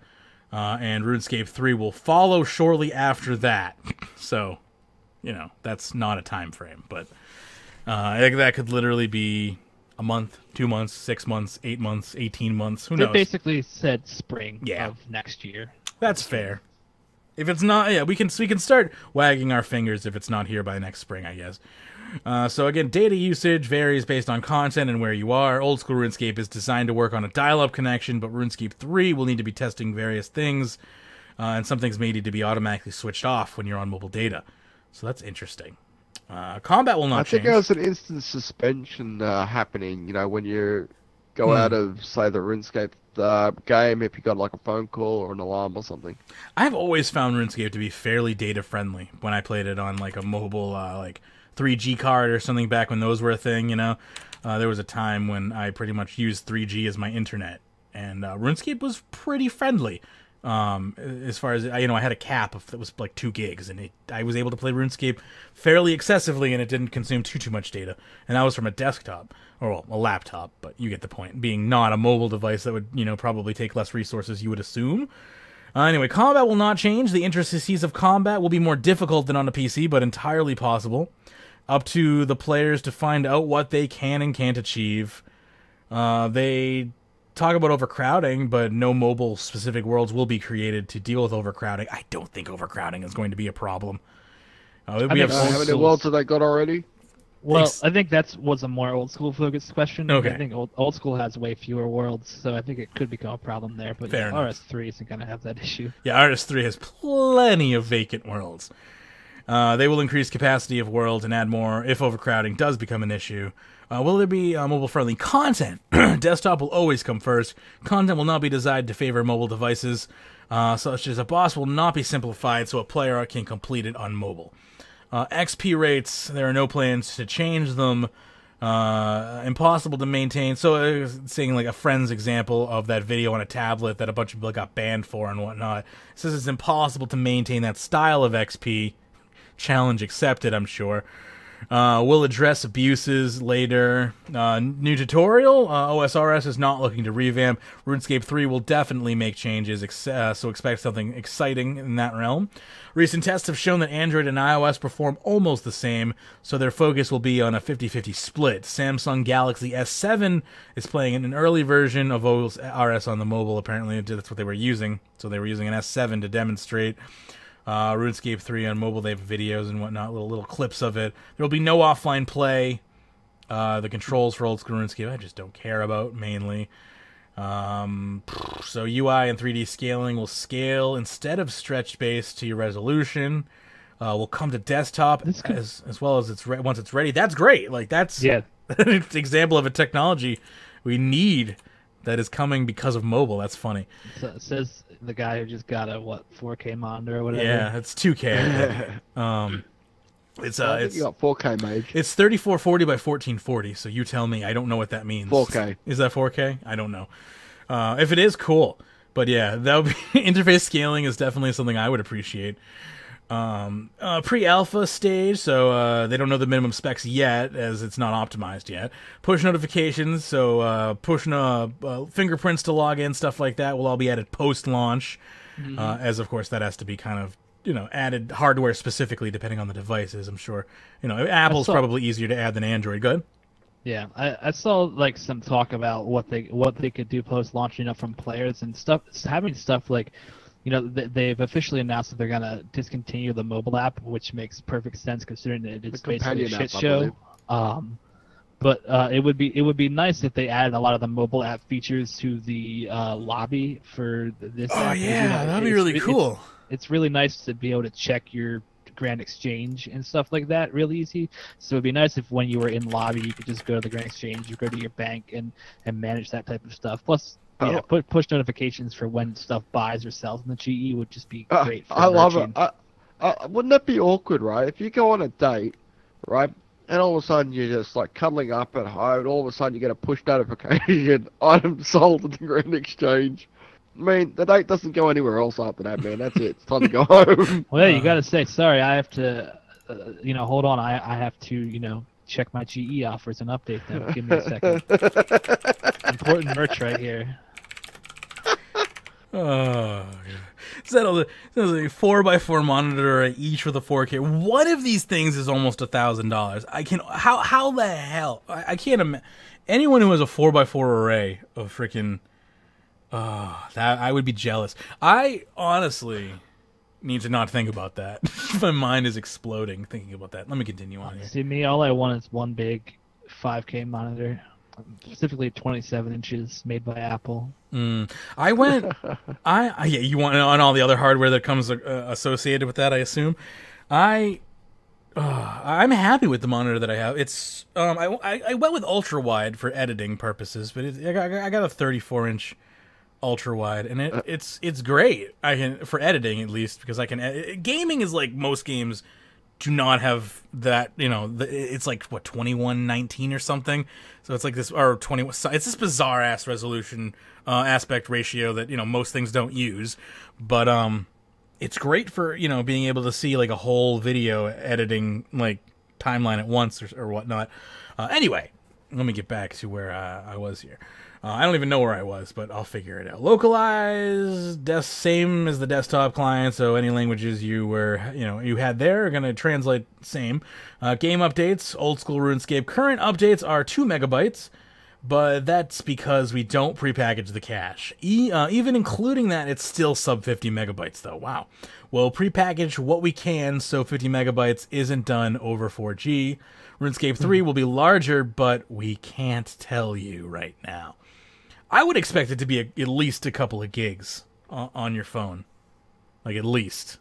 and RuneScape 3 will follow shortly after that. So, that's not a time frame, but I think that could literally be a month, 2 months, 6 months, 8 months, 18 months. Who knows? They basically said spring of next year. That's fair. If it's not, we can start wagging our fingers if it's not here by next spring, I guess. So again, data usage varies based on content and where you are. Old school RuneScape is designed to work on a dial-up connection, but RuneScape 3 will need to be testing various things, and some things may need to be automatically switched off when you're on mobile data. So that's interesting. Combat will not change. I think there's an instant suspension happening, when you go out of, say, the RuneScape game, if you got like a phone call or an alarm or something. I've always found RuneScape to be fairly data-friendly when I played it on like a mobile, 3G card or something back when those were a thing, There was a time when I pretty much used 3G as my internet, and RuneScape was pretty friendly. As far as, I had a cap that was like 2 gigs, and I was able to play RuneScape fairly excessively, and it didn't consume too much data. And that was from a desktop, or well, a laptop, but you get the point. Being not a mobile device that would, probably take less resources, you would assume. Anyway, combat will not change. The intricacies of combat will be more difficult than on a PC, but entirely possible. Up to the players to find out what they can and can't achieve. They talk about overcrowding, but no mobile-specific worlds will be created to deal with overcrowding. I don't think overcrowding is going to be a problem. How many worlds have they got already? Well, I think that was a more old school focused question. Okay. I think old school has way fewer worlds, so I think it could become a problem there. But RS3 isn't going to have that issue. Yeah, RS3 has plenty of vacant worlds. They will increase capacity of worlds and add more if overcrowding does become an issue. Will there be mobile-friendly content? Desktop will always come first. Content will not be designed to favor mobile devices, such as a boss will not be simplified so a player can complete it on mobile. XP rates, there are no plans to change them. Impossible to maintain. So, seeing like a friend's example of that video on a tablet that a bunch of people got banned for and whatnot. It says it's impossible to maintain that style of XP. Challenge accepted, I'm sure. We'll address abuses later. New tutorial. OSRS is not looking to revamp. RuneScape 3 will definitely make changes, so expect something exciting in that realm. Recent tests have shown that Android and iOS perform almost the same, so their focus will be on a 50-50 split. Samsung Galaxy S7 is playing in an early version of OSRS on the mobile, apparently. That's what they were using. So they were using an S7 to demonstrate. RuneScape 3 on mobile, they have videos and whatnot, little clips of it. There will be no offline play. The controls for old school RuneScape, I just don't care about, mainly. So UI and 3D scaling will scale instead of stretch based to your resolution. Will come to desktop as well as once it's ready. That's great. Like that's an example of a technology we need that is coming because of mobile. That's funny. So it says the guy who just got a 4K monitor or whatever. Yeah, it's 2K. It's I think you got 4K, Mage. It's 3440 by 1440. So you tell me. I don't know what that means. 4K. Is that 4K? I don't know. If it is, cool. But yeah, that would be interface scaling is definitely something I would appreciate. Pre-alpha stage, so they don't know the minimum specs yet, as it's not optimized yet. Push notifications, so push fingerprints to log in, stuff like that, will all be added post-launch, as of course that has to be kind of added hardware specifically depending on the devices. I'm sure Apple's probably easier to add than Android. Good. Yeah, I saw like some talk about what they could do post-launch, from players and stuff, having stuff like. They've officially announced that they're going to discontinue the mobile app, which makes perfect sense considering that it's basically a shit show. But it would be nice if they added a lot of the mobile app features to the lobby for this Oh app. yeah, that'd be really cool. It's really nice to be able to check your Grand Exchange and stuff like that real easy. So it'd be nice if when you were in lobby, you could just go to the Grand Exchange, you go to your bank, and manage that type of stuff. Plus, yeah, push notifications for when stuff buys or sells in the GE would just be great. For I love it. Wouldn't that be awkward, right? If you go on a date, right, and all of a sudden you're just like cuddling up at home, and all of a sudden you get a push notification, item sold at the Grand Exchange. I mean, the date doesn't go anywhere else after that, man. That's it. It's time to go home. Well, yeah, you gotta say, sorry, I have to, hold on, I have to, check my GE offers and update them. Give me a second. Important merch right here. Oh, God. There's a 4x4 monitor each with a 4K. One of these things is almost $1,000. How the hell? I can't imagine. Anyone who has a 4x4 array of freaking, that I would be jealous. I honestly need to not think about that. My mind is exploding thinking about that. Let me continue on here. See, me, all I want is one big 5K monitor. Specifically 27 inches, made by Apple. I went. Yeah. You want on all the other hardware that comes associated with that? I assume. I'm happy with the monitor that I have. It's I went with ultra wide for editing purposes, but I got a 34-inch ultra wide, and it's great. I can for editing at least because I can. Gaming is like most games do not have that, it's like what 2119 or something. So it's like this or 20. It's this bizarre ass resolution aspect ratio that most things don't use, but it's great for being able to see like a whole video editing like timeline at once or whatnot. Anyway, let me get back to where I was here. I don't even know where I was, but I'll figure it out. Localized, same as the desktop client, so any languages you had there are going to translate same. Game updates, old school RuneScape. Current updates are 2 megabytes, but that's because we don't prepackage the cache. Even including that, it's still sub 50 megabytes, though. Wow. We'll prepackage what we can so 50 megabytes isn't done over 4G. RuneScape 3 will be larger, but we can't tell you right now. I would expect it to be at least a couple of gigs on your phone. Like, at least.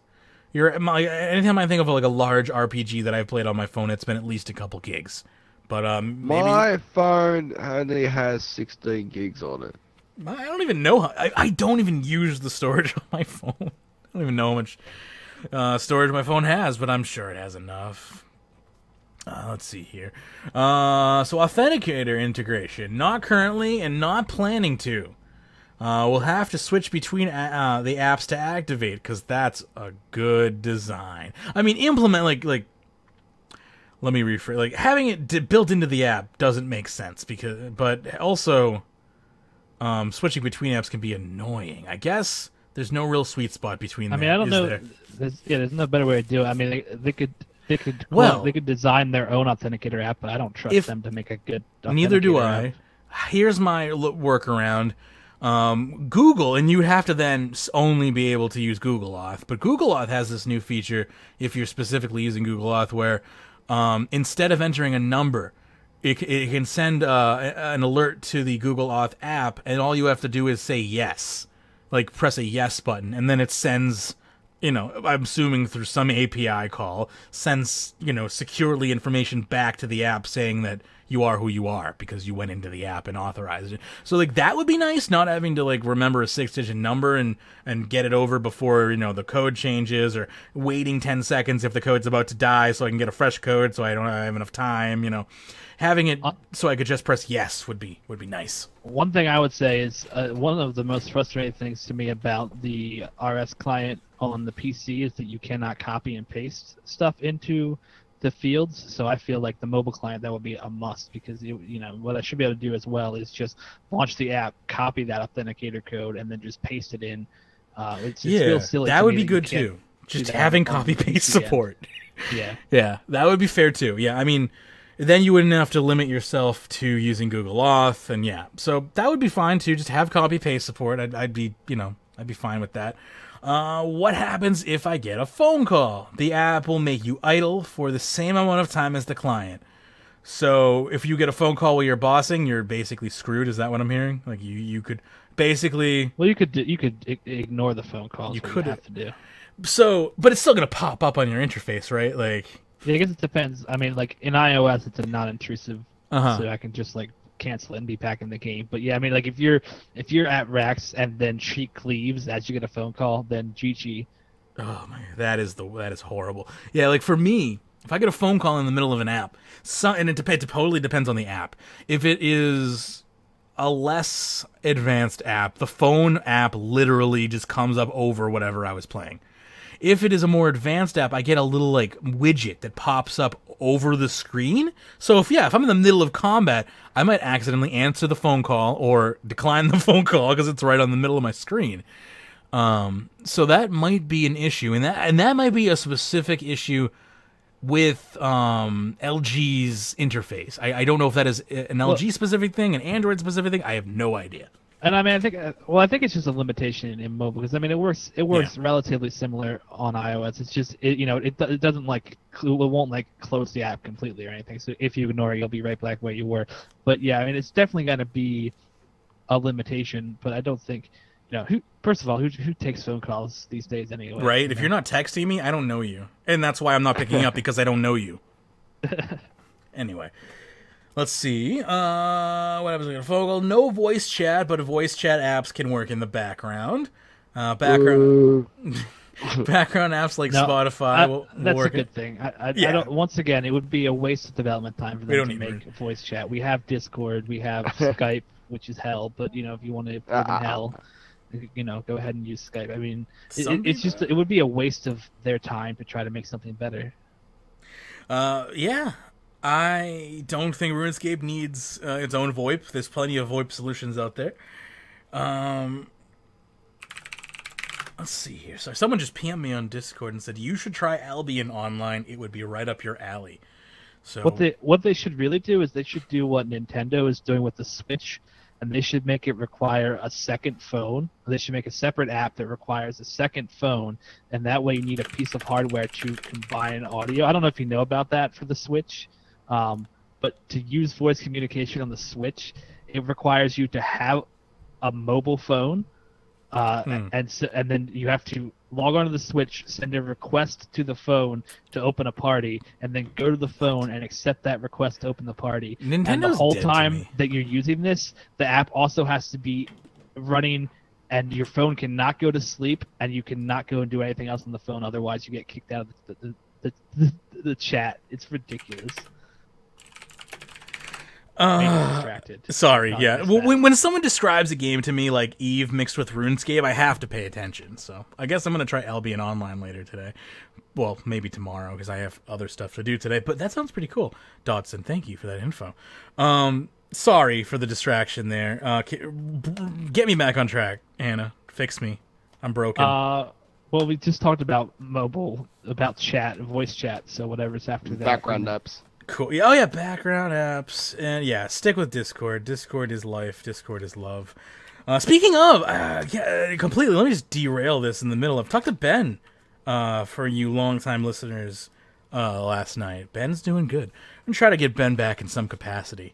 Anytime I think of like a large RPG that I've played on my phone, it's been at least a couple gigs. But maybe... My phone only has 16 gigs on it. I don't even know how... I don't even use the storage on my phone. I don't even know how much storage my phone has, but I'm sure it has enough. Let's see here. So Authenticator integration. Not currently and not planning to. We'll have to switch between the apps to activate because that's a good design. I mean, implement like let me rephrase. Like having it built into the app doesn't make sense but also switching between apps can be annoying. I guess there's no real sweet spot between them. I mean, I don't know. There's no better way to do it. I mean, they could design their own authenticator app, but I don't trust them to make a good authenticator neither do I. app. Here's my workaround. Google, and you have to then only be able to use Google Auth, but Google Auth has this new feature if you're specifically using Google Auth where instead of entering a number, it can send an alert to the Google Auth app, and all you have to do is say yes. Like press a yes button, and then it sends... I'm assuming through some API call, sends, securely information back to the app saying that you are who you are because you went into the app and authorized it. So, like, that would be nice, not having to, like, remember a 6-digit number and get it over before, the code changes or waiting 10 seconds if the code's about to die so I can get a fresh code so I don't have enough time, Having it so I could just press yes would be nice. One thing I would say is one of the most frustrating things to me about the RS client on the PC is that you cannot copy and paste stuff into the fields. So I feel like the mobile client, that would be a must because what I should be able to do as well is just launch the app, copy that authenticator code, and then just paste it in. It just feels silly. That would be good too. Just having copy paste support. Yeah, that would be fair too. Yeah, I mean. Then you wouldn't have to limit yourself to using Google Auth, and so that would be fine too. Just have copy paste support. I'd be fine with that. What happens if I get a phone call? The app will make you idle for the same amount of time as the client. So if you get a phone call while you're bossing, you're basically screwed. Is that what I'm hearing? Like you could basically. Well, you could ignore the phone calls. You could have to do. So, but it's still gonna pop up on your interface, right? Like. Yeah, I guess it depends. I mean, like in iOS, it's a non-intrusive, so I can just like cancel it and be back in the game. But yeah, I mean, like if you're at Rex and then she leaves as you get a phone call, then GG. Oh my, that is horrible. Yeah, like for me, if I get a phone call in the middle of an app, and it totally depends on the app. If it is a less advanced app, the phone app literally just comes up over whatever I was playing. If it is a more advanced app, I get a little like widget that pops up over the screen. So if I'm in the middle of combat, I might accidentally answer the phone call or decline the phone call because it's right on the middle of my screen. So that might be an issue, and that might be a specific issue with LG's interface. I don't know if that is an LG specific thing, an Android specific thing. I have no idea. And I mean, I think it's just a limitation in mobile because I mean, it works relatively similar on iOS. It's just it doesn't like it won't like close the app completely or anything. So if you ignore it, you'll be right back where you were. But yeah, I mean, it's definitely going to be a limitation. But I don't think first of all, who takes phone calls these days anyway? Right. If you're not texting me, I don't know you, and that's why I'm not picking up because I don't know you. Anyway. Let's see. What happens with a phone call? No voice chat, but voice chat apps can work in the background. Background apps like Spotify will that's work. That's a good thing. I don't. Once again, it would be a waste of development time for them to make voice chat. We have Discord, we have Skype, which is hell. But if you want to live in hell, go ahead and use Skype. I mean, it would be a waste of their time to try to make something better. Yeah. I don't think RuneScape needs its own VoIP. There's plenty of VoIP solutions out there. Let's see here. So someone just PM'd me on Discord and said, you should try Albion online. It would be right up your alley. So what they should really do is they should do what Nintendo is doing with the Switch, and they should make it require a second phone. They should make a separate app that requires a second phone, and that way you need a piece of hardware to combine audio. I don't know if you know about that for the Switch. But to use voice communication on the Switch, it requires you to have a mobile phone, and then you have to log onto the Switch, send a request to the phone to open a party, and then go to the phone and accept that request to open the party. And the whole time that you're using this, the app also has to be running, and your phone cannot go to sleep, and you cannot go and do anything else on the phone. Otherwise, you get kicked out of the chat. It's ridiculous. Sorry, yeah. When someone describes a game to me like Eve mixed with RuneScape, I have to pay attention. So I guess I'm going to try Albion Online later today. Well, maybe tomorrow because I have other stuff to do today. But that sounds pretty cool. Dodson, thank you for that info. Sorry for the distraction there. Get me back on track, Anna. Fix me. I'm broken. Well, we just talked about mobile, about chat, voice chat, so whatever's after that. Background apps. Cool. Oh yeah, background apps, and yeah, stick with Discord. Discord is life. Discord is love. Speaking of, completely. Let me just derail this in the middle. I've talked to Ben, for you longtime listeners, last night. Ben's doing good. I'm gonna try to get Ben back in some capacity.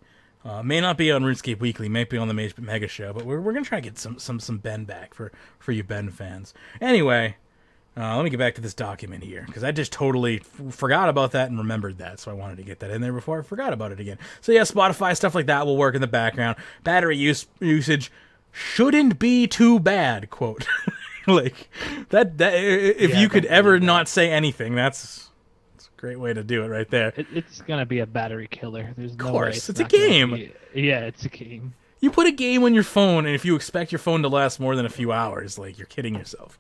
May not be on RuneScape Weekly, may be on the Magebit Mega Show, but we're gonna try to get some Ben back for you Ben fans. Anyway. Let me get back to this document here, because I just totally forgot about that and remembered that, so I wanted to get that in there before I forgot about it again. So yeah, Spotify, stuff like that will work in the background. Battery usage shouldn't be too bad, quote. Like, if you could ever not say anything, that's a great way to do it right there. It's going to be a battery killer. There's no way. Of course, it's a game. Yeah, it's a game. You put a game on your phone, and if you expect your phone to last more than a few hours, like, you're kidding yourself.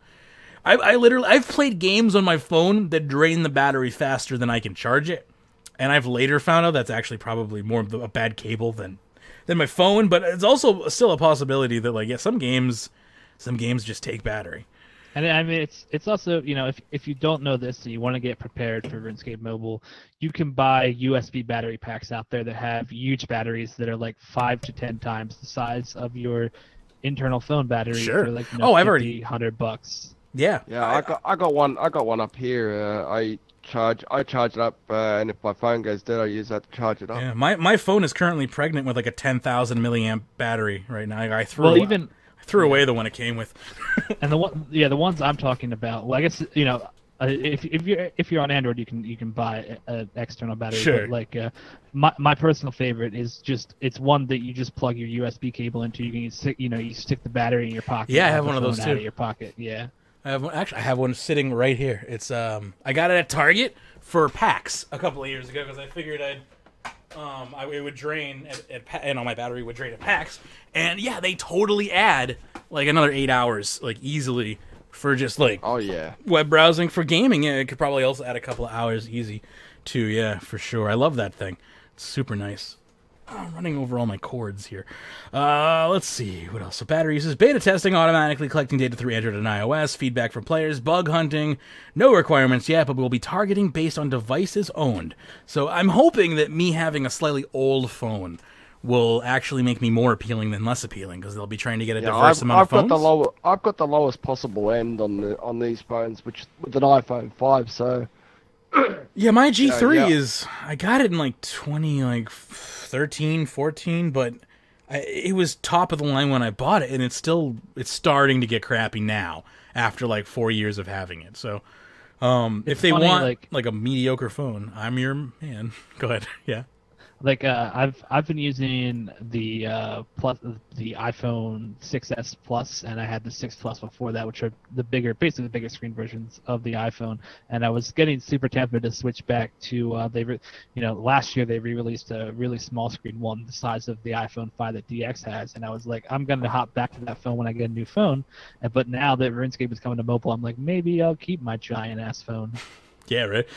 I've played games on my phone that drain the battery faster than I can charge it, and I've later found out that's actually probably more of a bad cable than my phone. But it's also still a possibility that, like, yeah, some games just take battery. And I mean, it's also, if you don't know this and you want to get prepared for RuneScape Mobile, you can buy USB battery packs out there that have huge batteries that are like 5 to 10 times the size of your internal phone battery. Sure. For like, I've already $100. Yeah. Yeah, I got one up here. I charge it up, and if my phone goes dead, I use that to charge it up. Yeah, my phone is currently pregnant with like a 10,000 milliamp battery right now. I threw away the one it came with. And the ones I'm talking about. Well, I guess if you're on Android, you can buy an external battery. Sure. But like my personal favorite is it's one that you just plug your USB cable into. You stick the battery in your pocket. Yeah, I have one of those too. Out of your pocket. Yeah. I have one sitting right here. It's I got it at Target for PAX a couple of years ago because I figured it would drain my battery would drain at PAX, and yeah, they totally add like another 8 hours like easily for just like web browsing for gaming. Yeah, it could probably also add a couple of hours easy too. Yeah, for sure. I love that thing. It's super nice. I'm running over all my cords here. Let's see. What else? So battery uses. Beta testing, automatically collecting data through Android and iOS. Feedback from players. Bug hunting. No requirements yet, but we'll be targeting based on devices owned. So I'm hoping that me having a slightly old phone will actually make me more appealing than less appealing, because they'll be trying to get a diverse amount of phones. I've got the lowest possible end on these phones, which with an iPhone 5, so... Yeah, my G3 is... I got it in like 2013, 14, but it was top of the line when I bought it, and it's starting to get crappy now after like 4 years of having it. So if they want like a mediocre phone, I'm your man. Go ahead. Yeah. Like I've been using the iPhone 6s Plus, and I had the 6 Plus before that, which are basically the bigger screen versions of the iPhone. And I was getting super tempted to switch back to last year they re-released a really small screen one, the size of the iPhone 5 that DX has, and I was like, I'm gonna hop back to that phone when I get a new phone. But now that RuneScape is coming to mobile, I'm like, maybe I'll keep my giant ass phone. Yeah, right.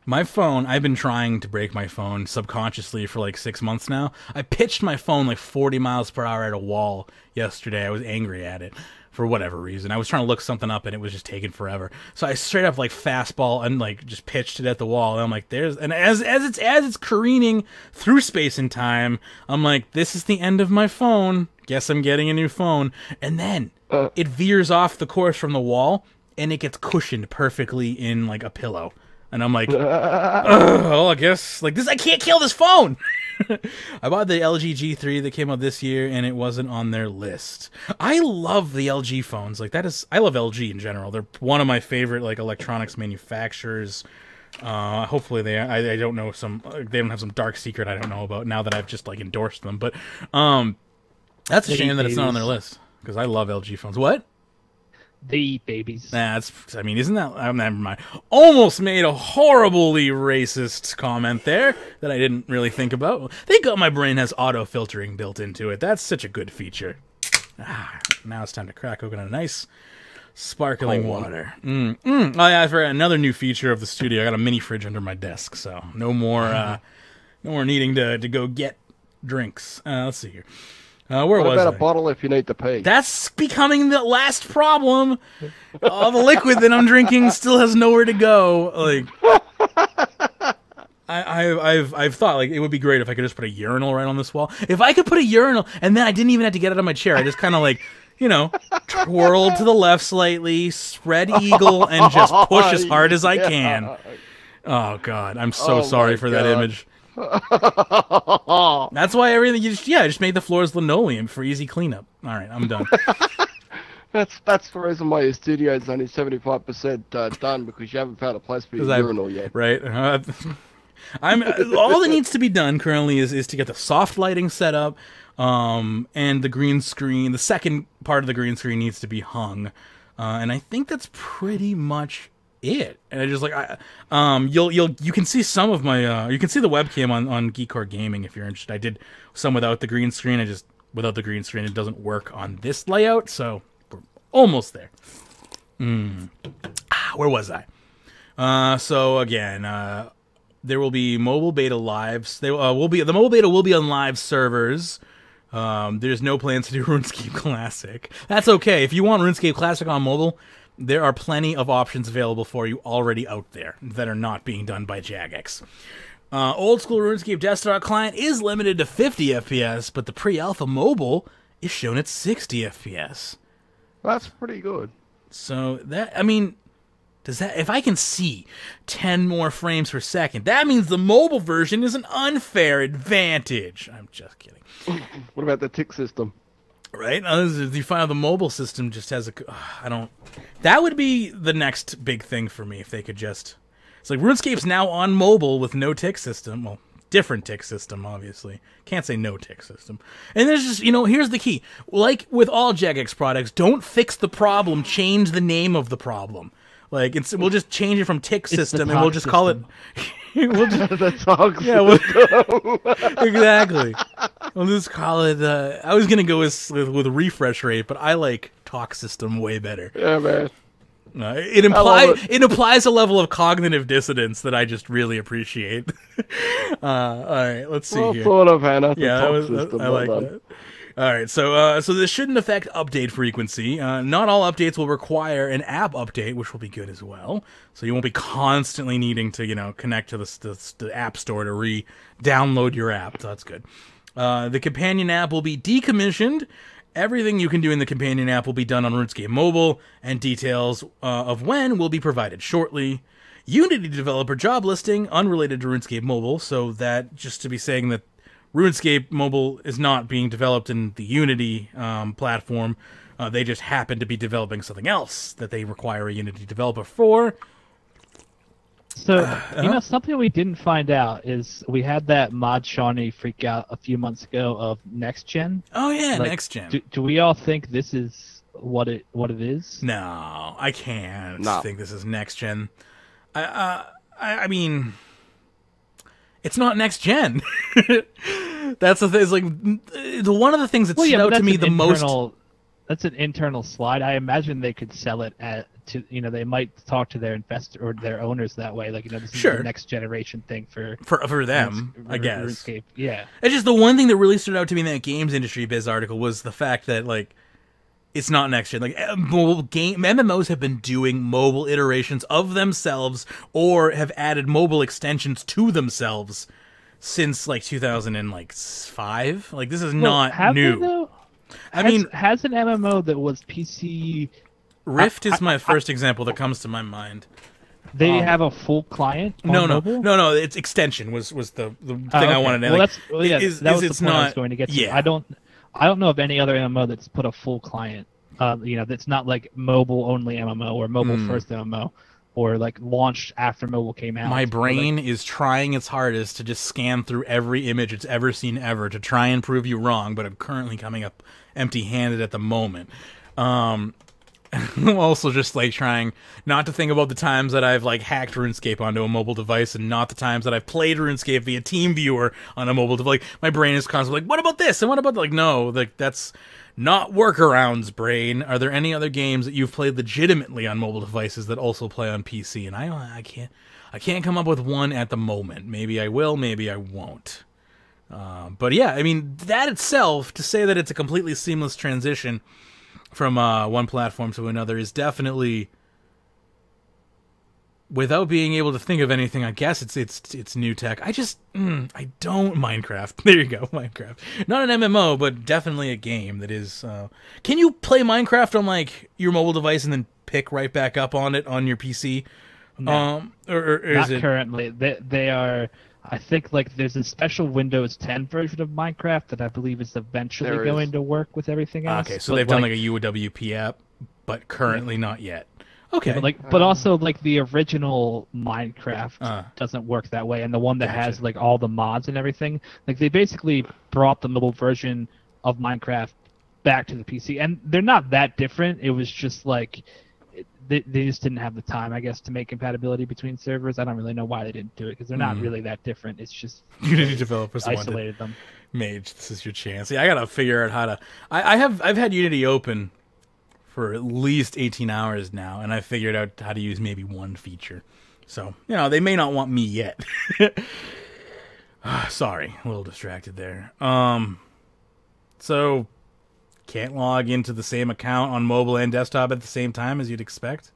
My phone, I've been trying to break my phone subconsciously for like 6 months now. I pitched my phone like 40 miles per hour at a wall yesterday. I was angry at it for whatever reason. I was trying to look something up and it was just taking forever. So I straight up like fastball and like just pitched it at the wall. And I'm like, as it's careening through space and time, I'm like, this is the end of my phone. Guess I'm getting a new phone. And then it veers off the course from the wall and it gets cushioned perfectly in like a pillow. And I'm like, well, I guess, like, I can't kill this phone! I bought the LG G3 that came out this year, and it wasn't on their list. I love the LG phones. Like, I love LG in general. They're one of my favorite, like, electronics manufacturers. Hopefully I don't know they don't have some dark secret I don't know about now that I've just, like, endorsed them. But, that's a shame that it's not on their list, because I love LG phones. What? They eat babies. Isn't that... never mind. Almost made a horribly racist comment there that I didn't really think about. Thank God my brain has auto-filtering built into it. That's such a good feature. Now it's time to crack open a nice sparkling water. Oh yeah, I forgot another new feature of the studio. I got a mini fridge under my desk, so no more needing to go get drinks. Let's see here. What about a bottle if you need to pee? That's becoming the last problem. All the liquid that I'm drinking still has nowhere to go. Like, I've thought like it would be great if I could just put a urinal right on this wall. If I could put a urinal and then I didn't even have to get out of my chair. I just kind of like, twirl to the left slightly, spread eagle, and just push as hard as I can. Oh God, I'm so sorry for that image. That's why everything I just made the floors linoleum for easy cleanup. All right, I'm done. That's the reason why your studio is only 75% done, because you haven't found a place for your urinal yet. Right. All that needs to be done currently is to get the soft lighting set up, and the green screen. The second part of the green screen needs to be hung, and I think that's pretty much it. And I just like you can see some of my you can see the webcam on Geekcore Gaming if you're interested. I did some without the green screen. Without the green screen it doesn't work on this layout, so we're almost there. Where was I? So again, there will be mobile beta lives. The mobile beta will be on live servers. There's no plans to do RuneScape Classic. That's okay. If you want RuneScape Classic on mobile, there are plenty of options available for you already out there that are not being done by Jagex. Old school RuneScape desktop client is limited to 50 FPS, but the pre-alpha mobile is shown at 60 FPS. That's pretty good. So that, I mean, does that, if I can see 10 more frames per second, that means the mobile version is an unfair advantage. I'm just kidding. What about the tick system? Right? You find out the mobile system just has a, I don't, that would be the next big thing for me if they could just, it's like RuneScape's now on mobile with no tick system. Well, different tick system, obviously. Can't say no tick system. And there's just, you know, here's the key. Like with all Jagex products, don't fix the problem, change the name of the problem. Like, we'll just change it from tick system and we'll just call it... we'll just, the talk system. Exactly. We'll just call it... I was going to go with refresh rate, but I like talk system way better. Yeah, man. It implies a level of cognitive dissonance that I just really appreciate. All right, let's see here. Thought of Hannah. Yeah, I like that. All right, so this shouldn't affect update frequency. Not all updates will require an app update, which will be good as well. So you won't be constantly needing to, you know, connect to the app store to re-download your app. So that's good. The companion app will be decommissioned. Everything you can do in the companion app will be done on RuneScape Mobile, and details of when will be provided shortly. Unity developer job listing, unrelated to RuneScape Mobile, so that, just to be saying that RuneScape Mobile is not being developed in the Unity platform. They just happen to be developing something else that they require a Unity developer for. So, you know, something we didn't find out is we had that Mod Shawnee freak out a few months ago of Next Gen. Oh, yeah, like, Next Gen. Do we all think this is what it is? No, I can't think this is Next Gen. I mean... It's not Next Gen. That's the thing. It's like one of the things that stood out to me the most. That's an internal slide. I imagine they could sell it to, you know, they might talk to their investor or their owners that way. Like, you know, this is the next generation thing for them, I guess. RuneScape. Yeah. It's just the one thing that really stood out to me in that games industry biz article was the fact that, like, it's not next gen. Like, mobile game MMOs have been doing mobile iterations of themselves or have added mobile extensions to themselves since like 2005. Like, this is not new. They, though? Has an MMO that was PC. Rift is my first example that comes to my mind. They have a full client. No. It's extension was the thing I wanted to. Well, like, that was the point I was going to get to. Yeah. I don't know of any other MMO that's put a full client, you know, that's not like mobile only MMO or mobile first MMO, or like launched after mobile came out. My brain is trying its hardest to just scan through every image it's ever seen ever to try and prove you wrong, but I'm currently coming up empty-handed at the moment. I'm also just like trying not to think about the times that I've like hacked RuneScape onto a mobile device, and not the times that I've played RuneScape via TeamViewer on a mobile device. Like, my brain is constantly like, what about this? And what about, like, no, like, that's not workarounds, brain. Are there any other games that you've played legitimately on mobile devices that also play on PC? And I can't come up with one at the moment. Maybe I will, maybe I won't. But yeah, I mean, that itself, to say that it's a completely seamless transition from one platform to another is definitely, without being able to think of anything, I guess it's new tech. I don't Minecraft. There you go, Minecraft. Not an MMO, but definitely a game that is. Can you play Minecraft on like your mobile device and then pick right back up on it on your PC? No, or is not it currently? They are. I think like there's a special Windows 10 version of Minecraft that I believe is eventually going to work with everything else. Okay, so they've done like a UWP app, but currently not yet. Okay, but also like the original Minecraft doesn't work that way, and the one that has like all the mods and everything, like they basically brought the mobile version of Minecraft back to the PC, and they're not that different. It was just like they just didn't have the time, I guess, to make compatibility between servers. I don't really know why they didn't do it, because they're not really that different. It's just Unity developers isolated them. Mage, this is your chance. Yeah, I gotta figure out how to. I've had Unity open for at least 18 hours now, and I figured out how to use maybe one feature. So, you know, they may not want me yet. Sorry, a little distracted there. So, can't log into the same account on mobile and desktop at the same time as you'd expect.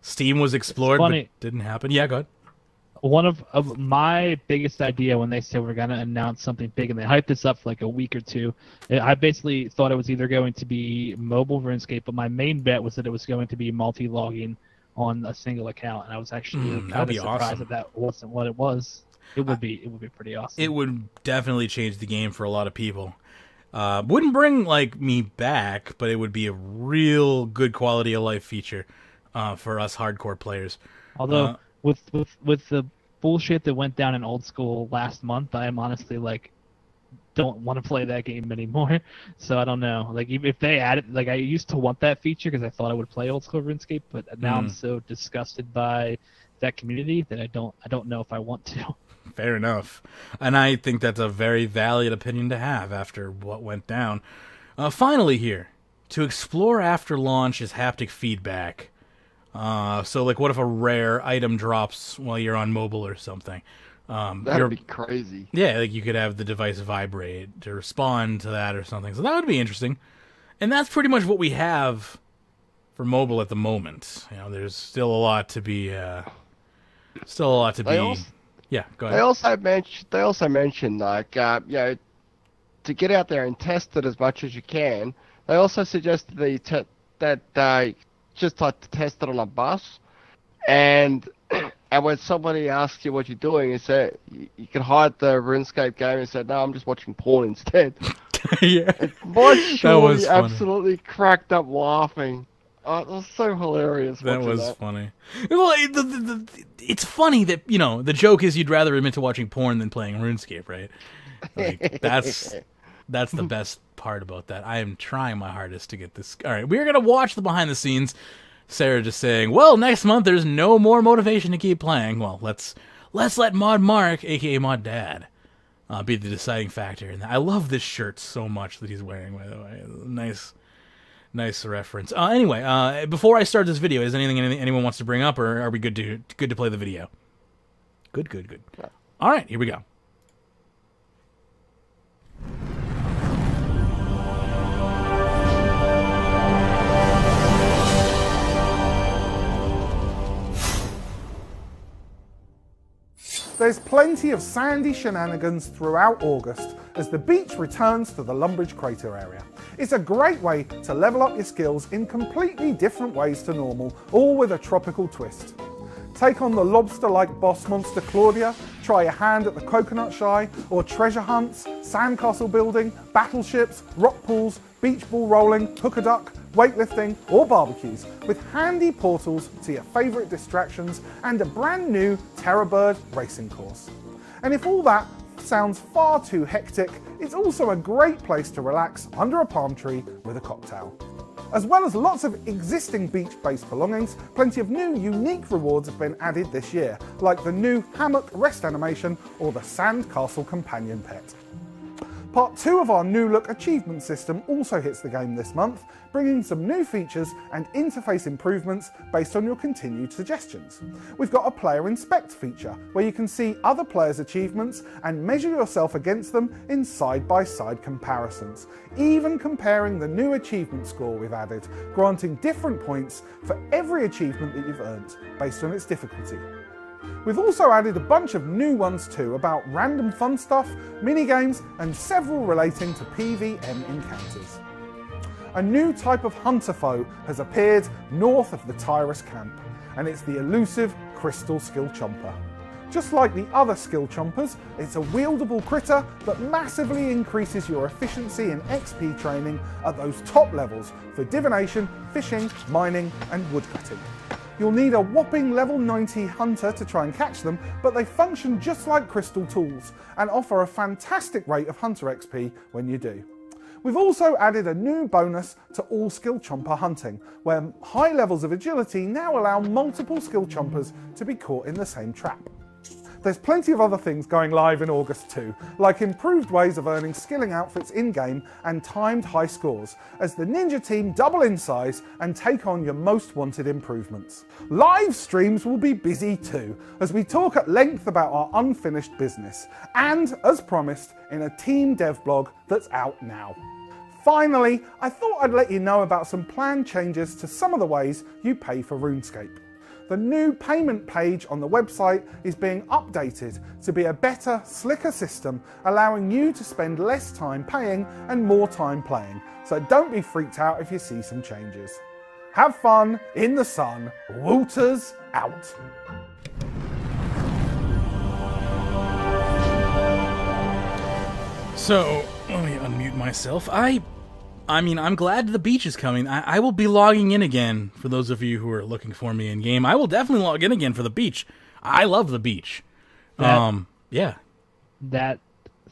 Steam was explored, but didn't happen. Yeah, go One of my biggest idea when they said we're going to announce something big, and they hyped this up for like a week or two, I basically thought it was either going to be mobile RuneScape, but my main bet was that it was going to be multi-logging on a single account, and I was actually kind of surprised awesome. that wasn't what it was. It would be pretty awesome. It would definitely change the game for a lot of people. Wouldn't bring like me back, but it would be a real good quality of life feature for us hardcore players. Although with the bullshit that went down in old school last month, I am honestly like don't want to play that game anymore. So I don't know. Like if they added, like I used to want that feature because I thought I would play old school RuneScape, but now I'm so disgusted by that community that I don't know if I want to. Fair enough. And I think that's a very valid opinion to have after what went down. Finally here, to explore after launch is haptic feedback. So like what if a rare item drops while you're on mobile or something? That'd be crazy. Yeah, like you could have the device vibrate to respond to that or something. So that would be interesting. And that's pretty much what we have for mobile at the moment. You know, there's still a lot to be Yeah, go ahead. They also mentioned like you know, to get out there and test it as much as you can. They also suggested that they just like to test it on a bus, and when somebody asks you what you're doing, you say you can hide the RuneScape game and say, "No, I'm just watching porn instead." Yeah, my Shorty funny. absolutely cracked up laughing. Oh, it was so hilarious. That was funny. Well, it's funny that, you know, the joke is you'd rather admit to watching porn than playing RuneScape, right? Like, that's the best part about that. I am trying my hardest to get this. All right, we're going to watch the behind the scenes. Sarah just saying, well, next month there's no more motivation to keep playing. Well, let's let Mod Mark, a.k.a. Mod Dad, be the deciding factor. And I love this shirt so much that he's wearing, by the way. Nice reference. Anyway, before I start this video, is anything anyone wants to bring up, or are we good to play the video? Good. All right, here we go. There's plenty of sandy shenanigans throughout August as the beach returns to the Lumbridge Crater area. It's a great way to level up your skills in completely different ways to normal, all with a tropical twist. Take on the lobster-like boss monster Claudia, try your hand at the coconut shy, or treasure hunts, sandcastle building, battleships, rock pools, beach ball rolling, hook a duck, weightlifting, or barbecues, with handy portals to your favourite distractions and a brand new Terrorbird racing course. And if all that sounds far too hectic, it's also a great place to relax under a palm tree with a cocktail. As well as lots of existing beach-based belongings, plenty of new unique rewards have been added this year, like the new hammock rest animation or the sandcastle companion pet. Part 2 of our new look achievement system also hits the game this month, bringing some new features and interface improvements based on your continued suggestions. We've got a player inspect feature where you can see other players' achievements and measure yourself against them in side-by-side comparisons, even comparing the new achievement score we've added, granting different points for every achievement that you've earned based on its difficulty. We've also added a bunch of new ones too about random fun stuff, minigames, and several relating to PvM encounters. A new type of hunter foe has appeared north of the Tyrus camp, and it's the elusive Crystal Skill Chomper. Just like the other Skill Chompers, it's a wieldable critter that massively increases your efficiency in XP training at those top levels for divination, fishing, mining, and woodcutting. You'll need a whopping level 90 hunter to try and catch them, but they function just like crystal tools and offer a fantastic rate of hunter XP when you do. We've also added a new bonus to all skill chomper hunting, where high levels of agility now allow multiple skill chompers to be caught in the same trap. There's plenty of other things going live in August too, like improved ways of earning skilling outfits in-game and timed high scores, as the ninja team double in size and take on your most wanted improvements. Live streams will be busy too, as we talk at length about our unfinished business, and, as promised, in a team dev blog that's out now. Finally, I thought I'd let you know about some planned changes to some of the ways you pay for RuneScape. the new payment page on the website is being updated to be a better, slicker system, allowing you to spend less time paying and more time playing. So don't be freaked out if you see some changes. Have fun in the sun. Wooters out. So, let me unmute myself. I mean, I'm glad the beach is coming. I will be logging in again, for those of you who are looking for me in-game. I will definitely log in again for the beach. I love the beach. Yeah. That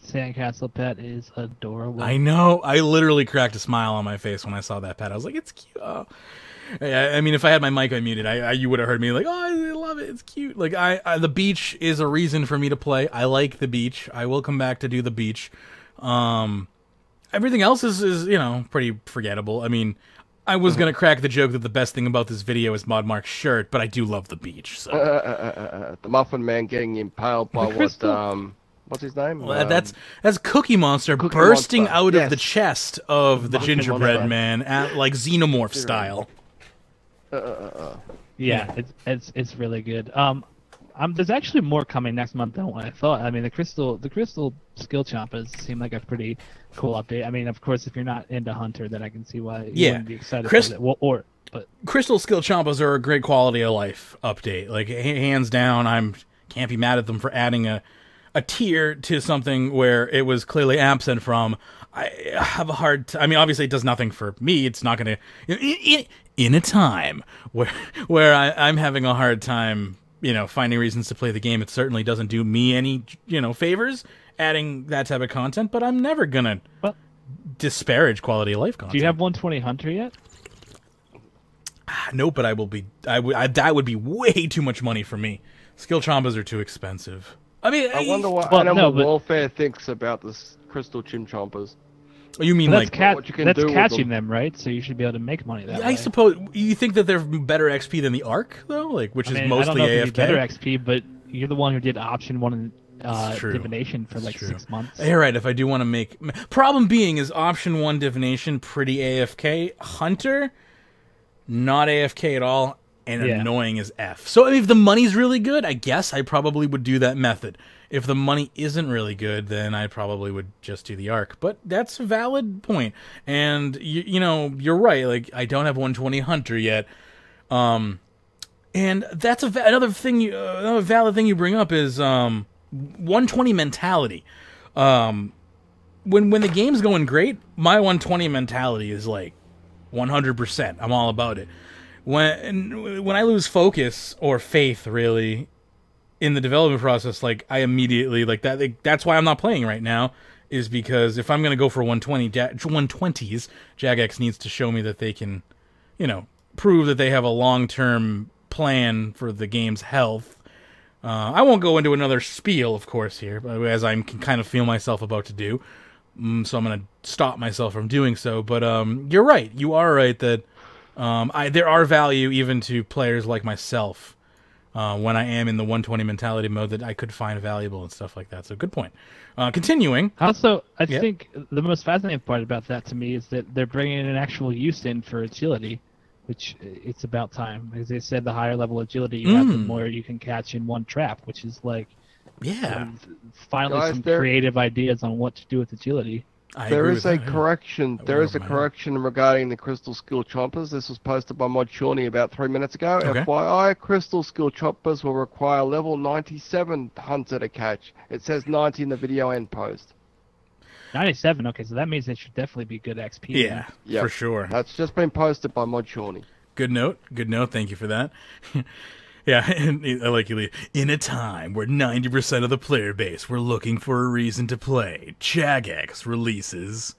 sandcastle pet is adorable. I know. I literally cracked a smile on my face when I saw that pet. I was like, it's cute. Oh. I mean, if I had my mic unmuted, you would have heard me like, oh, I love it. It's cute. Like, the beach is a reason for me to play. I like the beach. I will come back to do the beach. Everything else is, you know, pretty forgettable. I mean, I was going to crack the joke that the best thing about this video is Modmark's shirt, but I do love the beach, so. The Muffin Man getting impaled by what's his name? Well, that's Cookie Monster bursting out of the chest of the gingerbread man at, like, xenomorph style. Yeah, it's really good. There's actually more coming next month than what I thought. I mean, the crystal skill chompers seem like a pretty cool update. I mean, of course, if you're not into Hunter, then I can see why you wouldn't be excited for it. Well, but crystal skill chompers are a great quality of life update. Like, hands down, can't be mad at them for adding a tier to something where it was clearly absent from. I have a hard I mean, obviously it does nothing for me. It's not going to in a time where I'm having a hard time, you know, finding reasons to play the game. It certainly doesn't do me any, you know, favors adding that type of content, but I'm never going to disparage quality of life content. Do you have 120 Hunter yet? No, but that would be way too much money for me. Skill chompers are too expensive. I mean, I wonder what Animal Warfare thinks about this crystal chompers. You mean that's like that's catching them, right? So you should be able to make money that way. I suppose. You think that they're better XP than the Arc, though? Like, which is mostly I don't know AFK? If better XP, but you're the one who did option 1 divination for like 6 months. You're right. If I do want to make problem being is option 1 divination pretty AFK. Hunter, not AFK at all, and annoying as F. So if the money's really good, I guess I probably would do that method. If the money isn't really good, then I probably would just do the Arc. But that's a valid point. And, you know, you're right. Like, I don't have 120 Hunter yet. And that's another valid thing you bring up is 120 mentality. When the game's going great, my 120 mentality is like 100%. I'm all about it. When I lose focus or faith, really, in the development process, like, I immediately, like, that's why I'm not playing right now, is because if I'm going to go for 120s, Jagex needs to show me that they can, you know, prove that they have a long-term plan for the game's health. I won't go into another spiel, of course, here, as I can kind of feel myself about to do, so I'm going to stop myself from doing so, but you're right. You are right that there are value even to players like myself when I am in the 120 mentality mode that I could find valuable and stuff like that. So good point. Continuing. Also, I think the most fascinating part about that to me is that they're bringing an actual use in for agility, which it's about time. As they said, the higher level agility you have, the more you can catch in one trap, which is like, finally some creative ideas on what to do with agility. There is a correction. There is a correction regarding the crystal skill chompers. This was posted by Mod Shawnee about 3 minutes ago. Okay. FYI, crystal skill chompers will require level 97 Hunter to catch. It says 90 in the video end post. 97. Okay, so that means it should definitely be good XP. Yeah, for sure. That's just been posted by Mod Shawnee. Good note. Good note. Thank you for that. Yeah, I like you. In a time where 90% of the player base were looking for a reason to play, Jagex releases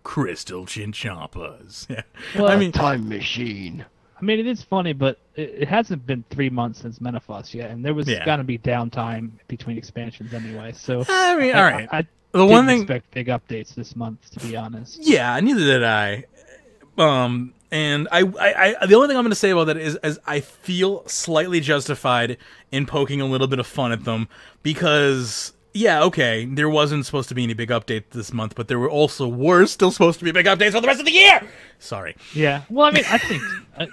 Crystal Chinchompas. Yeah. Well, I mean, time machine. I mean, it is funny, but it hasn't been 3 months since Menaphos yet, and there was going to be downtime between expansions anyway. So I mean, all right. I didn't expect big updates this month, to be honest. Yeah, neither did I. And I the only thing I'm going to say about that is I feel slightly justified in poking a little bit of fun at them because yeah, okay, there wasn't supposed to be any big updates this month, but there were still supposed to be big updates for the rest of the year. Sorry. Yeah. Well, I mean, I think,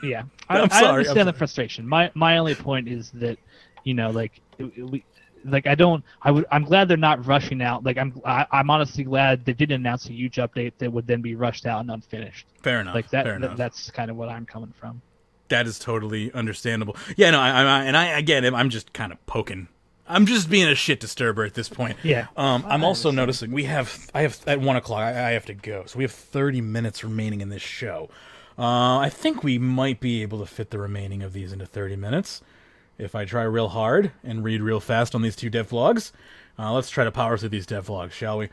yeah, I understand the frustration. My only point is that, you know, like I'm glad they're not rushing out. Like I'm honestly glad they didn't announce a huge update that would then be rushed out and unfinished. Fair enough. Like that's kind of what I'm coming from. That is totally understandable. Yeah, no, I get it. I'm just kind of poking. I'm just being a shit disturber at this point. Yeah. I'm also noticing I have at 1 o'clock. I have to go, so we have 30 minutes remaining in this show. I think we might be able to fit the remaining of these into 30 minutes if I try real hard and read real fast on these 2 devlogs. Let's try to power through these devlogs, shall we?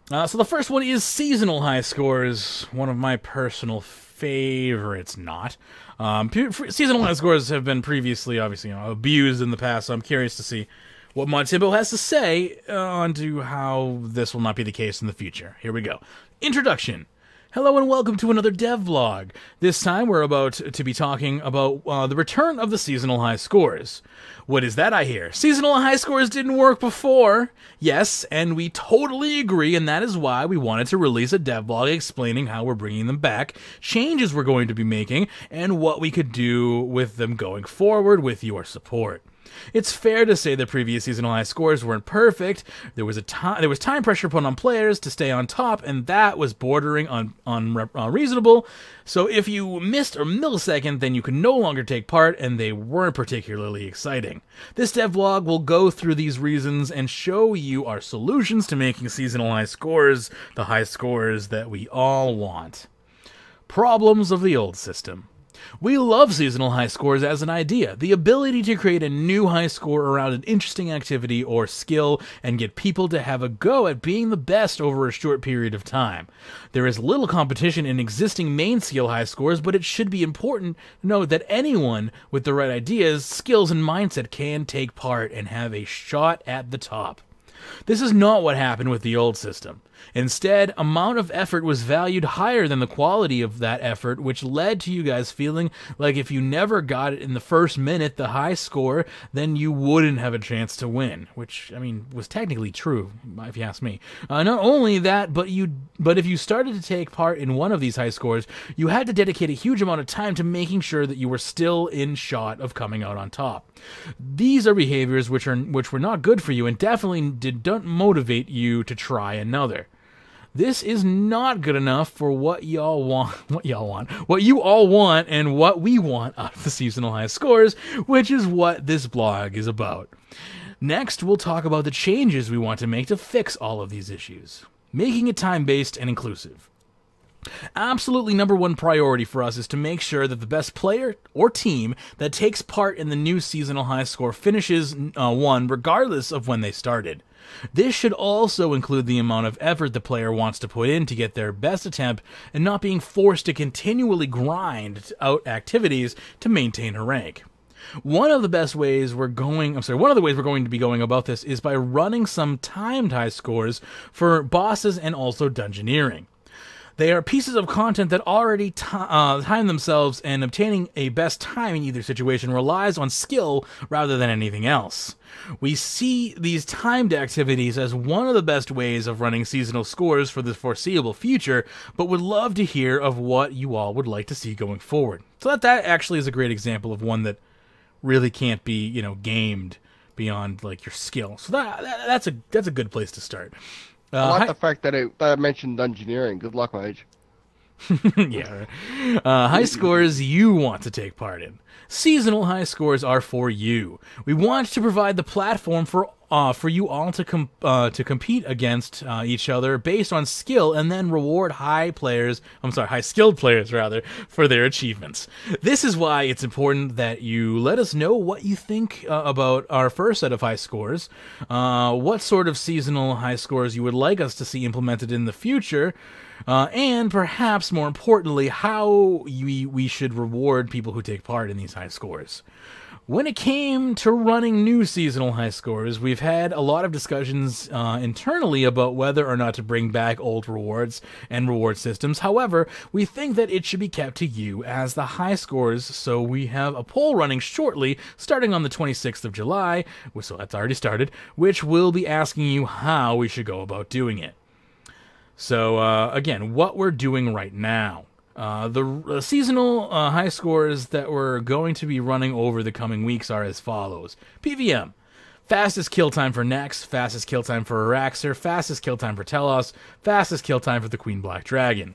So the first one is seasonal high scores, one of my personal favorites. Not. Seasonal high scores have been previously, obviously, abused in the past, so I'm curious to see what Mod Timbo has to say on to how this will not be the case in the future. Here we go. Introduction. Hello and welcome to another devlog. This time we're about to be talking about the return of the seasonal high scores. What is that I hear? Seasonal high scores didn't work before. Yes, and we totally agree, and that is why we wanted to release a devlog explaining how we're bringing them back, changes we're going to be making, and what we could do with them going forward with your support. It's fair to say the previous seasonal high scores weren't perfect. There was time pressure put on players to stay on top, and that was bordering on unreasonable. So if you missed a millisecond, then you could no longer take part, and they weren't particularly exciting. This devlog will go through these reasons and show you our solutions to making seasonal high scores the high scores that we all want. Problems of the old system. We love seasonal high scores as an idea, the ability to create a new high score around an interesting activity or skill and get people to have a go at being the best over a short period of time. There is little competition in existing main skill high scores, but it should be important to note that anyone with the right ideas, skills, and mindset can take part and have a shot at the top. This is not what happened with the old system. Instead, amount of effort was valued higher than the quality of that effort, which led to you guys feeling like if you never got it in the first minute, the high score, then you wouldn't have a chance to win, which, I mean, was technically true, if you ask me. Not only that, but if you started to take part in one of these high scores, you had to dedicate a huge amount of time to making sure that you were still in shot of coming out on top. These are behaviors which were not good for you and definitely don't motivate you to try another. This is not good enough for what you all want, and what we want out of the seasonal high scores, which is what this blog is about. Next, we'll talk about the changes we want to make to fix all of these issues, making it time-based and inclusive. Absolutely number one priority for us is to make sure that the best player or team that takes part in the new seasonal high score finishes one regardless of when they started. This should also include the amount of effort the player wants to put in to get their best attempt and not being forced to continually grind out activities to maintain a rank. One of the ways we're going to be going about this is by running some timed high scores for bosses and also dungeoneering. They are pieces of content that already time themselves, and obtaining a best time in either situation relies on skill rather than anything else. We see these timed activities as one of the best ways of running seasonal scores for the foreseeable future, but would love to hear of what you all would like to see going forward. So that actually is a great example of one that really can't be, gamed beyond like your skill. So that's a good place to start. I like the fact that they mentioned dungeoneering. Good luck, mage. Yeah. High scores you want to take part in. Seasonal high scores are for you. We want to provide the platform for you all to compete against each other based on skill, and then reward high-skilled players for their achievements. This is why it's important that you let us know what you think about our first set of high scores, what sort of seasonal high scores you would like us to see implemented in the future, and perhaps more importantly, how we should reward people who take part in these high scores. When it came to running new seasonal high scores, we've had a lot of discussions internally about whether or not to bring back old rewards and reward systems. However, we think that it should be kept to you as the high scores, so we have a poll running shortly, starting on the 26th of July, so that's already started, which will be asking you how we should go about doing it. So, again, what we're doing right now. The seasonal high scores that we're going to be running over the coming weeks are as follows. PVM. Fastest kill time for Nex, fastest kill time for Araxer, fastest kill time for Telos, fastest kill time for the Queen Black Dragon.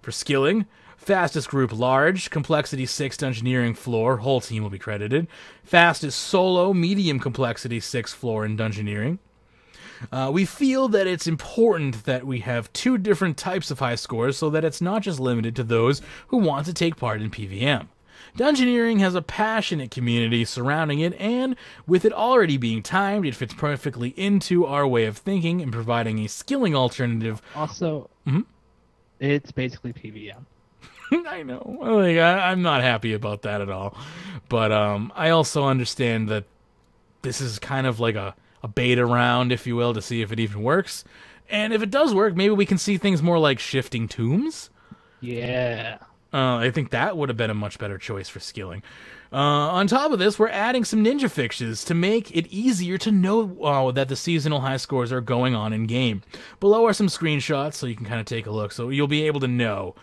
For skilling, fastest group large, complexity 6 dungeoneering floor, whole team will be credited. Fastest solo, medium complexity 6 floor and dungeoneering. We feel that it's important that we have 2 different types of high scores so that it's not just limited to those who want to take part in PVM. Dungeoneering has a passionate community surrounding it, and with it already being timed, it fits perfectly into our way of thinking and providing a skilling alternative. Also, it's basically PVM. I know. Like, I'm not happy about that at all. But I also understand that this is kind of like a beta round, if you will, to see if it even works. And if it does work, maybe we can see things more like shifting tombs. Yeah. I think that would have been a much better choice for skilling. On top of this, we're adding some ninja fixes to make it easier to know that the seasonal high scores are going on in-game. Below are some screenshots, so you can kind of take a look. So you'll be able to know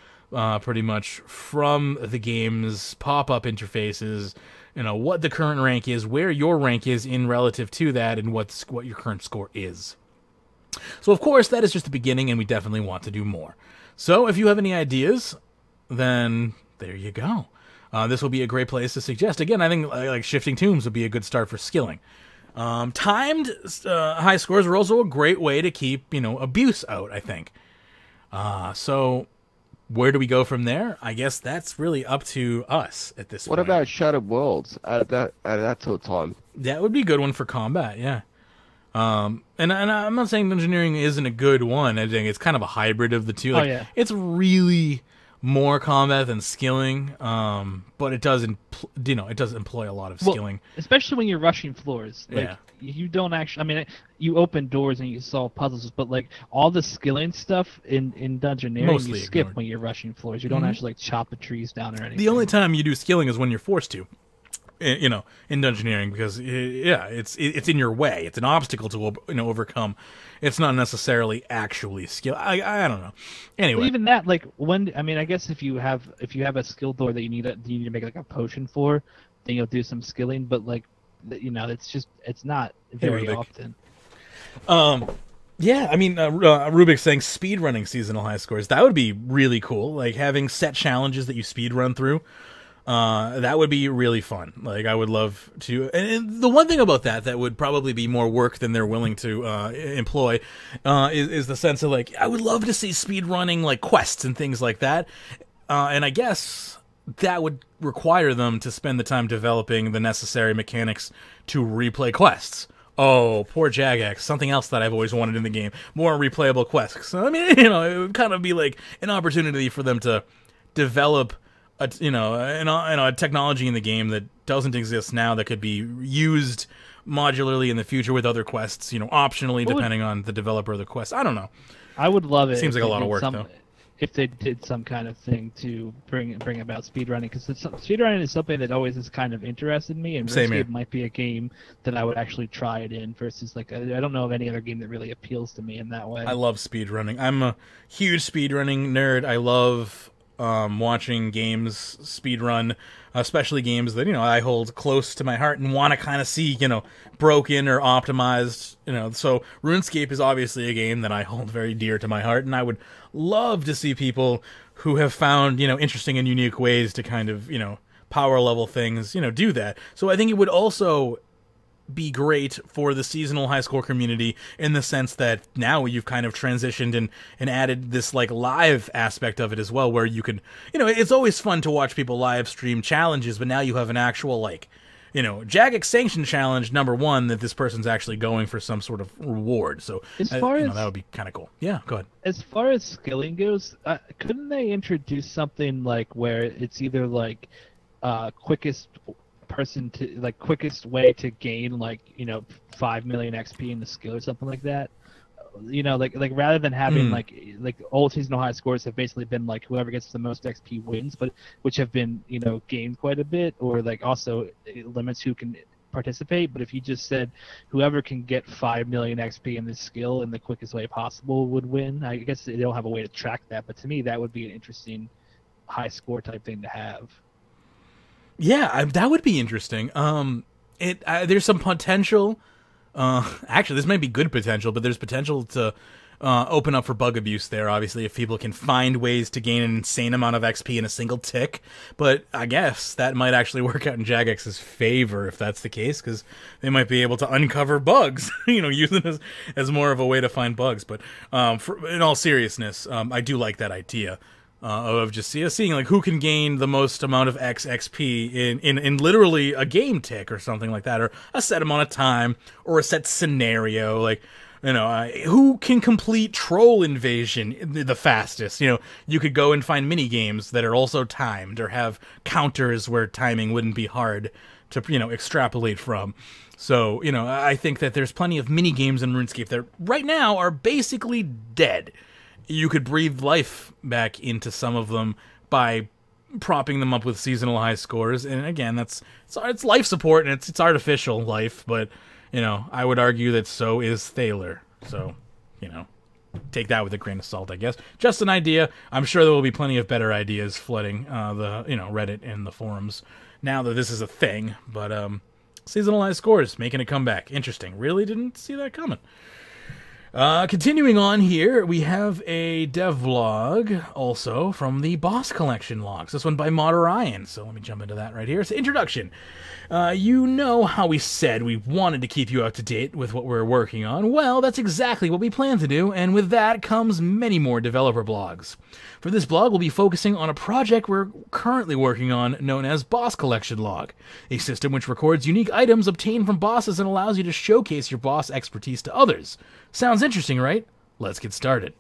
pretty much from the game's pop-up interfaces, you know, what the current rank is, where your rank is in relative to that, and what your current score is. So, of course, that is just the beginning, and we definitely want to do more. So, if you have any ideas, then there you go. This will be a great place to suggest. Again, I think like shifting tombs would be a good start for skilling. Timed high scores are also a great way to keep, you know, abuse out, I think. So where do we go from there? I guess that's really up to us at this point. What about Shattered Worlds? Add that to a time. That would be a good one for combat, yeah. And I'm not saying dungeoneering isn't a good one. I think it's kind of a hybrid of the two. Like, it's really more combat than skilling, but it does, it does employ a lot of skilling. Especially when you're rushing floors. Like, you don't actually. I mean, you open doors and you solve puzzles, but like all the skilling stuff in dungeoneering, mostly you skip ignored. when you're rushing floors. You don't actually like chop the trees down or anything. The only time you do skilling is when you're forced to. You know, in dungeoneering, because it's in your way. It's an obstacle to overcome. It's not necessarily actually skill. I don't know. Anyway, but even that, like I guess if you have a skill door that you need to make like a potion for, then you'll do some skilling. But like, you know, it's not very often. Yeah, I mean, Rubik's saying speedrunning seasonal high scores. That would be really cool. Like having set challenges that you speedrun through. That would be really fun. Like, I would love to. And the one thing about that would probably be more work than they're willing to employ is the sense of, like, I would love to see speedrunning, like, quests and things like that. And I guess that would require them to spend the time developing the necessary mechanics to replay quests. Oh, poor Jagex. Something else that I've always wanted in the game. More replayable quests. So, I mean, you know, it would kind of be like an opportunity for them to develop a technology in the game that doesn't exist now that could be used modularly in the future with other quests, you know, optionally depending on the developer of the quest. I don't know. I would love it. Seems like a lot of work, though. If they did some kind of thing to bring about speedrunning, because speedrunning is something that always has kind of interested me, and Runescape might be a game that I would actually try it in versus, like, I don't know of any other game that really appeals to me in that way. I love speedrunning. I'm a huge speedrunning nerd. I love watching games speedrun, especially games that, you know, I hold close to my heart and want to kind of see, you know, broken or optimized, you know. So RuneScape is obviously a game that I hold very dear to my heart, and I would love to see people who have found, you know, interesting and unique ways to kind of, you know, power level things, you know, do that. So I think it would also be great for the seasonal high score community in the sense that now you've kind of transitioned and added this, like, live aspect of it as well, where you can, you know, it's always fun to watch people live stream challenges, but now you have an actual, like, you know, Jagex Sanction challenge #1 that this person's actually going for some sort of reward. So as far as that would be kind of cool. Yeah, go ahead. As far as skilling goes, couldn't they introduce something like where it's either like quickest person to like quickest way to gain like 5 million XP in the skill or something like that. Like rather than having like old seasonal high scores have basically been like whoever gets the most XP wins, but which have been gained quite a bit, or like also it limits who can participate. But if you just said whoever can get 5 million XP in this skill in the quickest way possible would win, I guess they don't have a way to track that, but to me that would be an interesting high score type thing to have. Yeah, that would be interesting. There's some potential. Actually, this might be good potential, but there's potential to open up for bug abuse there, obviously, if people can find ways to gain an insane amount of XP in a single tick. But I guess that might actually work out in Jagex's favor if that's the case, because they might be able to uncover bugs, use it as more of a way to find bugs. But in all seriousness, I do like that idea. Of just seeing like who can gain the most amount of XP in literally a game tick or something like that, or a set amount of time, or a set scenario, like who can complete troll invasion the fastest. You could go and find mini games that are also timed or have counters where timing wouldn't be hard to extrapolate from. So I think that there's plenty of mini games in RuneScape that right now are basically dead. You could breathe life back into some of them by propping them up with seasonal high scores. And again, it's life support and it's artificial life, but I would argue that so is Thaler. So, take that with a grain of salt, I guess. Just an idea. I'm sure there will be plenty of better ideas flooding the Reddit and the forums now that this is a thing. But seasonal high scores making a comeback. Interesting. Really didn't see that coming. Continuing on here, we have a dev log also from the Boss Collection logs. This one by Moderian. So let me jump into that right here. It's an introduction. You know how we said we wanted to keep you up to date with what we're working on. Well, that's exactly what we plan to do, and with that comes many more developer blogs. For this blog, we'll be focusing on a project we're currently working on known as Boss Collection Log, a system which records unique items obtained from bosses and allows you to showcase your boss expertise to others. Sounds interesting, right? Let's get started.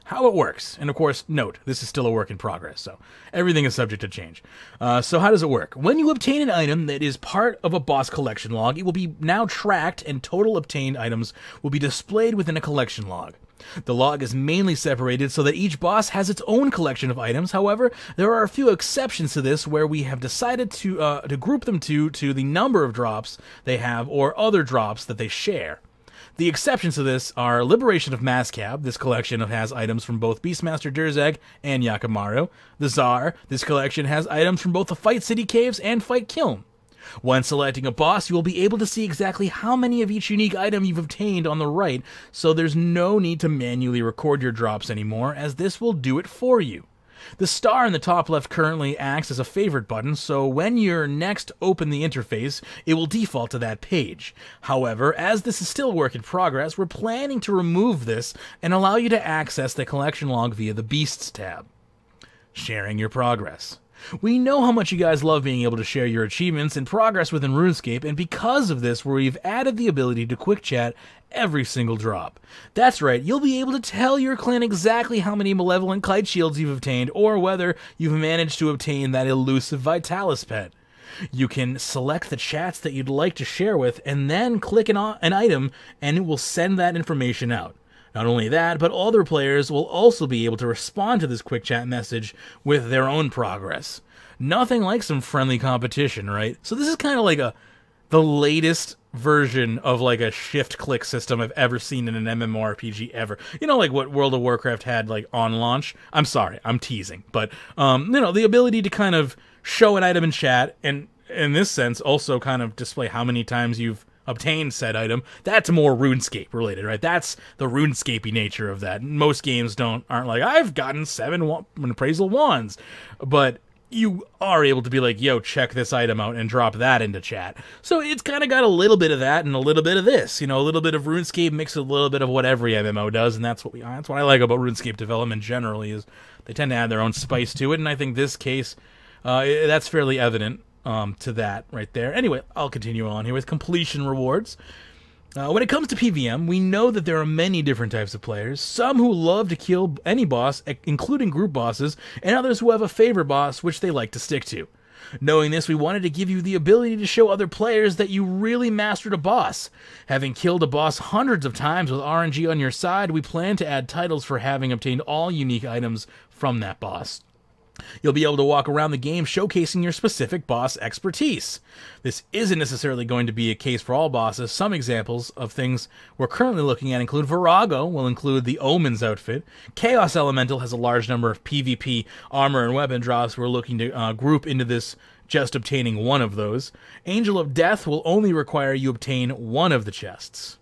How it works, and of course, note, this is still a work in progress, so everything is subject to change. So how does it work? When you obtain an item that is part of a boss collection log, it will be now tracked, and total obtained items will be displayed within a collection log. The log is mainly separated so that each boss has its own collection of items. However, there are a few exceptions to this where we have decided to group them to the number of drops they have or other drops that they share. The exceptions to this are Liberation of Mascab. This collection has items from both Beastmaster Durzeg and Yakamaru. The Tsar. This collection has items from both the Fight City Caves and Fight Kiln. When selecting a boss, you will be able to see exactly how many of each unique item you've obtained on the right, so there's no need to manually record your drops anymore, as this will do it for you. The star in the top left currently acts as a favorite button, so when you next open the interface, it will default to that page. However, as this is still a work in progress, we're planning to remove this and allow you to access the collection log via the Beasts tab. Sharing your progress. We know how much you guys love being able to share your achievements and progress within RuneScape, and because of this, we've added the ability to quick chat every single drop. That's right, you'll be able to tell your clan exactly how many Malevolent Kite Shields you've obtained, or whether you've managed to obtain that elusive Vitalis pet. You can select the chats that you'd like to share with, and then click an item, and it will send that information out. Not only that, but other players will also be able to respond to this quick chat message with their own progress. Nothing like some friendly competition, right? So this is kind of like the latest version of like a shift-click system I've ever seen in an MMORPG ever. Like what World of Warcraft had like on launch. I'm sorry, I'm teasing. But, the ability to kind of show an item in chat, and in this sense also kind of display how many times you've obtained said item, that's more RuneScape related, right? That's the RuneScapey nature of that. Most games aren't like, I've gotten 7 appraisal wands, but you are able to be like, yo, check this item out and drop that into chat. So it's kind of got a little bit of that and a little bit of this, a little bit of RuneScape mixed with a little bit of what every MMO does, and that's what I like about RuneScape development generally, is they tend to add their own spice to it, and I think this case, that's fairly evident to that right there. Anyway, I'll continue on here with completion rewards. When it comes to PvM, we know that there are many different types of players, some who love to kill any boss, including group bosses, and others who have a favorite boss which they like to stick to. Knowing this, we wanted to give you the ability to show other players that you really mastered a boss. Having killed a boss hundreds of times with RNG on your side, we plan to add titles for having obtained all unique items from that boss. You'll be able to walk around the game showcasing your specific boss expertise. This isn't necessarily going to be a case for all bosses. Some examples of things we're currently looking at include Virago will include the Omen's outfit. Chaos Elemental has a large number of PvP armor and weapon drops. We're looking to group into this just obtaining one of those. Angel of Death will only require you obtain one of the chests.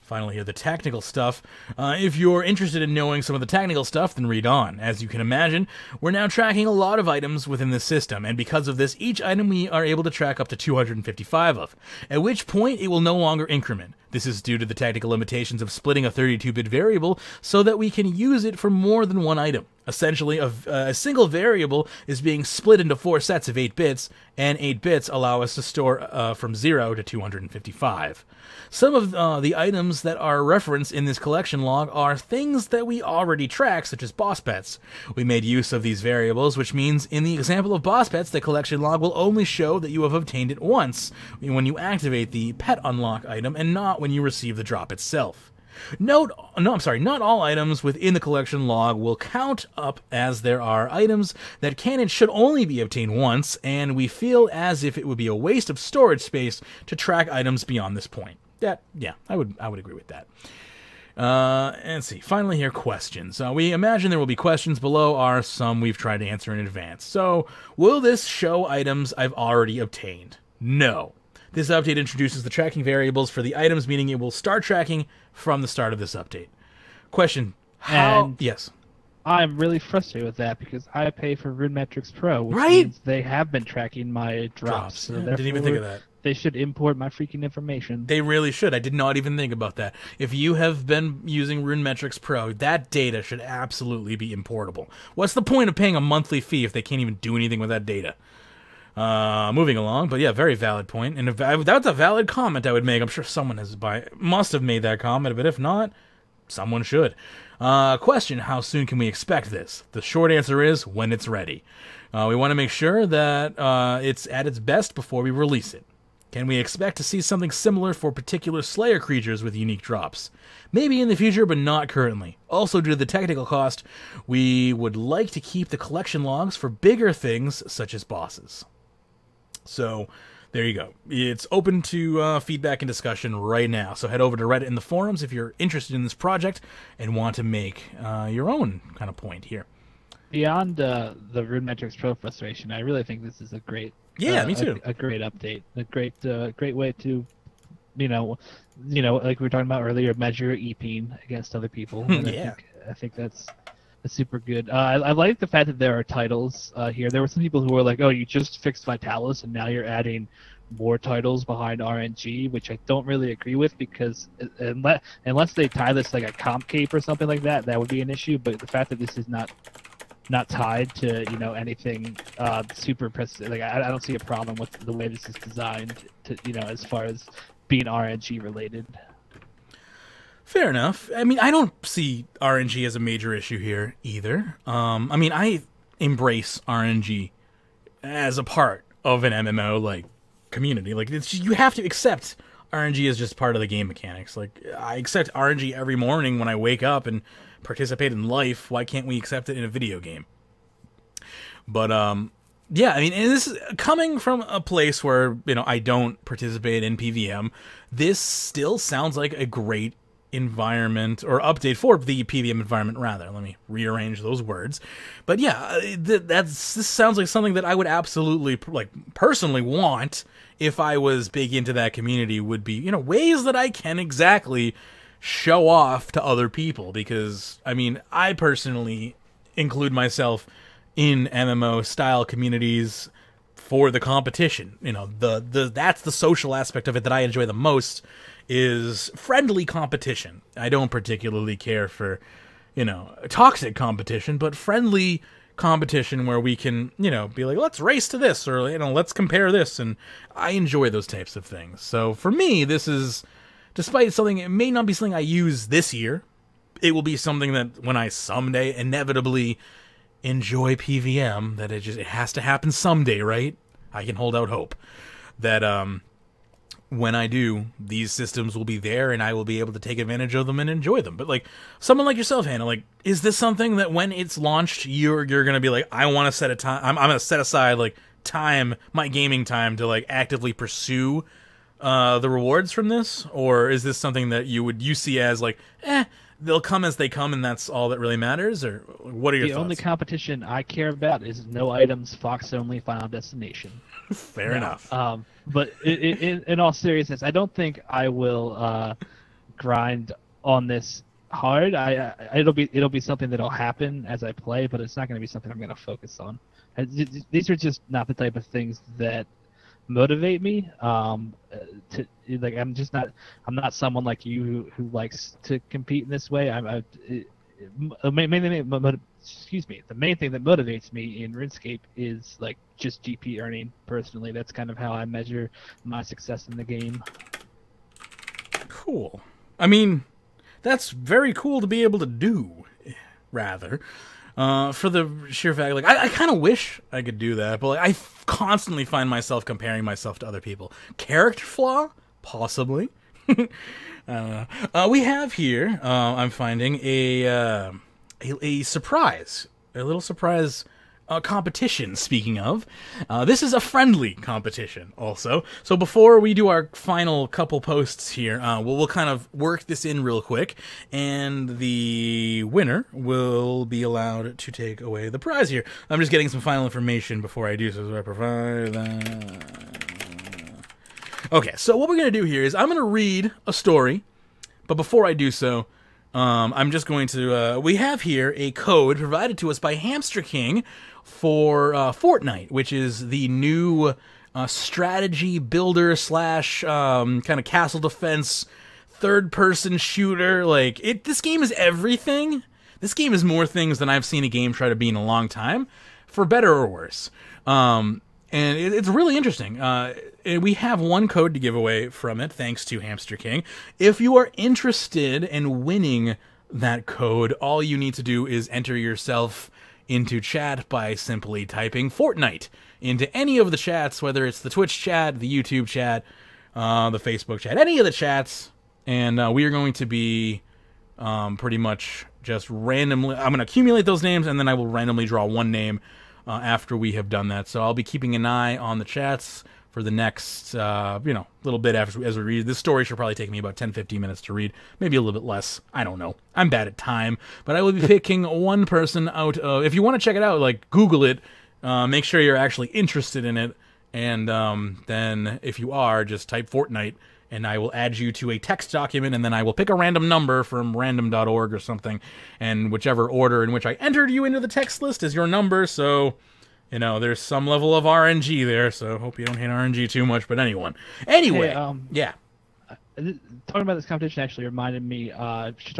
Finally here, the technical stuff. If you're interested in knowing some of the technical stuff, then read on. As you can imagine, we're now tracking a lot of items within this system, and because of this, each item we are able to track up to 255 of, at which point it will no longer increment. This is due to the technical limitations of splitting a 32-bit variable so that we can use it for more than one item. Essentially, a single variable is being split into 4 sets of 8 bits, and 8 bits allow us to store from 0 to 255. Some of the items that are referenced in this collection log are things that we already track, such as boss pets. We made use of these variables, which means in the example of boss pets, the collection log will only show that you have obtained it once when you activate the pet unlock item and not when you receive the drop itself. Not all items within the collection log will count up, as there are items that can and should only be obtained once, and we feel as if it would be a waste of storage space to track items beyond this point. Yeah, I would agree with that. And see, finally here, questions. We imagine there will be questions. Below are some we've tried to answer in advance. So, will this show items I've already obtained? No. This update introduces the tracking variables for the items, meaning it will start tracking from the start of this update. Question, how... And yes. I'm really frustrated with that because I pay for RuneMetrics Pro, which right? means they have been tracking my drops. So didn't even think of that. They should import my freaking information. They really should. I did not even think about that. If you have been using RuneMetrics Pro, that data should absolutely be importable. What's the point of paying a monthly fee if they can't even do anything with that data? Moving along, but yeah, very valid point. And if that's a valid comment I would make. I'm sure someone must have made that comment, but if not, someone should. Question, how soon can we expect this? The short answer is when it's ready. We want to make sure that it's at its best before we release it. Can we expect to see something similar for particular Slayer creatures with unique drops? Maybe in the future, but not currently. Also, due to the technical cost, we would like to keep the collection logs for bigger things such as bosses. So, there you go. It's open to feedback and discussion right now. So head over to Reddit in the forums if you're interested in this project and want to make your own kind of point here. Beyond the RuneMetrics Pro frustration, I really think this is a great... Yeah, me too. A great update, a great way to, like we were talking about earlier, measure EPing against other people. And Yeah, I think that's super good. I like the fact that there are titles here. There were some people who were like, "Oh, you just fixed Vitalis, and now you're adding more titles behind RNG," which I don't really agree with because unless they tie this like a comp cape or something like that, that would be an issue. But the fact that this is not tied to anything super precise. Like I don't see a problem with the way this is designed to as far as being RNG related. fair enough. I mean, I don't see RNG as a major issue here either. I mean, I embrace RNG as a part of an MMO like community. Like you have to accept RNG as just part of the game mechanics. Like I accept RNG every morning when I wake up and participate in life. Why can't we accept it in a video game? But yeah, I mean, and this is coming from a place where I don't participate in PVM. This still sounds like a great environment or update for the PVM environment. Rather, let me rearrange those words. But yeah, this sounds like something that I would absolutely personally want if I was big into that community. Would be ways that I can exactly show off to other people, because I mean, I personally include myself in MMO style communities for the competition. That's the social aspect of it that I enjoy the most, is friendly competition. I don't particularly care for toxic competition, but friendly competition where we can be like, let's race to this, or let's compare this, and I enjoy those types of things. So for me, this is, despite something, it may not be something I use this year, it will be something that when I someday inevitably enjoy PVM, that it has to happen someday, right? I can hold out hope that when I do, these systems will be there and I will be able to take advantage of them and enjoy them. But like someone like yourself, Hannah, like, is this something that when it's launched, you're gonna be like, I want to set a time, I'm gonna set aside like time, my gaming time, to like actively pursue the rewards from this? Or is this something that you see as like, they'll come as they come and that's all that really matters? Or what are your thoughts? The only competition I care about is no items, Fox only, Final Destination. Fair enough. But in all seriousness, I don't think I will grind on this hard. It'll be something that'll happen as I play, but it's not going to be something I'm going to focus on. These are just not the type of things that motivate me. I'm not someone like you who likes to compete in this way. The main thing that motivates me in RuneScape is like just GP earning. Personally, that's kind of how I measure my success in the game. Cool. I mean, that's very cool to be able to do, rather. For the sheer fact, like, I kind of wish I could do that, but like, I constantly find myself comparing myself to other people. Character flaw? Possibly. We have here, I'm finding a surprise, a little surprise competition, speaking of. This is a friendly competition, also. So before we do our final couple posts here, we'll kind of work this in real quick, and the winner will be allowed to take away the prize here. I'm just getting some final information before I do so. So I provide that. Okay, so what we're going to do here is I'm going to read a story, but before I do so, I'm just going to, we have here a code provided to us by Hamster King for Fortnite, which is the new strategy builder slash kind of castle defense third-person shooter. Like, this game is everything. This game is more things than I've seen a game try to be in a long time, for better or worse. And it's really interesting. And we have one code to give away from it, thanks to Hamster King. If you are interested in winning that code, all you need to do is enter yourself into chat by simply typing Fortnite into any of the chats, whether it's the Twitch chat, the YouTube chat, the Facebook chat, any of the chats. And we are going to be pretty much just randomly... I'm going to accumulate those names, and then I will randomly draw one name after we have done that. So I'll be keeping an eye on the chats for the next, little bit as we read. This story should probably take me about 10-15 minutes to read, maybe a little bit less. I don't know. I'm bad at time, but I will be picking one person out of... If you want to check it out, like, Google it, make sure you're actually interested in it, and then if you are, just type Fortnite, and I will add you to a text document, and then I will pick a random number from random.org or something, and whichever order in which I entered you into the text list is your number, so... there's some level of RNG there, so hope you don't hate RNG too much, but anyway, yeah. Talking about this competition actually reminded me, I should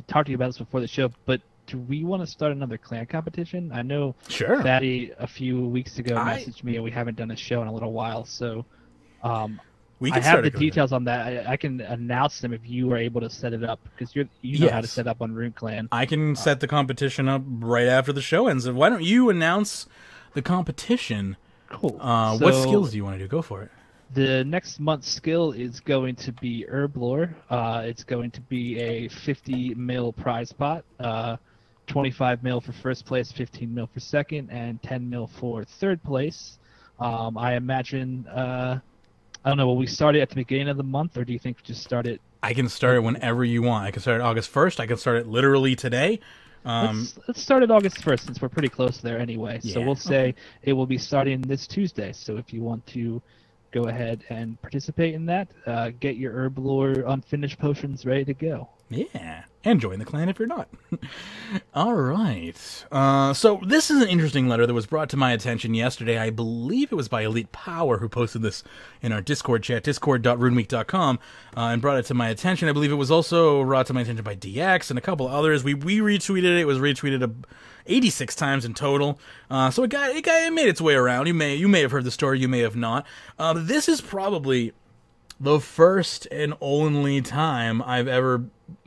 talk to you about this before the show, but do we want to start another clan competition? I know sure. Fatty a few weeks ago messaged me, and we haven't done a show in a little while, so we can I have the details on that. I can announce them if you are able to set it up, because you know how to set up on RuneClan. I can set the competition up right after the show ends. Why don't you announce the competition? Cool. What skills do you want to do? Go for it. The next month's skill is going to be Herb Lore. It's going to be a 50 mil prize pot, 25 mil for first place, 15 mil for second, and 10 mil for third place. I imagine, I don't know, will we start it at the beginning of the month, or do you think we just start it? I can start it whenever you want. I can start it August 1st. I can start it literally today. Let's start it August 1st, since we're pretty close there anyway. Yeah. So we'll say it will be starting this Tuesday. So if you want to go ahead and participate in that, get your Herb Lore unfinished potions ready to go. Yeah, and join the clan if you're not. All right. So this is an interesting letter that was brought to my attention yesterday. I believe it was by Elite Power who posted this in our Discord chat, discord.runeweek.com, and brought it to my attention. I believe it was also brought to my attention by DX and a couple others. We retweeted it. It was retweeted 86 times in total. So it made its way around. You may have heard the story. You may have not. This is probably the first and only time I've ever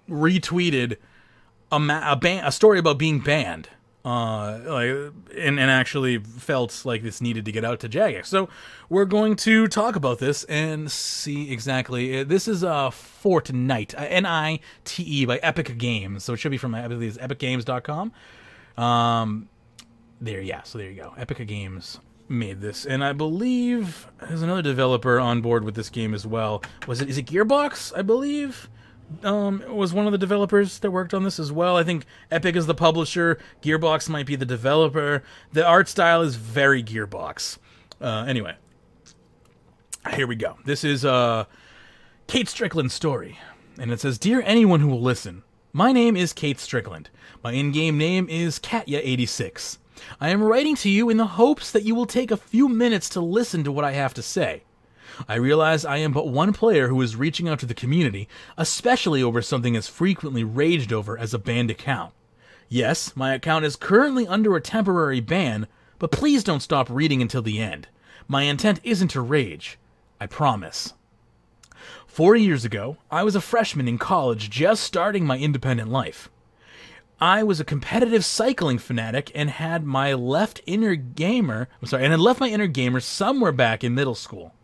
retweeted a story about being banned and actually felt like this needed to get out to Jagex. So we're going to talk about this and see exactly. This is Fortnite, N-I-T-E, by Epic Games. So it should be from, I believe, epicgames.com. There you go. Epic Games made this, and I believe there's another developer on board with this game as well. Is it Gearbox, I believe? Was one of the developers that worked on this as well. I think Epic is the publisher, Gearbox might be the developer. The art style is very Gearbox. Anyway, here we go. This is Kate Strickland's story, and it says, "Dear anyone who will listen, my name is Kate Strickland. My in-game name is Katya86. I am writing to you in the hopes that you will take a few minutes to listen to what I have to say. I realize I am but one player who is reaching out to the community, especially over something as frequently raged over as a banned account. Yes, my account is currently under a temporary ban, but please don't stop reading until the end. My intent isn't to rage. I promise. 4 years ago, I was a freshman in college just starting my independent life. I was a competitive cycling fanatic and had my left my inner gamer somewhere back in middle school.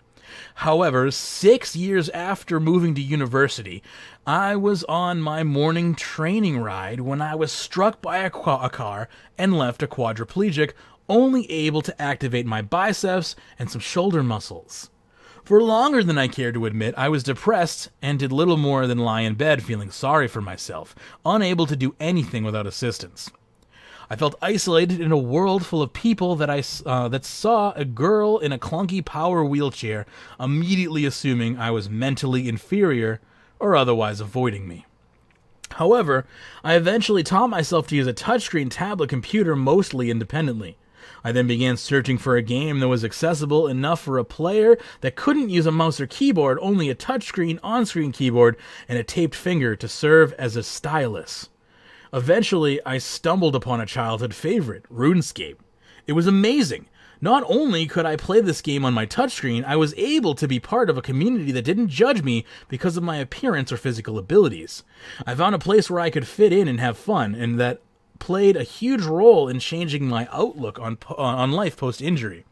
However, 6 years after moving to university, I was on my morning training ride when I was struck by a car and left a quadriplegic, only able to activate my biceps and some shoulder muscles. For longer than I care to admit, I was depressed and did little more than lie in bed feeling sorry for myself, unable to do anything without assistance. I felt isolated in a world full of people that saw a girl in a clunky power wheelchair, immediately assuming I was mentally inferior or otherwise avoiding me. However, I eventually taught myself to use a touchscreen tablet computer mostly independently. I then began searching for a game that was accessible enough for a player that couldn't use a mouse or keyboard, only a touchscreen on-screen keyboard and a taped finger to serve as a stylus. Eventually, I stumbled upon a childhood favorite, Runescape. It was amazing. Not only could I play this game on my touchscreen, I was able to be part of a community that didn't judge me because of my appearance or physical abilities. I found a place where I could fit in and have fun, and that played a huge role in changing my outlook on life post-injury.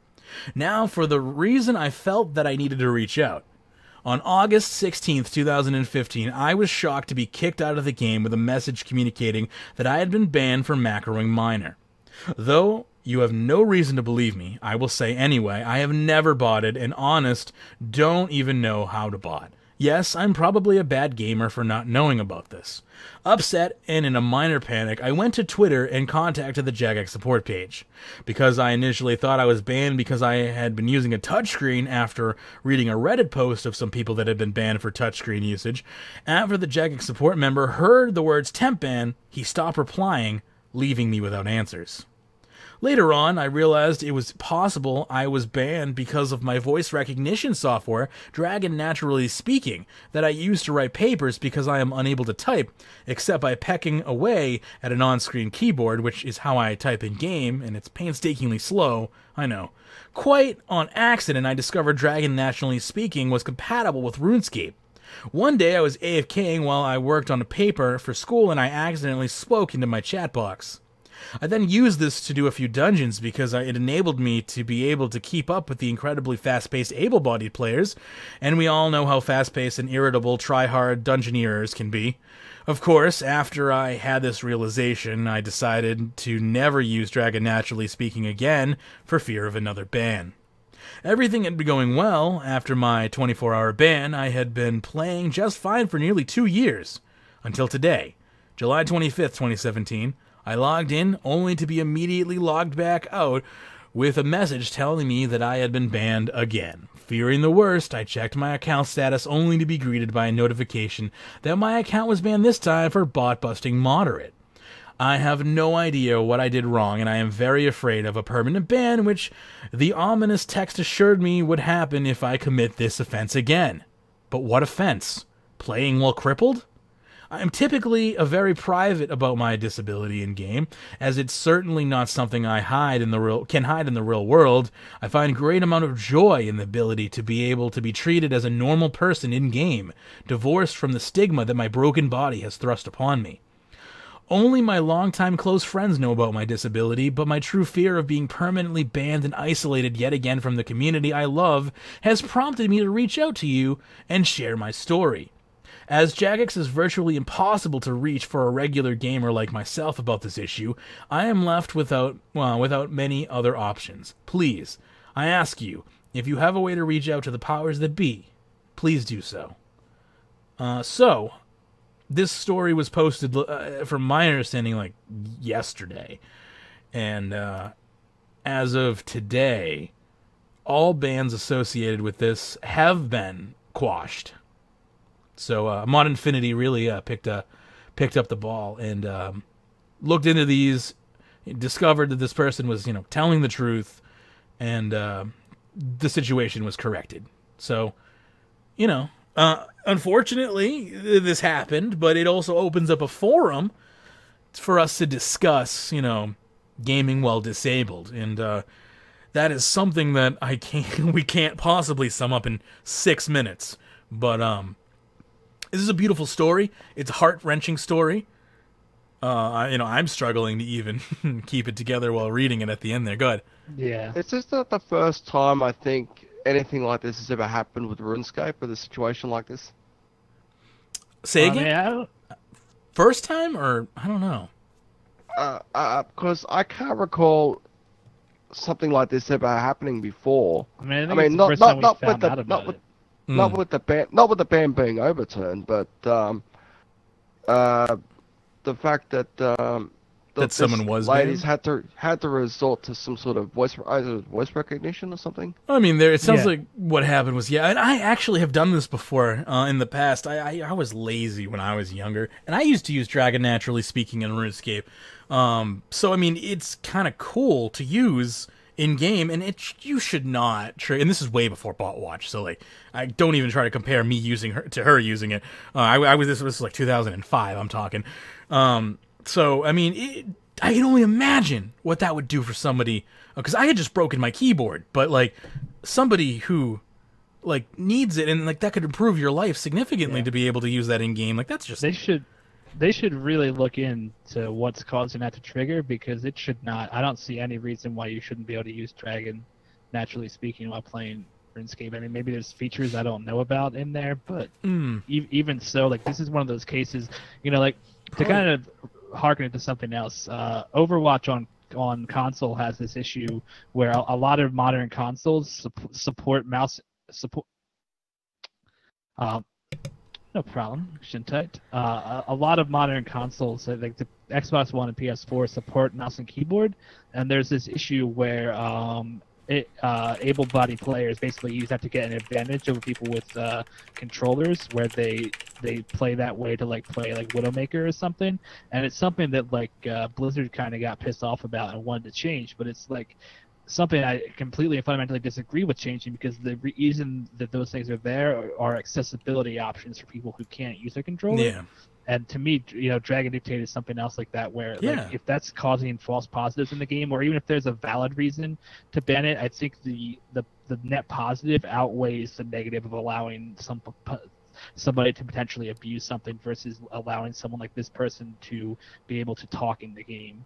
Now, for the reason I felt that I needed to reach out. On August 16th, 2015, I was shocked to be kicked out of the game with a message communicating that I had been banned for macroing minor. Though you have no reason to believe me, I will say anyway, I have never botted, and honest, don't even know how to bot. Yes, I'm probably a bad gamer for not knowing about this. Upset and in a minor panic, I went to Twitter and contacted the Jagex support page. Because I initially thought I was banned because I had been using a touchscreen after reading a Reddit post of some people that had been banned for touchscreen usage, after the Jagex support member heard the words temp ban, he stopped replying, leaving me without answers. Later on, I realized it was possible I was banned because of my voice recognition software, Dragon Naturally Speaking, that I use to write papers because I am unable to type, except by pecking away at an on-screen keyboard, which is how I type in-game, and it's painstakingly slow, I know. Quite on accident, I discovered Dragon Naturally Speaking was compatible with Runescape. One day I was AFKing while I worked on a paper for school, and I accidentally spoke into my chat box. I then used this to do a few dungeons because it enabled me to be able to keep up with the incredibly fast-paced able-bodied players, and we all know how fast-paced and irritable try-hard dungeoneers can be. Of course, after I had this realization, I decided to never use Dragon Naturally Speaking again for fear of another ban. Everything had been going well. After my 24-hour ban, I had been playing just fine for nearly 2 years. Until today, July 25th, 2017, I logged in only to be immediately logged back out with a message telling me that I had been banned again. Fearing the worst, I checked my account status only to be greeted by a notification that my account was banned this time for bot-busting moderate. I have no idea what I did wrong, and I am very afraid of a permanent ban, which the ominous text assured me would happen if I commit this offense again. But what offense? Playing while crippled? I am typically very private about my disability in game, as it's certainly not something I can hide in the real world. I find great amount of joy in the ability to be able to be treated as a normal person in game, divorced from the stigma that my broken body has thrust upon me. Only my longtime close friends know about my disability, but my true fear of being permanently banned and isolated yet again from the community I love has prompted me to reach out to you and share my story. As Jagex is virtually impossible to reach for a regular gamer like myself about this issue, I am left without many other options. Please, I ask you, if you have a way to reach out to the powers that be, please do so. So, this story was posted, from my understanding, like, yesterday. And, as of today, all bans associated with this have been quashed. So, Mod Infinity really picked up the ball and looked into these, discovered that this person was, telling the truth, and the situation was corrected. So, unfortunately, this happened, but it also opens up a forum for us to discuss, gaming while disabled, and that is something that we can't possibly sum up in 6 minutes. But this is a beautiful story. It's a heart-wrenching story. I'm struggling to even keep it together while reading it at the end there. Go ahead. Yeah. It's just not the first time I think anything like this has ever happened with RuneScape, with a situation like this. Say again? First time, or I don't know. Because I can't recall something like this ever happening before. I mean, not with the ban being overturned, but the fact that that someone was ladies banned? had to resort to some sort of voice recognition or something. I mean, it sounds like what happened was, and I actually have done this before in the past. I was lazy when I was younger, and I used to use Dragon Naturally Speaking in RuneScape. So I mean, it's kind of cool to use in game, and you should not trigger. And this is way before Bot Watch, so like I don't even try to compare me using her to her using it. This was like 2005. I'm talking. So I mean, I can only imagine what that would do for somebody, because I had just broken my keyboard, but like somebody who like needs it, and like that could improve your life significantly to be able to use that in game. Like that's just They should really look into what's causing that to trigger, because it should not. I don't see any reason why you shouldn't be able to use Dragon Naturally Speaking while playing RuneScape. I mean, maybe there's features I don't know about in there, but even so, like this is one of those cases, like to kind of harken it to something else. Overwatch on console has this issue where a lot of modern consoles support mouse support. No problem, Shintite. A lot of modern consoles, like the Xbox One and PS4, support mouse and keyboard, and there's this issue where able-bodied players basically use that to get an advantage over people with controllers, where they play that way to like play like Widowmaker or something, and it's something that like Blizzard kind of got pissed off about and wanted to change, but it's like something I completely and fundamentally disagree with changing, because the reason that those things are there are accessibility options for people who can't use their controller. Yeah. And to me, Dragon Dictate is something else like that, where like, if that's causing false positives in the game, or even if there's a valid reason to ban it, I think the net positive outweighs the negative of allowing somebody to potentially abuse something versus allowing someone like this person to be able to talk in the game.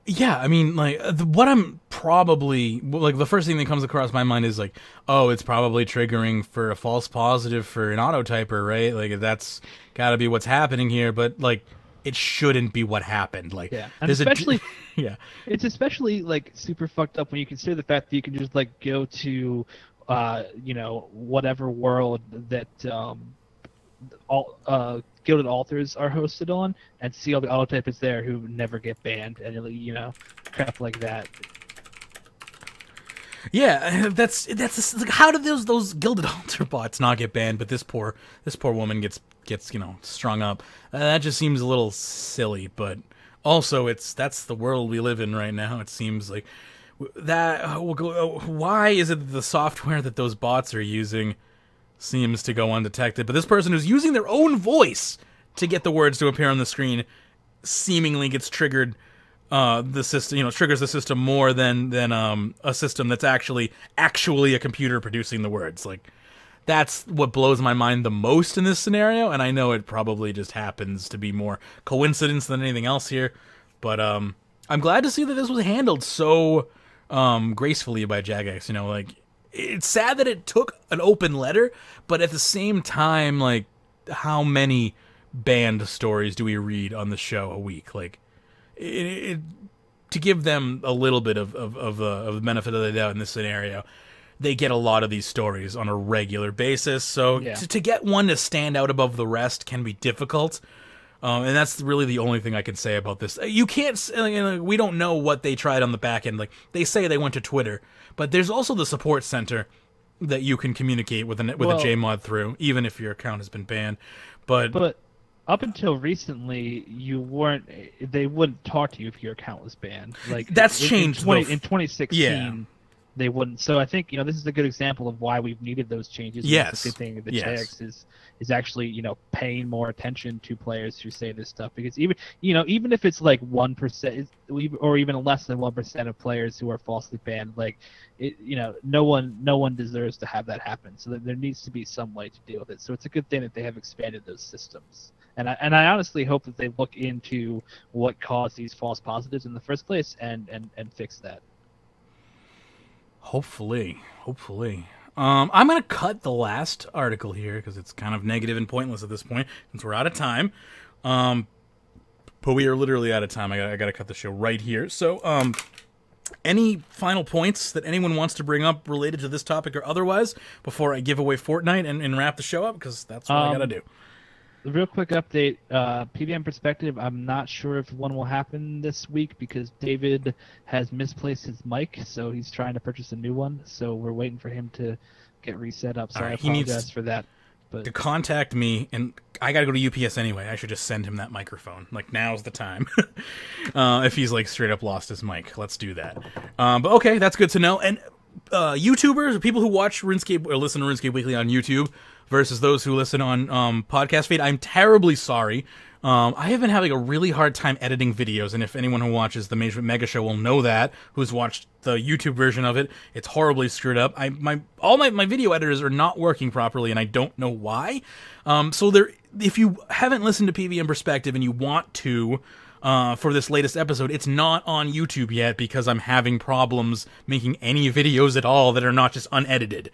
Yeah, I mean, like, what I'm probably, like, the first thing that comes across my mind is, like, oh, it's probably triggering for a false positive for an autotyper, right? Like, that's gotta be what's happening here, but, like, it shouldn't be what happened. Like, and especially, it's especially, like, super fucked up when you consider the fact that you can just, like, go to, whatever world that, Gilded Authors are hosted on, and see all the autotypers there who never get banned, and crap like that. Yeah, that's like, how did those Gilded Altar bots not get banned, but this poor woman gets strung up? That just seems a little silly, but also that's the world we live in right now. It seems like that. Why is it that the software that those bots are using seems to go undetected, but this person who's using their own voice to get the words to appear on the screen seemingly gets triggered the system, triggers the system more than a system that's actually a computer producing the words? Like, that's what blows my mind the most in this scenario, and I know it probably just happens to be more coincidence than anything else here, but I'm glad to see that this was handled so gracefully by Jagex. You know, like, it's sad that it took an open letter, but at the same time, like, how many banned stories do we read on the show a week? Like, to give them a little bit of the benefit of the doubt in this scenario, they get a lot of these stories on a regular basis, so to get one to stand out above the rest can be difficult. And that's really the only thing I can say about this. You can't, we don't know what they tried on the back end. Like, they say they went to Twitter, but there's also the support center that you can communicate with a Jmod through, even if your account has been banned. But up until recently, they wouldn't talk to you if your account was banned. Like, that's changed in 2016. Yeah. They wouldn't. So I think, this is a good example of why we've needed those changes. Yes. The good thing that Jagex is actually, paying more attention to players who say this stuff, because even if it's like 1% or even less than 1% of players who are falsely banned, like, no one deserves to have that happen. So there needs to be some way to deal with it. So it's a good thing that they have expanded those systems. And I honestly hope that they look into what caused these false positives in the first place and fix that. Hopefully. I'm going to cut the last article here because it's kind of negative and pointless at this point since we're out of time. But we are literally out of time. I got to cut the show right here. So, any final points that anyone wants to bring up related to this topic or otherwise before I give away Fortnite and wrap the show up? Because that's what I got to do. The real quick update, PVM perspective, I'm not sure if one will happen this week because David has misplaced his mic, so he's trying to purchase a new one. So we're waiting for him to get reset up. So I apologize for that. But to contact me, and I got to go to UPS anyway. I should just send him that microphone. Like, now's the time. If he's, like, straight up lost his mic. Let's do that. But okay, that's good to know. And YouTubers, or people who watch RuneScape or listen to RuneScape Weekly on YouTube versus those who listen on podcast feed, I'm terribly sorry. I have been having a really hard time editing videos, and if anyone who watches the Magebit Mega Show will know that, who's watched the YouTube version of it, it's horribly screwed up. All my video editors are not working properly, and I don't know why. If you haven't listened to PVM Perspective and you want to, for this latest episode, it's not on YouTube yet because I'm having problems making any videos at all that are not just unedited.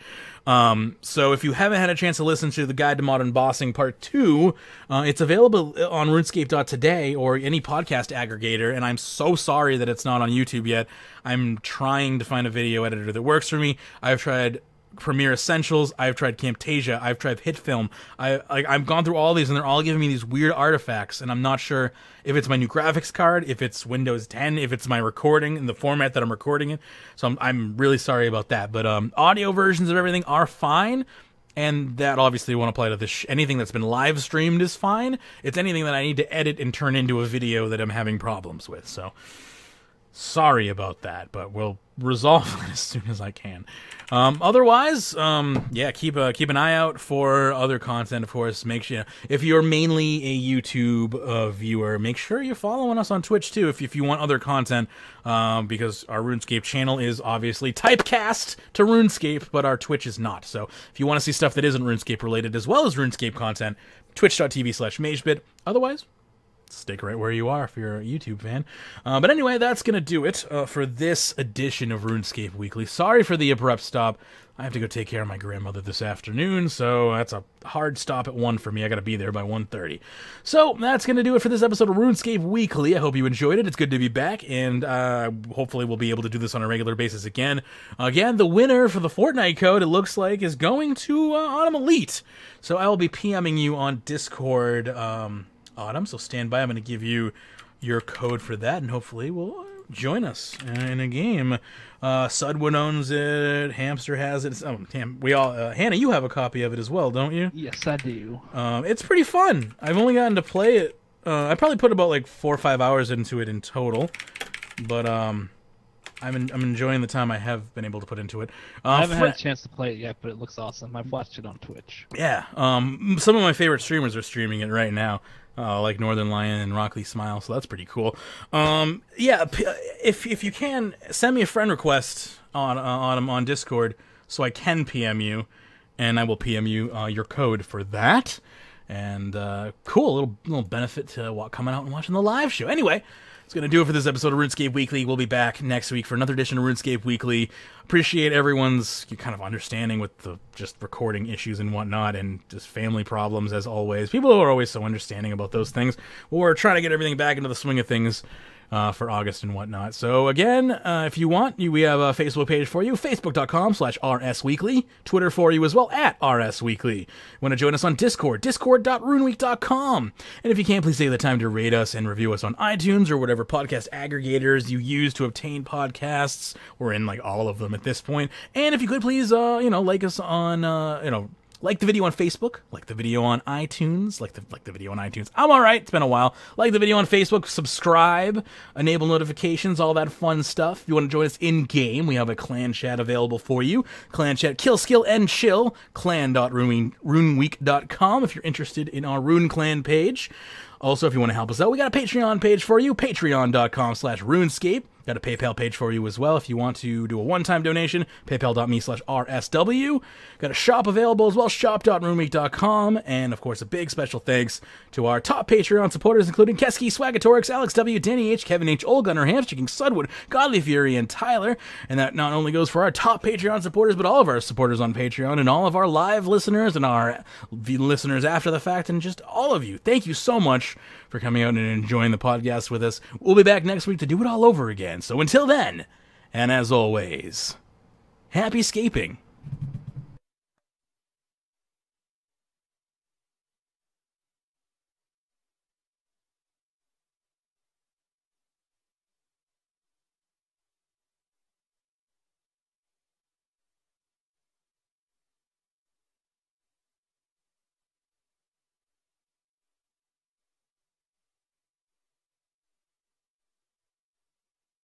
So if you haven't had a chance to listen to the Guide to Modern Bossing Part 2, it's available on RuneScape.today or any podcast aggregator, and I'm so sorry that it's not on YouTube yet. I'm trying to find a video editor that works for me. I've tried Premiere Essentials, I've tried Camtasia, I've tried HitFilm. I've gone through all these, and they're all giving me these weird artifacts, and I'm not sure if it's my new graphics card, if it's Windows 10, if it's my recording in the format that I'm recording in. So I'm really sorry about that. But audio versions of everything are fine, and that obviously won't apply to this. Anything that's been live streamed is fine. It's anything that I need to edit and turn into a video that I'm having problems with. So sorry about that, but we'll resolve it as soon as I can. Otherwise, keep an eye out for other content, of course. Make sure, if you're mainly a YouTube viewer, make sure you're following us on Twitch too if you want other content, because our RuneScape channel is obviously typecast to RuneScape, but our Twitch is not. So if you want to see stuff that isn't RuneScape related as well as RuneScape content, twitch.tv/Magebit. Otherwise, stick right where you are if you're a YouTube fan. But anyway, that's going to do it for this edition of RuneScape Weekly. Sorry for the abrupt stop. I have to go take care of my grandmother this afternoon, so that's a hard stop at 1 for me. I got to be there by 1:30. So that's going to do it for this episode of RuneScape Weekly. I hope you enjoyed it. It's good to be back, and hopefully we'll be able to do this on a regular basis again. Again, the winner for the Fortnite code, it looks like, is going to Autumn Elite. So I will be PMing you on Discord, Autumn, so stand by. I'm going to give you your code for that, and hopefully we'll join us in a game. Sudwood owns it. Hamster has it. Hannah, you have a copy of it as well, don't you? Yes, I do. It's pretty fun. I've only gotten to play it. I probably put about like 4 or 5 hours into it in total, but I'm enjoying the time I have been able to put into it. I haven't had a chance to play it yet, but it looks awesome. I've watched it on Twitch. Yeah. Some of my favorite streamers are streaming it right now. Like Northern Lion and Rockley Smile, so that's pretty cool. If you can, send me a friend request on Discord so I can PM you, and I will PM you your code for that. And cool, little benefit to coming out and watching the live show. Anyway, that's going to do it for this episode of RuneScape Weekly. We'll be back next week for another edition of RuneScape Weekly. Appreciate everyone's kind of understanding with the just recording issues and whatnot, and just family problems as always. People are always so understanding about those things. We're trying to get everything back into the swing of things for August and whatnot. So again, if you want, we have a Facebook page for you, facebook.com/RSWeekly, Twitter for you as well, @RSWeekly. Want to join us on Discord, discord.runeweek.com. And if you can, please take the time to rate us and review us on iTunes or whatever podcast aggregators you use to obtain podcasts. We're in like all of them at this point. And if you could, please, like us on, like the video on Facebook, like the video on iTunes, like the video on iTunes. I'm alright, it's been a while. Like the video on Facebook, subscribe, enable notifications, all that fun stuff. If you want to join us in-game, we have a clan chat available for you. Clan chat, kill, skill, and chill. clan.runeweek.com if you're interested in our Rune Clan page. Also, if you want to help us out, we got a Patreon page for you, patreon.com/RuneScape. Got a PayPal page for you as well if you want to do a one-time donation, paypal.me/RSW. Got a shop available as well, shop.runeweek.com. And, of course, a big special thanks to our top Patreon supporters, including Keski, Swagatorix, Alex W., Danny H., Kevin H., Old Gunner, Hamster Sudwood, Godly Fury, and Tyler. And that not only goes for our top Patreon supporters, but all of our supporters on Patreon and all of our live listeners and our listeners after the fact, and just all of you. Thank you so much for coming out and enjoying the podcast with us. We'll be back next week to do it all over again. So until then, and as always, happy scaping.